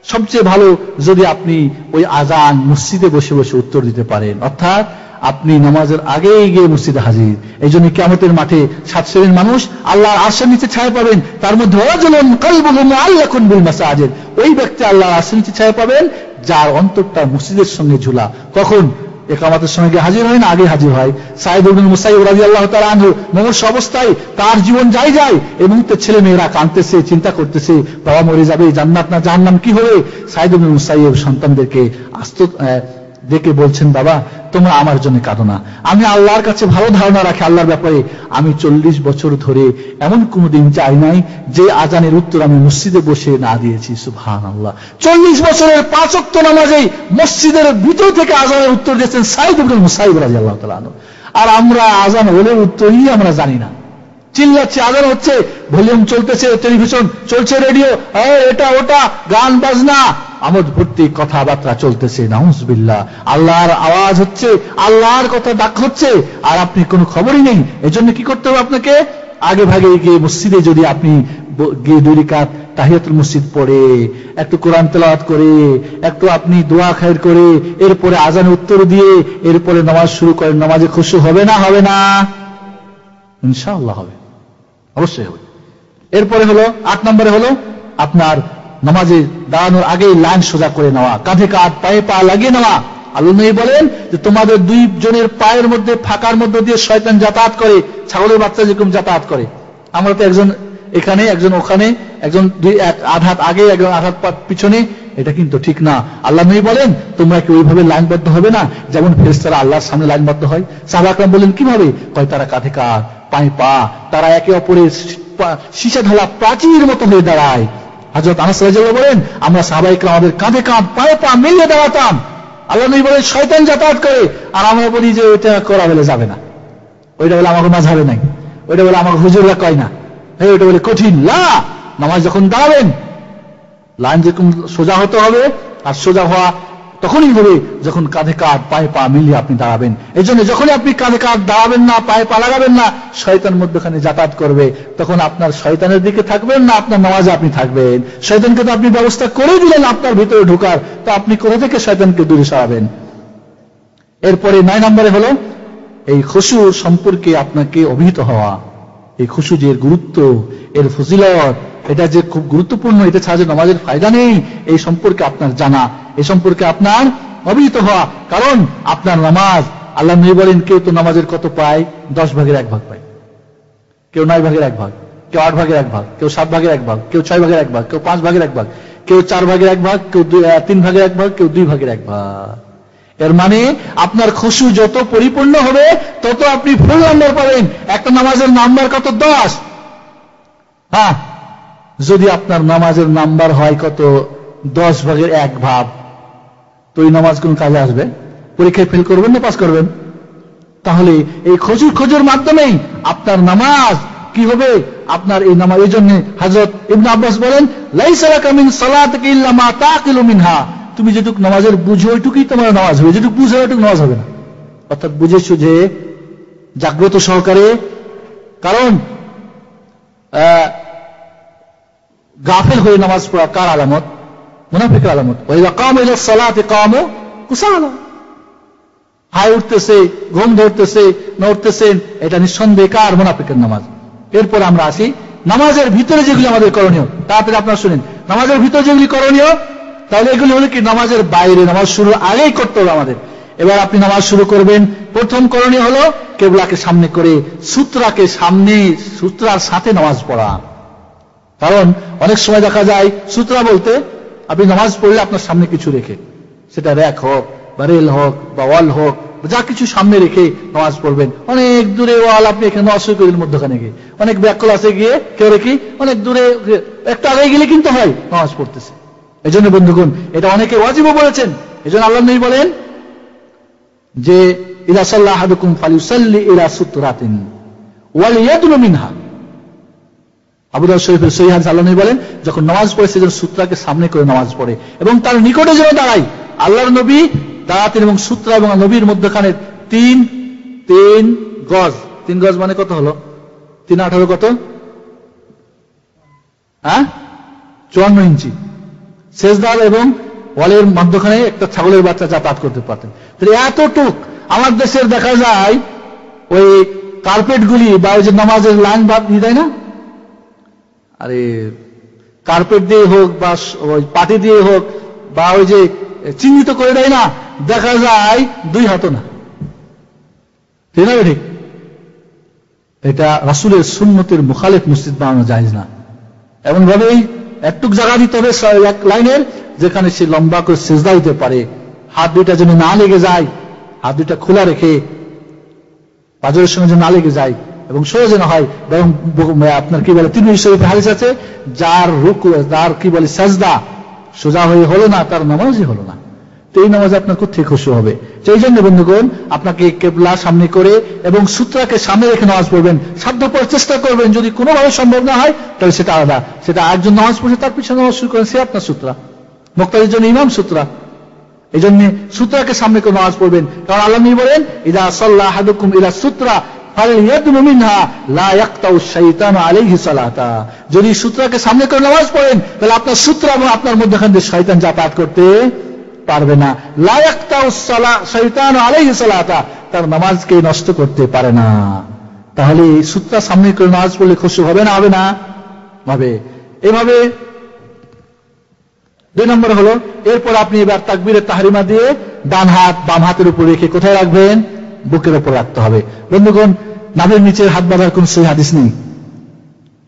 সবচেয়ে ভালো যদি আপনি ওই আজান মসজিদে বসে বসে উত্তর দিতে পারেন, অর্থাৎ আপনি নামাজের আগেই গিয়ে মসজিদে হাজির। এই জন্য কিয়ামতের মাঠে 7 শ্রেণীর মানুষ আল্লাহর আরশের নিচে ছায়া পাবেন, তার মধ্যে রাজুলুন কলবুহু মুআল্লাকুন বিল মাসাজিদ, ওই ব্যক্তি আল্লাহর আরশের নিচে ছায়া পাবেন যার অন্তরটা মসজিদের সঙ্গে ঝুলা। কখন? ইকামতের সময় গিয়ে হাজির হয় না, আগে হাজির হয়। সাঈদ ইবনে মুসাইয়্যিব রাদিয়াল্লাহু তাআলা আনহু মুমূর্ষু অবস্থায় তার জীবন যায়, এই মুহূর্তে ছেলে মেয়েরা কাঁদতেছে, চিন্তা করতেছে বাবা মরে যাবে, জান্নাত না জাহান্নাম কি হবে। সাঈদ ইবনে মুসাইয়্যিব সন্তানদেরকে ডেকে বলছেন, বাবা তোমরা আমার জন্য কাঁদো না, আমি আল্লাহর কাছে ভালো ধারণা রাখি আল্লাহর ব্যাপারে। আমি 40 বছর ধরে এমন কোনদিন চাই নাই যে আজানের উত্তর আমি মসজিদে বসে না দিয়েছি। সুবহানাল্লাহ, 40 বছরের 5 ওয়াক্ত নামাজেই মসজিদের ভিতর থেকে আজানের উত্তর দিয়েছেন সাঈদ ইবনে মুসাইয়্যিব রাদিয়াল্লাহু তাআলা আনহু। আর আমরা আজান হলে উত্তরই আমরা জানি না, চিল্লাচ্ছে, আজান হচ্ছে, ভলিউম চলতেছে, টেলিভিশন চলছে, রেডিও, এটা ওটা, গান বাজনা, আমোদ ভর্তি কথাবার্তা চলতেছে, নাউজুবিল্লাহ, আল্লাহর আওয়াজ হচ্ছে, আল্লাহর কথা ডাক হচ্ছে, আর আপনি কোনো খবরই নেই। এজন্য কি করতে হবে আপনাকে? আগে ভাগে গিয়ে মসজিদে যদি আপনি গিয়ে 2 রাকাত তাহিয়াতুল মসজিদ পড়ে, একটু কোরআন তেলাওয়াত করে, একটু আপনি দোয়া খায়ের করে, এরপরে আজান উত্তর দিয়ে এরপরে নামাজ শুরু করেন, নামাজে খুশু হবে না? হবে না? ইনশাআল্লাহ হবে, অবশ্যই হবে। এরপরে হলো 8 নম্বরে হলো আপনার নামাজে দাঁড়ানোর আগে লাইন সোজা করে নেওয়া, কাঁধে কাঁধ পায়ে পা লাগিয়ে নেওয়া। আল্লাহ নবী বলেন যে তোমাদের 2 জনের পায়ের মধ্যে ফাঁকার মধ্যে দিয়ে শয়তান যাতায়াত করে, ছাগলের বাচ্চা যেরকম যাতায়াত করে। আমরা তো একজন এখানে একজন ওখানে, একজন 1 হাত আগে একজন 1 হাত পিছনে, এটা কিন্তু ঠিক না। আল্লাহ নবী বলেন তোমরা কি ওইভাবে লাইনবদ্ধ হবে না যেমন ফেরেশতারা আল্লাহর সামনে লাইনবদ্ধ হয়? সাহাবা کرام বলেন কিভাবে? কয় তারা কাঁধে কাঁধ পায়ে পা, তারা একে অপরের সীসা ঢালা প্রাচীর মতো হয়ে দাঁড়ায়। হযরত আনাস রাদিয়াল্লাহু বলেন আমরা সাহাবায়ে کرام আমাদের কাঁধে কাঁধ পায়ে পা মিলিয়ে দাঁড়াতাম। আল্লাহ নবী বলেন শয়তান যাতায়াত করে, আর আমরা বলি যে ওইটা করা বলে যাবে না, ওইটা বলে আমাকে মাঝহাবে নাই, ওইটা বলে আমাকে হুজুররা কয় না, ওইটা বলে কঠিন। না, নামাজ যখন দাঁড়াবেন লাইন যেরকম সোজা হতে হবে, আর সোজা হওয়া তখনই হবে যখন কাঁধে কাঁধ পায়ে পা মিলিয়ে আপনি দাঁড়াবেন। এই জন্য যখনই আপনি কাঁধে কাঁধ দাঁড়াবেন না, পায়ে পা লাগাবেন না, শয়তান মধ্যখানে যাতায়াত করবে, তখন আপনার শয়তানের দিকে থাকবেন না, আপনার নামাজে আপনি থাকবেন। শয়তানকে তো আপনি ব্যবস্থা করে দিলেন আপনার ভিতরে ঢোকার, তো আপনি কোথা থেকে শয়তানকে দূরে সরাবেন? এরপরে 9 নম্বরে হলো এই খুশু সম্পর্কে আপনাকে অভিহিত হওয়া। এই খুশু যে গুরুত্ব, এর ফজিলত, এটা যে খুব গুরুত্বপূর্ণ, এটা ছাড়া যে নামাজের ফায়দা নেই, এই সম্পর্কে আপনার জানা, এই সম্পর্কে আপনার অভিহিত হওয়া। কারণ আপনার নামাজ, আল্লাহ নবী বলেন কেউ তো নামাজের কত পায়? 10 ভাগের 1 ভাগ পায়, কেউ 9 ভাগের 1 ভাগ, কেউ 8 ভাগের 1 ভাগ, কেউ 7 ভাগের 1 ভাগ, কেউ 6 ভাগের 1 ভাগ, কেউ 5 ভাগের 1 ভাগ, কেউ 4 ভাগের 1 ভাগ, কেউ 3 ভাগের 1 ভাগ, কেউ 2 ভাগের 1 ভাগ। এর মানে আপনার খুশু যত পরিপূর্ণ হবে তত আপনি ফুল নাম্বার পাবেন। একটা নামাজের নাম্বার কত? 10। হ্যাঁ, যদি আপনার নামাজের নাম্বার হয় কত? 10 ভাগের 1 ভাগ, তো এই নামাজ কোন কাজে আসবে? পরীক্ষায় ফেল করবেন না পাস করবেন? তাহলে এই খোঁজের মাধ্যমেই আপনার নামাজ কি হবে? আপনার এই নামাজ, এই জন্য হযরত ইবনে আব্বাস বলেন লাইসা লাকা মিন সালাতিকা ইল্লা মা তাকিলু মিনহা, তুমি যেটুক নামাজের বুঝো ওইটুকুই তোমার নামাজ হবে, যেটুক বুঝো ওইটুকু নামাজ হবে না। অর্থাৎ বুঝেছো যে জাগ্রত সহকারে। কারণ গাফেল হয়ে নামাজ পড়া কার আলামত? মুনাফিকের আলামত। ওয়া কামু ইলাস সালাতি কামু কুসালা, হাই উঠতেছে, ঘুম ধরতেছে, নড়তেছেন, এটা নিঃসন্দেহে কার? মুনাফিকের নামাজ। এরপর আমরা আসি নামাজের ভিতরে যেগুলি আমাদের করণীয়। তাড়াতাড়ি আপনারা শুনেন, নামাজের ভিতরে যেগুলি করণীয়, তাহলে এগুলি হলো কি? নামাজের বাইরে, নামাজ শুরুর আগেই করতে হবে আমাদের। এবার আপনি নামাজ শুরু করবেন, প্রথম করণীয় হলো কিবলাকে সামনে করে সূত্রাকে সামনে, সূত্রার সাথে নামাজ পড়া। কারণ অনেক সময় দেখা যায় সূত্রা বলতে আপনি নামাজ পড়লে আপনার সামনে কিছু রেখে, সেটা র্যাক হোক বা রেল হোক বা ওয়াল হোক, যা কিছু সামনে রেখে নামাজ পড়বেন। অনেক দূরে ওয়াল, আপনি এখানে অসুখ করেন মধ্যখানে গিয়ে, অনেক ব্যাকল আছে গিয়ে কেউ রেখি, অনেক দূরে একটু আগে গেলে কিন্তু হয় নামাজ পড়তেছে। এই জন্য বন্ধুগণ, এটা অনেকে ওয়াজিবও বলেছেন। এই জন্য আল্লাহ নবী বলেন যে ইযা সাল্লা আহাদুকুম ফালিউসাল্লি ইলা সুতরাতিন ওয়ালিয়াদনু মিনহা। আবু দাউদ শরীফের সহিহ হাদিস, আল্লাহ নবী বলেন যখন নামাজ পড়ে সেজন সূত্রাকে সামনে করে নামাজ পড়ে এবং তার নিকটে যেন দাঁড়ায়। আল্লাহর নবী দাঁড়াতেন এবং সূত্রা এবং নবীর মধ্যখানে 3 গজ। 3 গজ মানে কত হলো? 3 18 কত? 54 ইঞ্চি। সেজদার এবং ওয়ালের মধ্যখানে একটা ছাগলের বাচ্চা যাতায়াত করতে পারতেন। তাহলে এতটুক আমার দেশের দেখা যায় ওই কার্পেট গুলি বা ওই যে নামাজের লাইন বাদ দিয়ে দেয় না, আরে কার্পেট দিয়ে হোক বা ওই পাটি দিয়ে হোক বা ওই যে চিহ্নিত করে দেয় না, দেখা যায় 2 হাতও না। ঠিক না? ঠিক। এটা রাসূলের সুন্নতের মুখালিফ মসজিদ বানানো যায় না। এমন ভাবেই একটুক জায়গা দিতে হবে এক লাইনের, যেখানে সে লম্বা করে সিজদা দিতে পারে, হাত দুইটা যেন না লেগে যায়, হাত দুইটা খোলা রেখে পাঁজরের সঙ্গে যেন না লেগে যায় এবং সোজা যেন হয়। এবং আপনার কি বলে, তিরমিজি শরীফে হাদিস আছে, যার রুকু, যার কি বলে সাজদা সোজা হয়ে হলো না, তার নামাজই হলো না। তো এই নামাজে আপনার কোথায় খুশি হবে? সেই জন্য বন্ধুগণ, আপনাকে কেবলা সামনে করে এবং সূত্রাকে সামনে রেখে নামাজ পড়বেন। সাধ্যপর চেষ্টা করবেন, যদি কোনোভাবে সম্ভব না হয় তাহলে সেটা আলাদা, সেটা আরেকজন নামাজ পড়ছে তার পিছনে নামাজ শুরু করেন, সে আপনার সূত্রা, মুক্তাদির জন্য ইমাম সূত্রা। এই জন্য সূত্রাকে সামনে করে নামাজ পড়বেন। কারণ আল্লাহ নবী বলেন ইযা সাল্লা আহাদুকুম ইলা সূত্রা, ফালইয়াদনু মিনহা লা ইয়াকতাউ শাইতানু আলাইহি সালাতা। যদি সূত্রকে সামনে করে নামাজ পড়েন তাহলে আপনার সূত্র এবং আপনার মধ্যখান দিয়ে শয়তান যাতায়াত করতে পারবে না। লা ইয়াকতাউ শাইতানু আলাইহি সালাতা, তার নামাজকে নষ্ট করতে পারে না। তাহলে সূত্র সামনে করে নামাজ পড়লে খুশু হবে না? হবে না? হবে। এভাবে 2 নম্বর হলো, এরপর আপনি এবার তাকবীরে তাহরিমা দিয়ে ডান হাত বাম হাতের উপর রেখে কোথায় রাখবেন? বুকের উপর রাখতে হবে। বন্ধুগণ, নাভির নিচে হাত বাঁধার কোন সহিহ হাদিস নেই,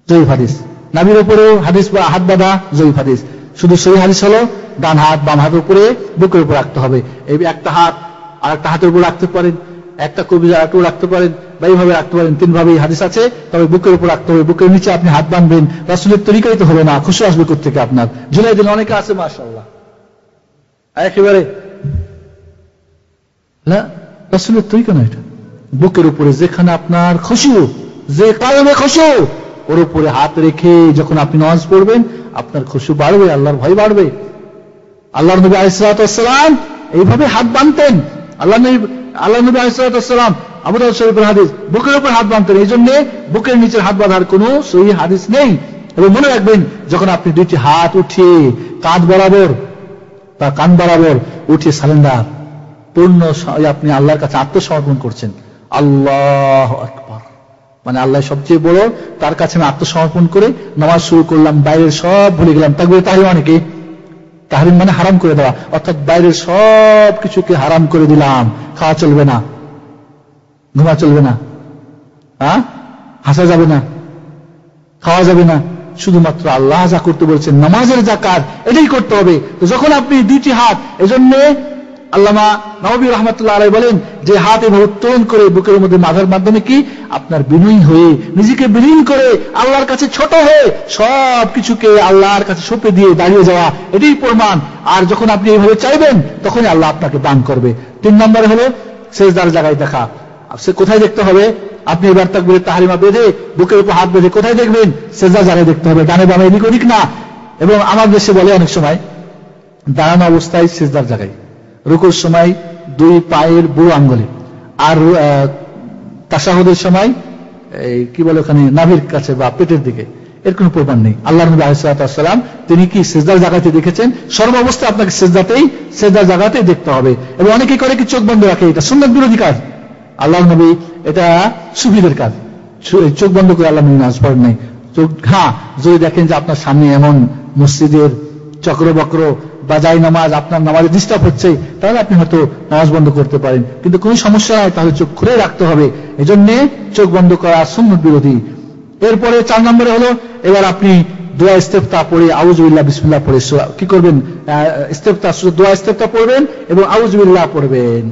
জয়ীফ হাদিস। নাভির উপরেও হাদিস বা হাত বাঁধা জয়ীফ হাদিস। শুধু সহিহ হাদিস হলো ডান হাত বাম হাতের উপরে বুকের উপর রাখতে হবে। এই একটা হাত আর একটা হাতের উপর রাখতে পারেন, একটা কবিরা একটু রাখতে পারেন, বা এইভাবে রাখতে পারেন। 3 ভাবেই হাদিস আছে। তবে বুকের উপর রাখতে হবে। বুকের নিচে আপনি হাত বাঁধবেন, রাসূলের তরিকায় তো হবে না, খুশি আসবে কোত্থেকে আপনার? ঝুলাই দিন অনেকে আছে মাশাআল্লাহ, একেবারে না, রাসূলের তরিকা না এটা। বুকের উপরে যেখানে আপনার খুশু, যে কারণে খুশু, ওর উপরে হাত রেখে যখন আপনি নামাজ পড়বেন আপনার খুশু বাড়বে, আল্লাহর ভয় বাড়বে। আল্লাহর নবী আলাইহিস সালাতু ওয়াস সালাম এইভাবে হাত বাঁধতেন। আল্লাহ নবী আলাইহিস সালাতু ওয়াস সালাম, আবু দাউদ শরীফের হাদিস, বুকের উপর হাত বাঁধতেন। এই জন্য বুকের নিচের হাত বাঁধার কোনো সহিহ হাদিস নেই। এবং মনে রাখবেন, যখন আপনি 2টি হাত উঠিয়ে কাঁধ বরাবর বা কান বরাবর উঠিয়ে সালেন্ডার পূর্ণ আপনি আল্লাহর কাছে আত্মসমর্পণ করছেন, আল্লাহু আকবার, মানে আল্লাহ সবচেয়ে বড়, তার কাছে আমি আত্মসমর্পণ করে নামাজ শুরু করলাম, বাইরের সব ভুলে গেলাম। তাকবীরে তাহরিম অনেকে তাহরিম মানে হারাম করে দেওয়া, অর্থাৎ বাইরের সব কিছুকে হারাম করে দিলাম। খাওয়া চলবে না, ঘুমা চলবে না, হাসা যাবে না, খাওয়া যাবে না, শুধুমাত্র আল্লাহ যা করতে বলছেন নামাজের যা কাজ এটাই করতে হবে। তো যখন আপনি 2টি হাত, এজন্য আল্লামা নববী রাহমাতুল্লাহ আলাইহি বলেন যে হাত এভাবে উত্তোলন করে বুকের মধ্যে বাঁধার মাধ্যমে কি আপনার বিনয়ী হয়ে, নিজেকে বিলীন করে, আল্লাহর কাছে ছোট হয়ে সব কিছুকে আল্লাহর কাছে সঁপে দিয়ে দাঁড়িয়ে যাওয়া, এটাই প্রমাণ। আর যখন আপনি এইভাবে চাইবেন তখনই আল্লাহ আপনাকে দান করবে। 3 নম্বরে হলো সেজদার জায়গায় দেখা। সে কোথায় দেখতে হবে? আপনি এবার তাকবীরে তাহরিমা বেঁধে বুকের উপর হাত বেঁধে কোথায় দেখবেন? সেজদার জায়গায় দেখতে হবে, ডানে বামে এদিক ওদিক না। এবং আমার দেশে বলে অনেক সময় দাঁড়ানো অবস্থায় সেজদার জায়গায়, রুকুর সময় 2 পায়ের বুড়ো আঙ্গুলে, আর তাশাহুদের সময় কি বলে ওখানে নাভির কাছে বা পেটের দিকে। এর কোনো প্রমাণ নেই। আল্লাহর নবী আলাইহিস সালাতু ওয়াস সালাম তিনি কি সেজদার জায়গাতে দেখেছেন? সর্বাবস্থায় আপনাকে সেজদার জায়গাতেই দেখতে হবে। এবং অনেকে করে কি চোখ বন্ধ রাখে, এটা সুন্নাত বিরোধী কাজ। আল্লাহর নবী এটা সুফিদের কাজ, চোখ বন্ধ করে আল্লাহ নবী নামাজ পড়েন নাই। চোখ, হ্যাঁ, যদি দেখেন যে আপনার সামনে এমন মসজিদের চক্রবক্র বা যাই নামাজ আপনার নামাজে ডিস্টার্ব হচ্ছে, তাহলে আপনি হয়তো নামাজ বন্ধ করতে পারেন, কিন্তু কোনো সমস্যা নাই, তাহলে চোখ খুলে রাখতে হবে। এজন্য চোখ বন্ধ করা সুন্নাত বিরোধী। এরপরে 4 নম্বরে হলো, এবার আপনি দোয়া ইস্তেফতা পড়ে আউযুবিল্লাহ বিসমিল্লাহ পড়ে কি করবেন? ইস্তেফতা, দোয়া ইস্তেফতা পড়বেন এবং আউযুবিল্লাহ পড়বেন।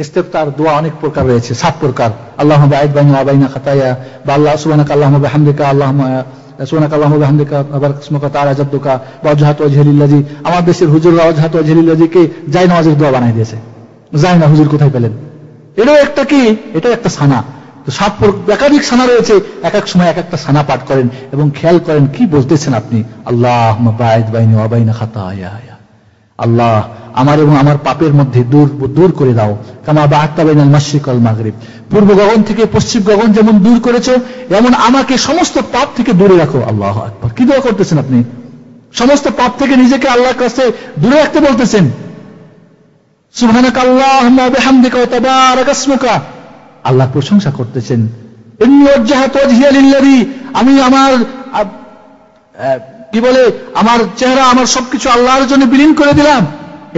ইস্তেফতার দোয়া অনেক প্রকার রয়েছে, 7 প্রকার। আল্লাহুম্মা বা'id বাইনি ওয়া বাইনা খাতায়া, বা আল্লাহ সুবহানাকা আল্লাহুম্মা বিহামদিকা, আল্লাহুম্মা সুবহানাকা আল্লাহুম্মা বিহামদিকা বারাক ইসমুকা তাআলা জাদ্দুকা ওয়াজহাতু ওয়াজহি লিল্লাযী। আমার দেশের হুজুররা ওয়াজহাতু ওয়াজহি লিল্লাযীকে যাই নামাজের দোয়া বানাই দিয়েছে। যাই না, হুজুর কোথায় পেলেন? এটাও একটা কি, এটা একটা সানা। তো 7 একাধিক সানা রয়েছে, এক এক সময় এক একটা সানা পাঠ করেন এবং খেয়াল করেন কি বলতেছেন আপনি। আল্লাহুম্মা বা'id বাইনি ওয়া বাইনা খাতায়া, আল্লাহ আমার এবং আমার পাপের মধ্যে দূর করে দাও। কামা বা'আতা বাইনাল মাশরিক ওয়াল মাগরিব, পূর্ব গগন থেকে পশ্চিম গগন যেমন দূর করেছো, এমন আমাকে সমস্ত পাপ থেকে দূরে রাখো। আল্লাহু আকবার, কি দোয়া করতেছেন আপনি? সমস্ত পাপ থেকে নিজেকে আল্লাহর কাছে দূরে রাখতে বলতেছেন। সুবহানাকা আল্লাহুম্মা বিহামদিকা ওয়া তাবারাকা ইসমুকা, আল্লাহর প্রশংসা করতেছেন। ইন্নী ওয়াজহাতু ওয়াজহিয়া লিল্লাযী, আমি আমার কি বলে আমার চেহারা, আমার সবকিছু আল্লাহর জন্য বিলীন করে দিলাম।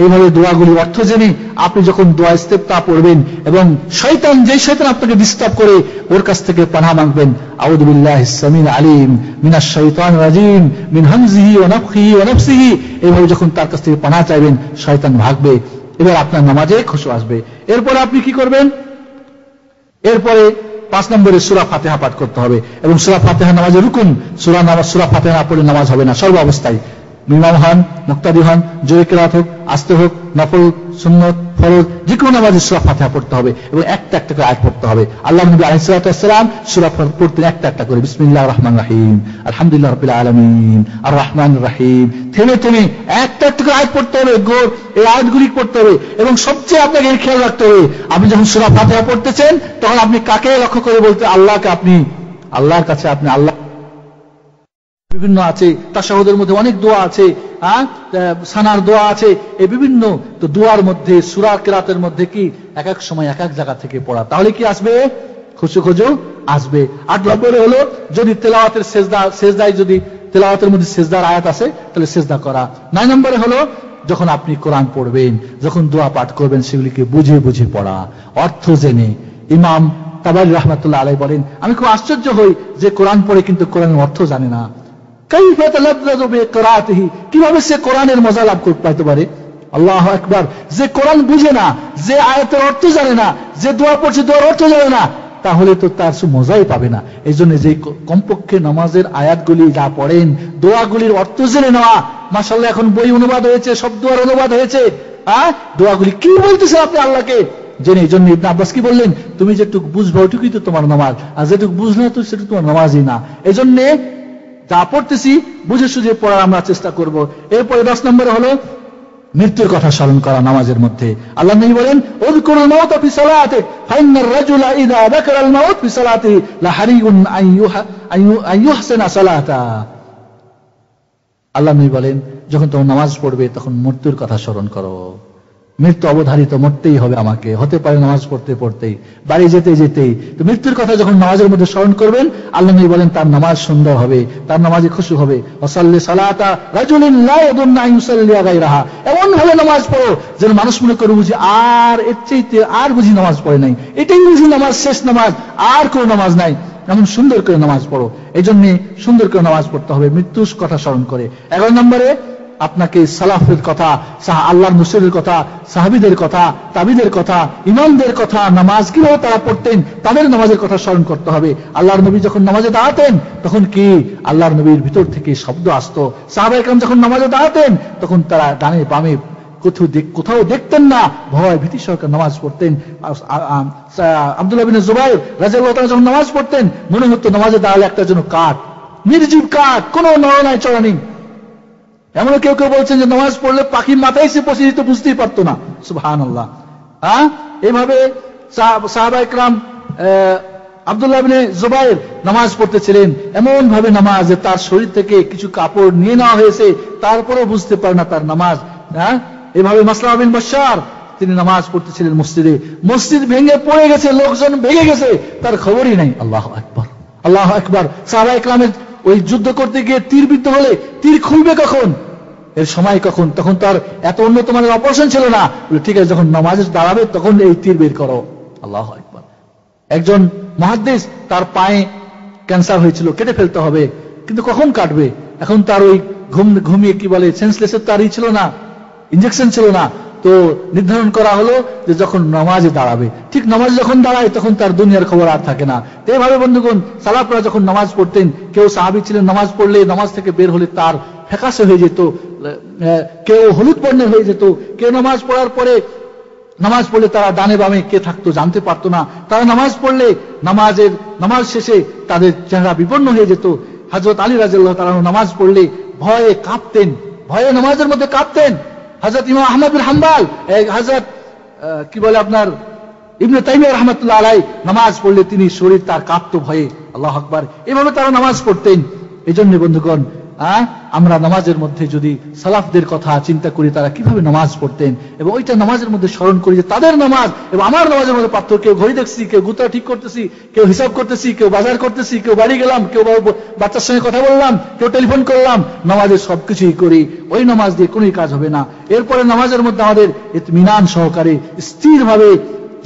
এইভাবে দোয়াগুলির অর্থ জেনে আপনি যখন দোয়া ইস্তেফতা পড়বেন এবং শয়তান, যে শয়তান আপনাকে ডিস্টার্ব করে, ওর কাছ থেকে পানাহ মাগবেন। আউযু বিল্লাহিস সামিল আলিম মিনাশ শাইতানির রাজিম মিন হামজিহি ওয়া নাফখিহি ওয়া নাফসিহি, এইভাবে যখন তার কাছ থেকে পানাহ চাইবেন শয়তান ভাগবে। এবার আপনার নামাজে খুশু আসবে। এরপরে আপনি কি করবেন? এরপরে 5 নম্বরে সূরা ফাতিহা পাঠ করতে হবে। এবং সূরা ফাতিহা নামাজের রুকুন। সূরা ফাতিহা না পড়লে নামাজ হবে না সর্ব অবস্থায়। ইমাম হন, মুক্তাদি হন, জোরে কেরাত হোক, আস্তে হোক, নফল, সুন্নত, ফরজ, যে কোনো নামাজে সূরা ফাতিহা পড়তে হবে এবং একটা একটা করে আয়াত পড়তে হবে। আল্লাহ নবী আলাইহিস সালাতু ওয়াস সালাম সূরা পড়তেন একটা একটা করে, বিসমিল্লাহির রাহমানির রাহিম, আলহামদুলিল্লাহি রাব্বিল আলামিন, আর রহমানির রাহিম, থেমে থেমে একটা একটা করে আয়াত পড়তে হবে, এই আয়াতগুলি পড়তে হবে। এবং সবচেয়ে আপনাকে খেয়াল রাখতে হবে, আপনি যখন সূরা ফাতিহা পড়তেছেন তখন আপনি কাকে লক্ষ্য করে বলতে, আল্লাহকে, আপনি আল্লাহর কাছে, আপনি আল্লাহ বিভিন্ন আছে, তাশাহুদের মধ্যে অনেক দোয়া আছে, সানার দোয়া আছে, এই বিভিন্ন তো দোয়ার মধ্যে সূরা কিরাতের মধ্যে কি এক এক সময় এক এক জায়গা থেকে পড়া, তাহলে কি আসবে? খুশু আসবে। ৮ নম্বরে হলো যদি তেলাওয়াতের সেজদায় যদি তেলাওয়াতের মধ্যে সেজদার আয়াত আছে তাহলে সেজদা করা। ৯ নম্বরে হলো যখন আপনি কোরআন পড়বেন, যখন দোয়া পাঠ করবেন সেগুলিকে বুঝে বুঝে পড়া, অর্থ জেনে। ইমাম তাবারি রাহমাতুল্লাহ আলাইহি বলেন, আমি খুব আশ্চর্য হই যে কোরআন পড়ে কিন্তু কোরআনের অর্থ জানে না। কিভাবে সে কোরআনের মজা লাভ করতে পারে? আল্লাহু আকবার। যে কোরআন বুঝে না, যে আয়াতের অর্থ জানে না, যে দোয়া পড়ছে দোয়ার অর্থ জানে না, তাহলে তো তার মজাই পাবে না। এই জন্য যে কমপক্ষে নামাজের আয়াতগুলি যা পড়েন, দোয়াগুলির অর্থ জেনে নেওয়া। মাশাআল্লাহ এখন বই অনুবাদ হয়েছে, সব দোয়ার অনুবাদ হয়েছে। দোয়াগুলি কি বলতেছে আপনি আল্লাহকে জেনে। এই জন্য ইবনে আব্বাস কি বললেন, তুমি যেটুকু বুঝবে ওইটুকুই তো তোমার নামাজ, আর যেটুকু বুঝলে তো সেটুকু তোমার নামাজই না। এই জন্য যা পড়তেছি বুঝে সুঝে পড়ার আমরা চেষ্টা করব। এরপরে 10 নম্বরে হলো মৃত্যুর কথা স্মরণ করা নামাজের মধ্যে। আল্লাহ নবী বলেন, উযকুরুল মাউতা ফি সালাতিক ফাইন্নার রাজুলা ইযা যাকারাল মাউত ফি সালাতিহি লাহারিউন আইয়ুহসিনা সালাতা। আল্লাহ নবী বলেন, যখন তোমরা নামাজ পড়বে তখন মৃত্যুর কথা স্মরণ করো। মৃত্যু অবধারিত, মরতেই হবে আমাকে, হতে পারে নামাজ পড়তে পড়তেই, বাড়ি যেতে যেতেই। তো মৃত্যুর কথা যখন নামাজের মধ্যে স্মরণ করবেন, আল্লাহ নবী বলেন তার নামাজ সুন্দর হবে, তার নামাজে খুশি হবে। ওয়াসাল্লি সালাতা রাজুলিন লা ইয়াদুন্না আন ইউসাল্লি গায়রাহা, এমন ভাবে নামাজ পড়ো যেন মানুষ মনে করে বুঝি আর এর চাইতে আর বুঝি নামাজ পড়ে নাই, এটাই বুঝি নামাজ, শেষ নামাজ, আর কোনো নামাজ নাই। এমন সুন্দর করে নামাজ পড়ো। এই জন্য সুন্দর করে নামাজ পড়তে হবে মৃত্যুর কথা স্মরণ করে। 11 নম্বরে আপনাকে সালাফের কথা, আল্লাহর নূরের কথা, সাহাবীদের কথা, তাবিদের কথা, ইমামদের কথা, নামাজ কিভাবে তারা পড়তেন তাদের নামাজের কথা স্মরণ করতে হবে। আল্লাহর নবী যখন নামাজে দাঁড়াতেন তখন কি আল্লাহর নবীর ভিতর থেকে শব্দ আসতো। সাহাবায়ে কেরাম যখন নামাজে দাঁড়াতেন তখন তারা ডানে বামে কোথাও দেখতেন না, ভয় ভীতি সহকারে নামাজ পড়তেন। আব্দুল্লাহ বিন জুবাইর রাদিয়াল্লাহু তাআলা যখন নামাজ পড়তেন মনে হতো নামাজে দাঁড়ালে একটা যেন কাঠ, নির্জীব কাঠ, কোনো নড়াচড়া চড়া নেই। এমন কেউ কেউ বলছেন যে নামাজ পড়লে পাখির মাথায় সে পৌঁছে যেত, বুঝতেই পারতো না। সুবহানাল্লাহ। এইভাবে সাহাবায়ে কেরাম আব্দুল্লাহ ইবনে জুবাইর নামাজ পড়তেছিলেন, এমন ভাবে নামাজ যে তার শরীর থেকে কিছু কাপড় নিয়ে নেওয়া হয়েছে, তারপরেও বুঝতে পারে না তার নামাজ। এভাবে মাসলামা বিন বাশশার তিনি নামাজ পড়তেছিলেন মসজিদে, মসজিদ ভেঙে পড়ে গেছে, লোকজন ভেঙে গেছে, তার খবরই নাই। আল্লাহু আকবার, আল্লাহু আকবার। সাহাবায়ে কেরামের ওই যুদ্ধ করতে গিয়ে তীর বিদ্ধ হলে তীর খুলবে কখন, এর সময় কখন, তখন তার এত উন্নত মানের অপারেশন ছিল না। ঠিক আছে, যখন নামাজে দাঁড়াবে তখন এই তীর বের করো। আল্লাহু আকবার। একজন মুহাদ্দিস, তার পায়ে ক্যান্সার হয়েছিল, কেটে ফেলতে হবে, কিন্তু কখন কাটবে? এখন তার ওই ঘুমিয়ে কি বলে সেন্সলেসের তারই ছিল না, ইনজেকশন ছিল না। তো নির্ধারণ করা হলো যে যখন নামাজে দাঁড়াবে, ঠিক নামাজ যখন দাঁড়ায় তখন তার দুনিয়ার খবর আর থাকে না। তো এইভাবে বন্ধুগণ, সালাফরা যখন নামাজ পড়তেন, কেউ সাহাবী ছিলেন নামাজ পড়লে নামাজ থেকে বের হলে তার ফ্যাকাশে হয়ে যেত, কেউ হলুদ বর্ণের হয়ে যেত, কেউ নামাজ পড়ার পরে নামাজ পড়লে তারা ডানে বামে কে থাকতো জানতে পারতো না। তারা নামাজ পড়লে নামাজ শেষে তাদের চেহারা বিপন্ন হয়ে যেত। হযরত আলী রাদিয়াল্লাহু তাআলা নামাজ পড়লে ভয়ে কাঁপতেন, ভয়ে নামাজের মধ্যে কাঁপতেন। হযরত ইমাম আহমদ বিন হাম্বল, হযরত কি বলে আপনার ইবনে তাইমিয়া রাহমাতুল্লাহ আলাইহি নামাজ পড়লে তিনি শরীর তার কাঁপতো ভয়ে। আল্লাহু আকবার। এভাবে তারা নামাজ পড়তেন। এই জন্য বন্ধুগণ, আমরা নামাজের মধ্যে যদি সালাফদের কথা চিন্তা করি তারা কিভাবে নামাজ পড়তেন এবং ওইটা নামাজের মধ্যে স্মরণ করি যে তাদের নামাজ এবং আমার নামাজের মধ্যে পার্থক্য। কেউ ঘড়ি দেখছি, কেউ গুতা ঠিক করতেছি, কেউ হিসাব করতেছি, কেউ বাজার করতেছি, কেউ বাড়ি গেলাম, কেউ বাচ্চার সঙ্গে কথা বললাম, কেউ টেলিফোন করলাম, নামাজের সবকিছুই করি। ওই নামাজ দিয়ে কোনোই কাজ হবে না। এরপরে নামাজের মধ্যে আমাদের ইতমিনান সহকারে স্থির ভাবে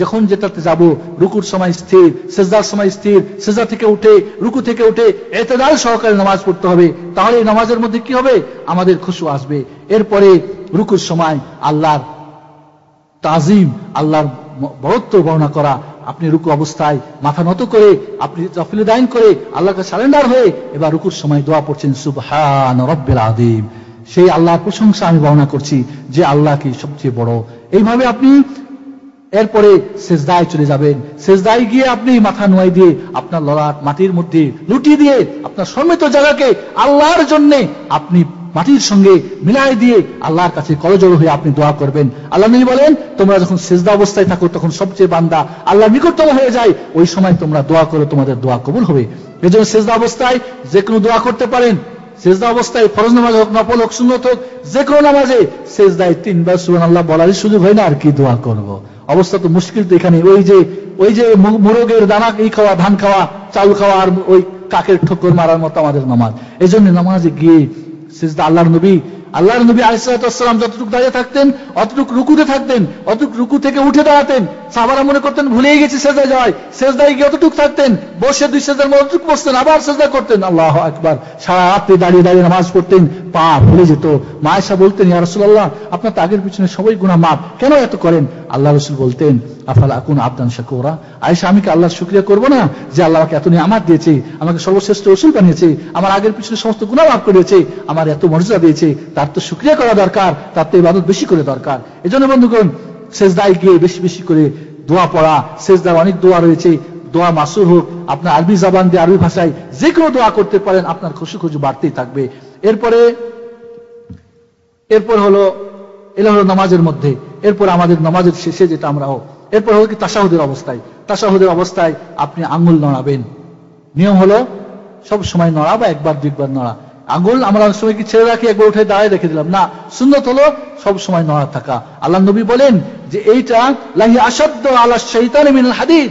যখন যেটাতে যাব, রুকুর সময় স্থির, সিজদার সময় স্থির, সিজদা থেকে উঠে, রুকু থেকে উঠে ইতিদাল সহকারে নামাজ পড়তে হবে। তাহলে এই নামাজের মধ্যে কি হবে? আমাদের খুশু আসবে। এরপরে রুকুর সময় আল্লাহর তাজিম, আল্লাহর বড়ত্ব বর্ণনা করা। আপনি রুকু অবস্থায় মাথা নত করে, আপনি তফিল দাইন করে আল্লাহকে সারেন্ডার হয়ে এবার রুকুর সময় দোয়া পড়ছেন সুবহান রাব্বিল আযীম। সেই আল্লাহর প্রশংসা আমি বর্ণনা করছি যে আল্লাহ কি সবচেয়ে বড়। এইভাবে আপনি এরপরে সেজদায় চলে যাবেন। সেজদায় গিয়ে আপনি মাথা নোয়াই দিয়ে আপনার ললাট মাটির মধ্যে লুটিয়ে দিয়ে আপনার সম্মিত জায়গাকে আল্লাহর জন্য আপনি মাটির সঙ্গে মিলাই দিয়ে আল্লাহর কাছে করজোড় হয়ে আপনি দোয়া করবেন। আল্লাহ নবী বলেন, তোমরা যখন সেজদা অবস্থায় থাকো তখন সবচেয়ে বান্দা আল্লাহর নিকটতম হয়ে যায়, ওই সময় তোমরা দোয়া করো, তোমাদের দোয়া কবুল হবে। এজন্য সেজদা অবস্থায় যে কোনো দোয়া করতে পারেন। সেজদা অবস্থায় ফরজ নামাজ হোক, নফল হোক, সুন্নত হোক, যে কোনো নামাজে সেজদায় 3 বার সুবহানাল্লাহ বলারই সুযোগ হয় না, আর কি দোয়া করব। অবস্থা তো মুশকিল তো এখানে। ওই যে মোরগের দানা এই খাওয়া, ধান খাওয়া, চাউল খাওয়া, আর ওই কাকের ঠোকর মারার মতো আমাদের নামাজ। এই জন্য নামাজে গিয়ে সিজদা আল্লাহর নবী আলাইহিস সালাম যতটুকু দাঁড়িয়ে থাকতেন অতটুকু রুকুতে থাকতেন, অতটুকু রুকু থেকে উঠে দাঁড়াতেন। সাহাবারা মনে করতেন ভুলেই গেছি সেজদায় যাওয়ায়, সেজদায় গিয়ে অতটুকু থাকতেন, বসে 2 সেজদার মধ্যে অতটুকু বসতেন, আবার সেজদা করতেন। আল্লাহু আকবার। সারা রাত্রি দাঁড়িয়ে দাঁড়িয়ে নামাজ পড়তেন, পা ভুলে যেত। মা আয়েশা বলতেন, ইয়া রাসূলুল্লাহ, আপনার তো আগের পিছনে সবাই গুনাহ মাফ, কেন এত করেন? আল্লাহ রাসূল বলতেন, আফালা আকুন আবদান শাকুরা, আয়েশা আমি কি আল্লাহর শুকরিয়া করব না যে আল্লাহ আমাকে এত নিয়ামত দিয়েছে, আমাকে সর্বশ্রেষ্ঠ রাসূল বানিয়েছে, আমার আগের পিছনে সমস্ত গুনাহ মাফ করেছে, আমার এত মর্যাদা দিয়েছে, তার তো শুকরিয়া করা দরকার, তার তো ইবাদত বেশি করে দরকার। এজন্য বন্ধুগণ, সেজদায় গিয়ে বেশি বেশি করে দোয়া পড়া, সেজদার অনেক দোয়া রয়েছে, দোয়া মাসুর হোক, আপনার আরবি জবান দিয়ে আরবি ভাষায় যে কোনো দোয়া করতে পারেন, আপনার খুশি বাড়তেই থাকবে। এরপর হলো নামাজের মধ্যে, এরপর আমাদের নামাজের শেষে যেটা আমরা এরপর হলো কি তাশাহুদের অবস্থায়। তাশাহুদের অবস্থায় আপনি আঙ্গুল নড়াবেন। নিয়ম হলো সব সময় নড়া বা 1 বার 2 বার নড়া। আঙ্গুল আমরা অনেক সময় কি ছেড়ে রাখি, একবার উঠে দাঁড়ায় রেখে দিলাম, না, সুন্নত হলো সব সময় নড়া থাকা। আল্লাহ নবী বলেন যে এইটা লাহি আসাদ্দ আলা শাইতানি মিনাল হাদিদ,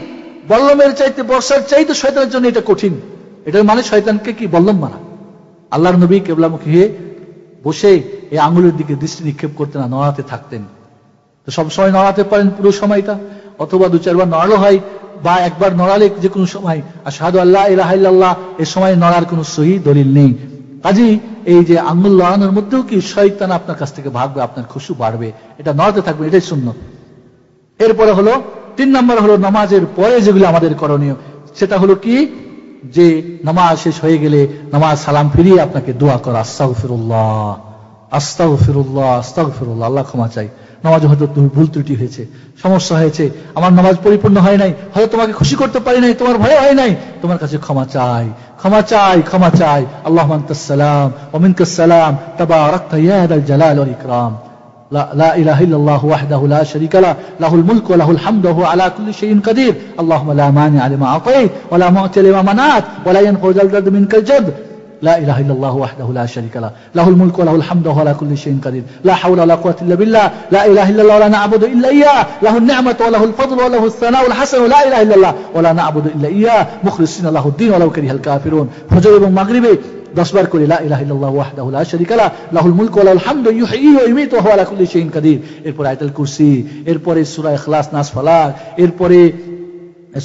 বল্লমের চাইতে, বর্ষার চাইতে শয়তানের জন্য এটা কঠিন। এটার মানে শয়তানকে কি বল্লম মারা। আল্লাহর নবী কিবলামুখী হয়ে বসে এই আঙ্গুলের দিকে দৃষ্টি নিক্ষেপ করতেন না, নড়াতে থাকতেন। তো সবসময় নড়াতে পারেন পুরো সময়টা, অথবা 2-4 বার নড়ালো হয়, বা একবার নড়ালে যে কোনো সময় আশহাদু আল্লা ইলাহা ইল্লাল্লাহ এর সময় নড়ার কোনো সহি দলিল নেই। কাজেই এই যে আঙ্গুল নড়ানোর মধ্যেও কি শয়তান আপনার কাছ থেকে ভাগবে, আপনার খুশু বাড়বে, এটা নড়াতে থাকবে, এটাই সুন্নাত। এরপরে হলো 3 নম্বর হলো নামাজের পরে যেগুলো আমাদের করণীয়, সেটা হলো কি যে নামাজ শেষ হয়ে গেলে নামাজ সালাম ফিরিয়ে আপনাকে দোয়া করা, আস্তাগফিরুল্লাহ আস্তাগফিরুল্লাহ আস্তাগফিরুল্লাহ, আল্লাহ ক্ষমা চাই, নামাজে হয়তো তুমি ভুল ত্রুটি হয়েছে, সমস্যা হয়েছে, আমার নামাজ পরিপূর্ণ হয় নাই, হয়তো তোমাকে খুশি করতে পারি নাই, তোমার ভয় হয় নাই, তোমার কাছে ক্ষমা চাই, ক্ষমা চাই, ক্ষমা চাই। আল্লাহুম্মা আনতাস সালাম ওয়া মিনকাস সালাম তাবারাকতা ইয়া যাল জালাল ওয়াল ইকরাম। لا إله إلا الله وحده لا شريك له له الملك وله الحمد وهو على كل شيء قدير اللهم لا مانع لما أعطيت ولا معطي لما منعت ولا ينفع ذا الجد منك الجد لا إله إلا الله وحده لا شريك له له الملك وله الحمد وهو على كل شيء قدير لا حول ولا قوة إلا بالله لا إله إلا الله ولا نعبد إلا إياه له النعمة وله الفضل وله الثناء الحسن لا إله إلا الله ولا نعبد إلا إياه مخلصين له الدين ولو كره الكافرون। ফজর এবং মাগরিবে 10 বার করে লা ইলাহা ইল্লাল্লাহু ওয়াহদাহু লা শারীকা লাহু লাহুল মুলকু ওয়া লাহুল হামদু ইউহয়ী ওয়া ইউমীতু ওয়া হুয়া আলা কুল্লি শাইইন কাদির। এরপর আয়াতুল কুরসি, এরপরে সূরা ইখলাস, নাস, ফালাক, এরপরে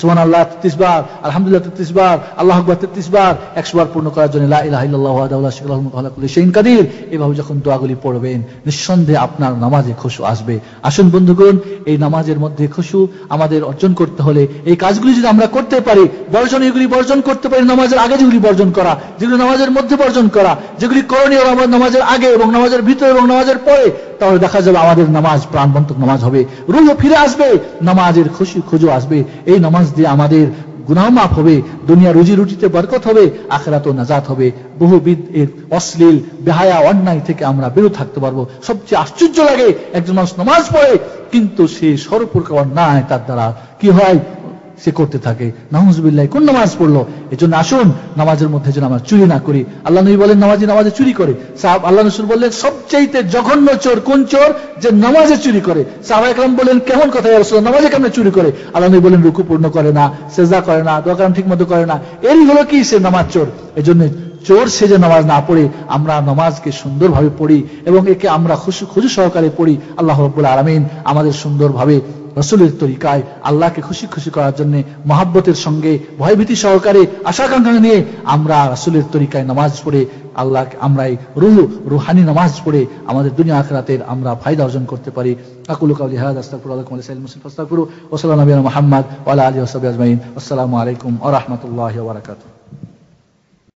সুবহানাল্লাহ 33 বার, আলহামদুলিল্লাহ 33 বার, আল্লাহু আকবার 33 বার, 100 বার পূর্ণ করার জন্য লা ইলাহা ইল্লাল্লাহু ওয়াহদাহু লা শারীকা লাহু লাহুল মুলকু ওয়া লা কুল্লি শাইইন কাদির। এভাবে যখন দোয়াগুলি পড়বেন নিঃসন্দেহে আপনার নামাজে খুশু আসবে। আসুন বন্ধুগণ, এই নামাজের মধ্যে খুশু আমাদের অর্জন করতে হলে এই কাজগুলি যদি আমরা করতে পারি, বর্জনীয়গুলি বর্জন করতে পারি, নামাজের আগে যেগুলি বর্জন করা, যেগুলি নামাজের মধ্যে বর্জন করা, যেগুলি করণীয় নামাজের আগে এবং নামাজের ভিতরে এবং নামাজের পরে, তাহলে দেখা যাবে আমাদের নামাজ প্রাণবন্ত নামাজ হবে, রূহ ফিরে আসবে, নামাজের খুশু আসবে। এই নামাজ দিয়ে আমাদের গুনাহ মাফ হবে, দুনিয়া রুজি রুটিতে বরকত হবে, আখিরাতেও নাজাত হবে, বহুবিধ এর অশ্লীল বেহায়া অন্যায় থেকে আমরা বেরোতে থাকতে পারবো। সবচেয়ে আশ্চর্য লাগে একজন মানুষ নামাজ পড়ে কিন্তু সে সর্বপ্রকার অন্যায় তার দ্বারা কি হয় সে করতে থাকে। নাউযুবিল্লাহ, কোন নামাজ পড়লো? এজন্য আসুন নামাজের মধ্যে যেন আমরা চুরি না করি। আল্লাহ নবী বলেন নামাজে চুরি করে। আল্লাহ রাসূল বললেন সবচাইতে জঘন্য চোর কোন চোর? যে নামাজে চুরি করে। সাহাবায়ে কেরাম বলেন কেমন কথা ইয়া রাসূলুল্লাহ, নামাজে কেমনে চুরি করে? আল্লাহ নবী বলেন রুকু পূর্ণ করে না, সিজদা করে না, দোয়া কালাম ঠিকমতো করে না, এরই হলো কি সে নামাজ চোর। এজন্য চোর সেজে নামাজ না পড়ে আমরা নামাজকে সুন্দরভাবে পড়ি এবং একে আমরা খুশি সহকারে পড়ি। আল্লাহ রাব্বুল আলামিন আমাদের সুন্দরভাবে রাসূলের তরিকায় আল্লাহকে খুশি করার জন্য মহাব্বতের সঙ্গে ভয়ভীতি সহকারে আশা-আকাঙ্ক্ষা নিয়ে আমরা রাসূলের তরিকায় নামাজ পড়ে আল্লাহ আমরা এই রুহানি নামাজ পড়ে আমাদের দুনিয়া আখিরাতের আমরা ফায়দা অর্জন করতে পারি। আকুলু কাওলি হাযা আস্তাগফিরুল্লাহ লাকুম ওয়া লিসাইরিল মুসলিমিন ফাস্তাগফিরুহু ওয়া সাল্লাল্লাহু আলা নবিয়িনা মুহাম্মদ ওয়া আলা আলিহি ওয়া সাহবিহি আজমাইন। আসসালামু আলাইকুম ওয়া রাহমাতুল্লাহি ওয়া বারাকাতুহু।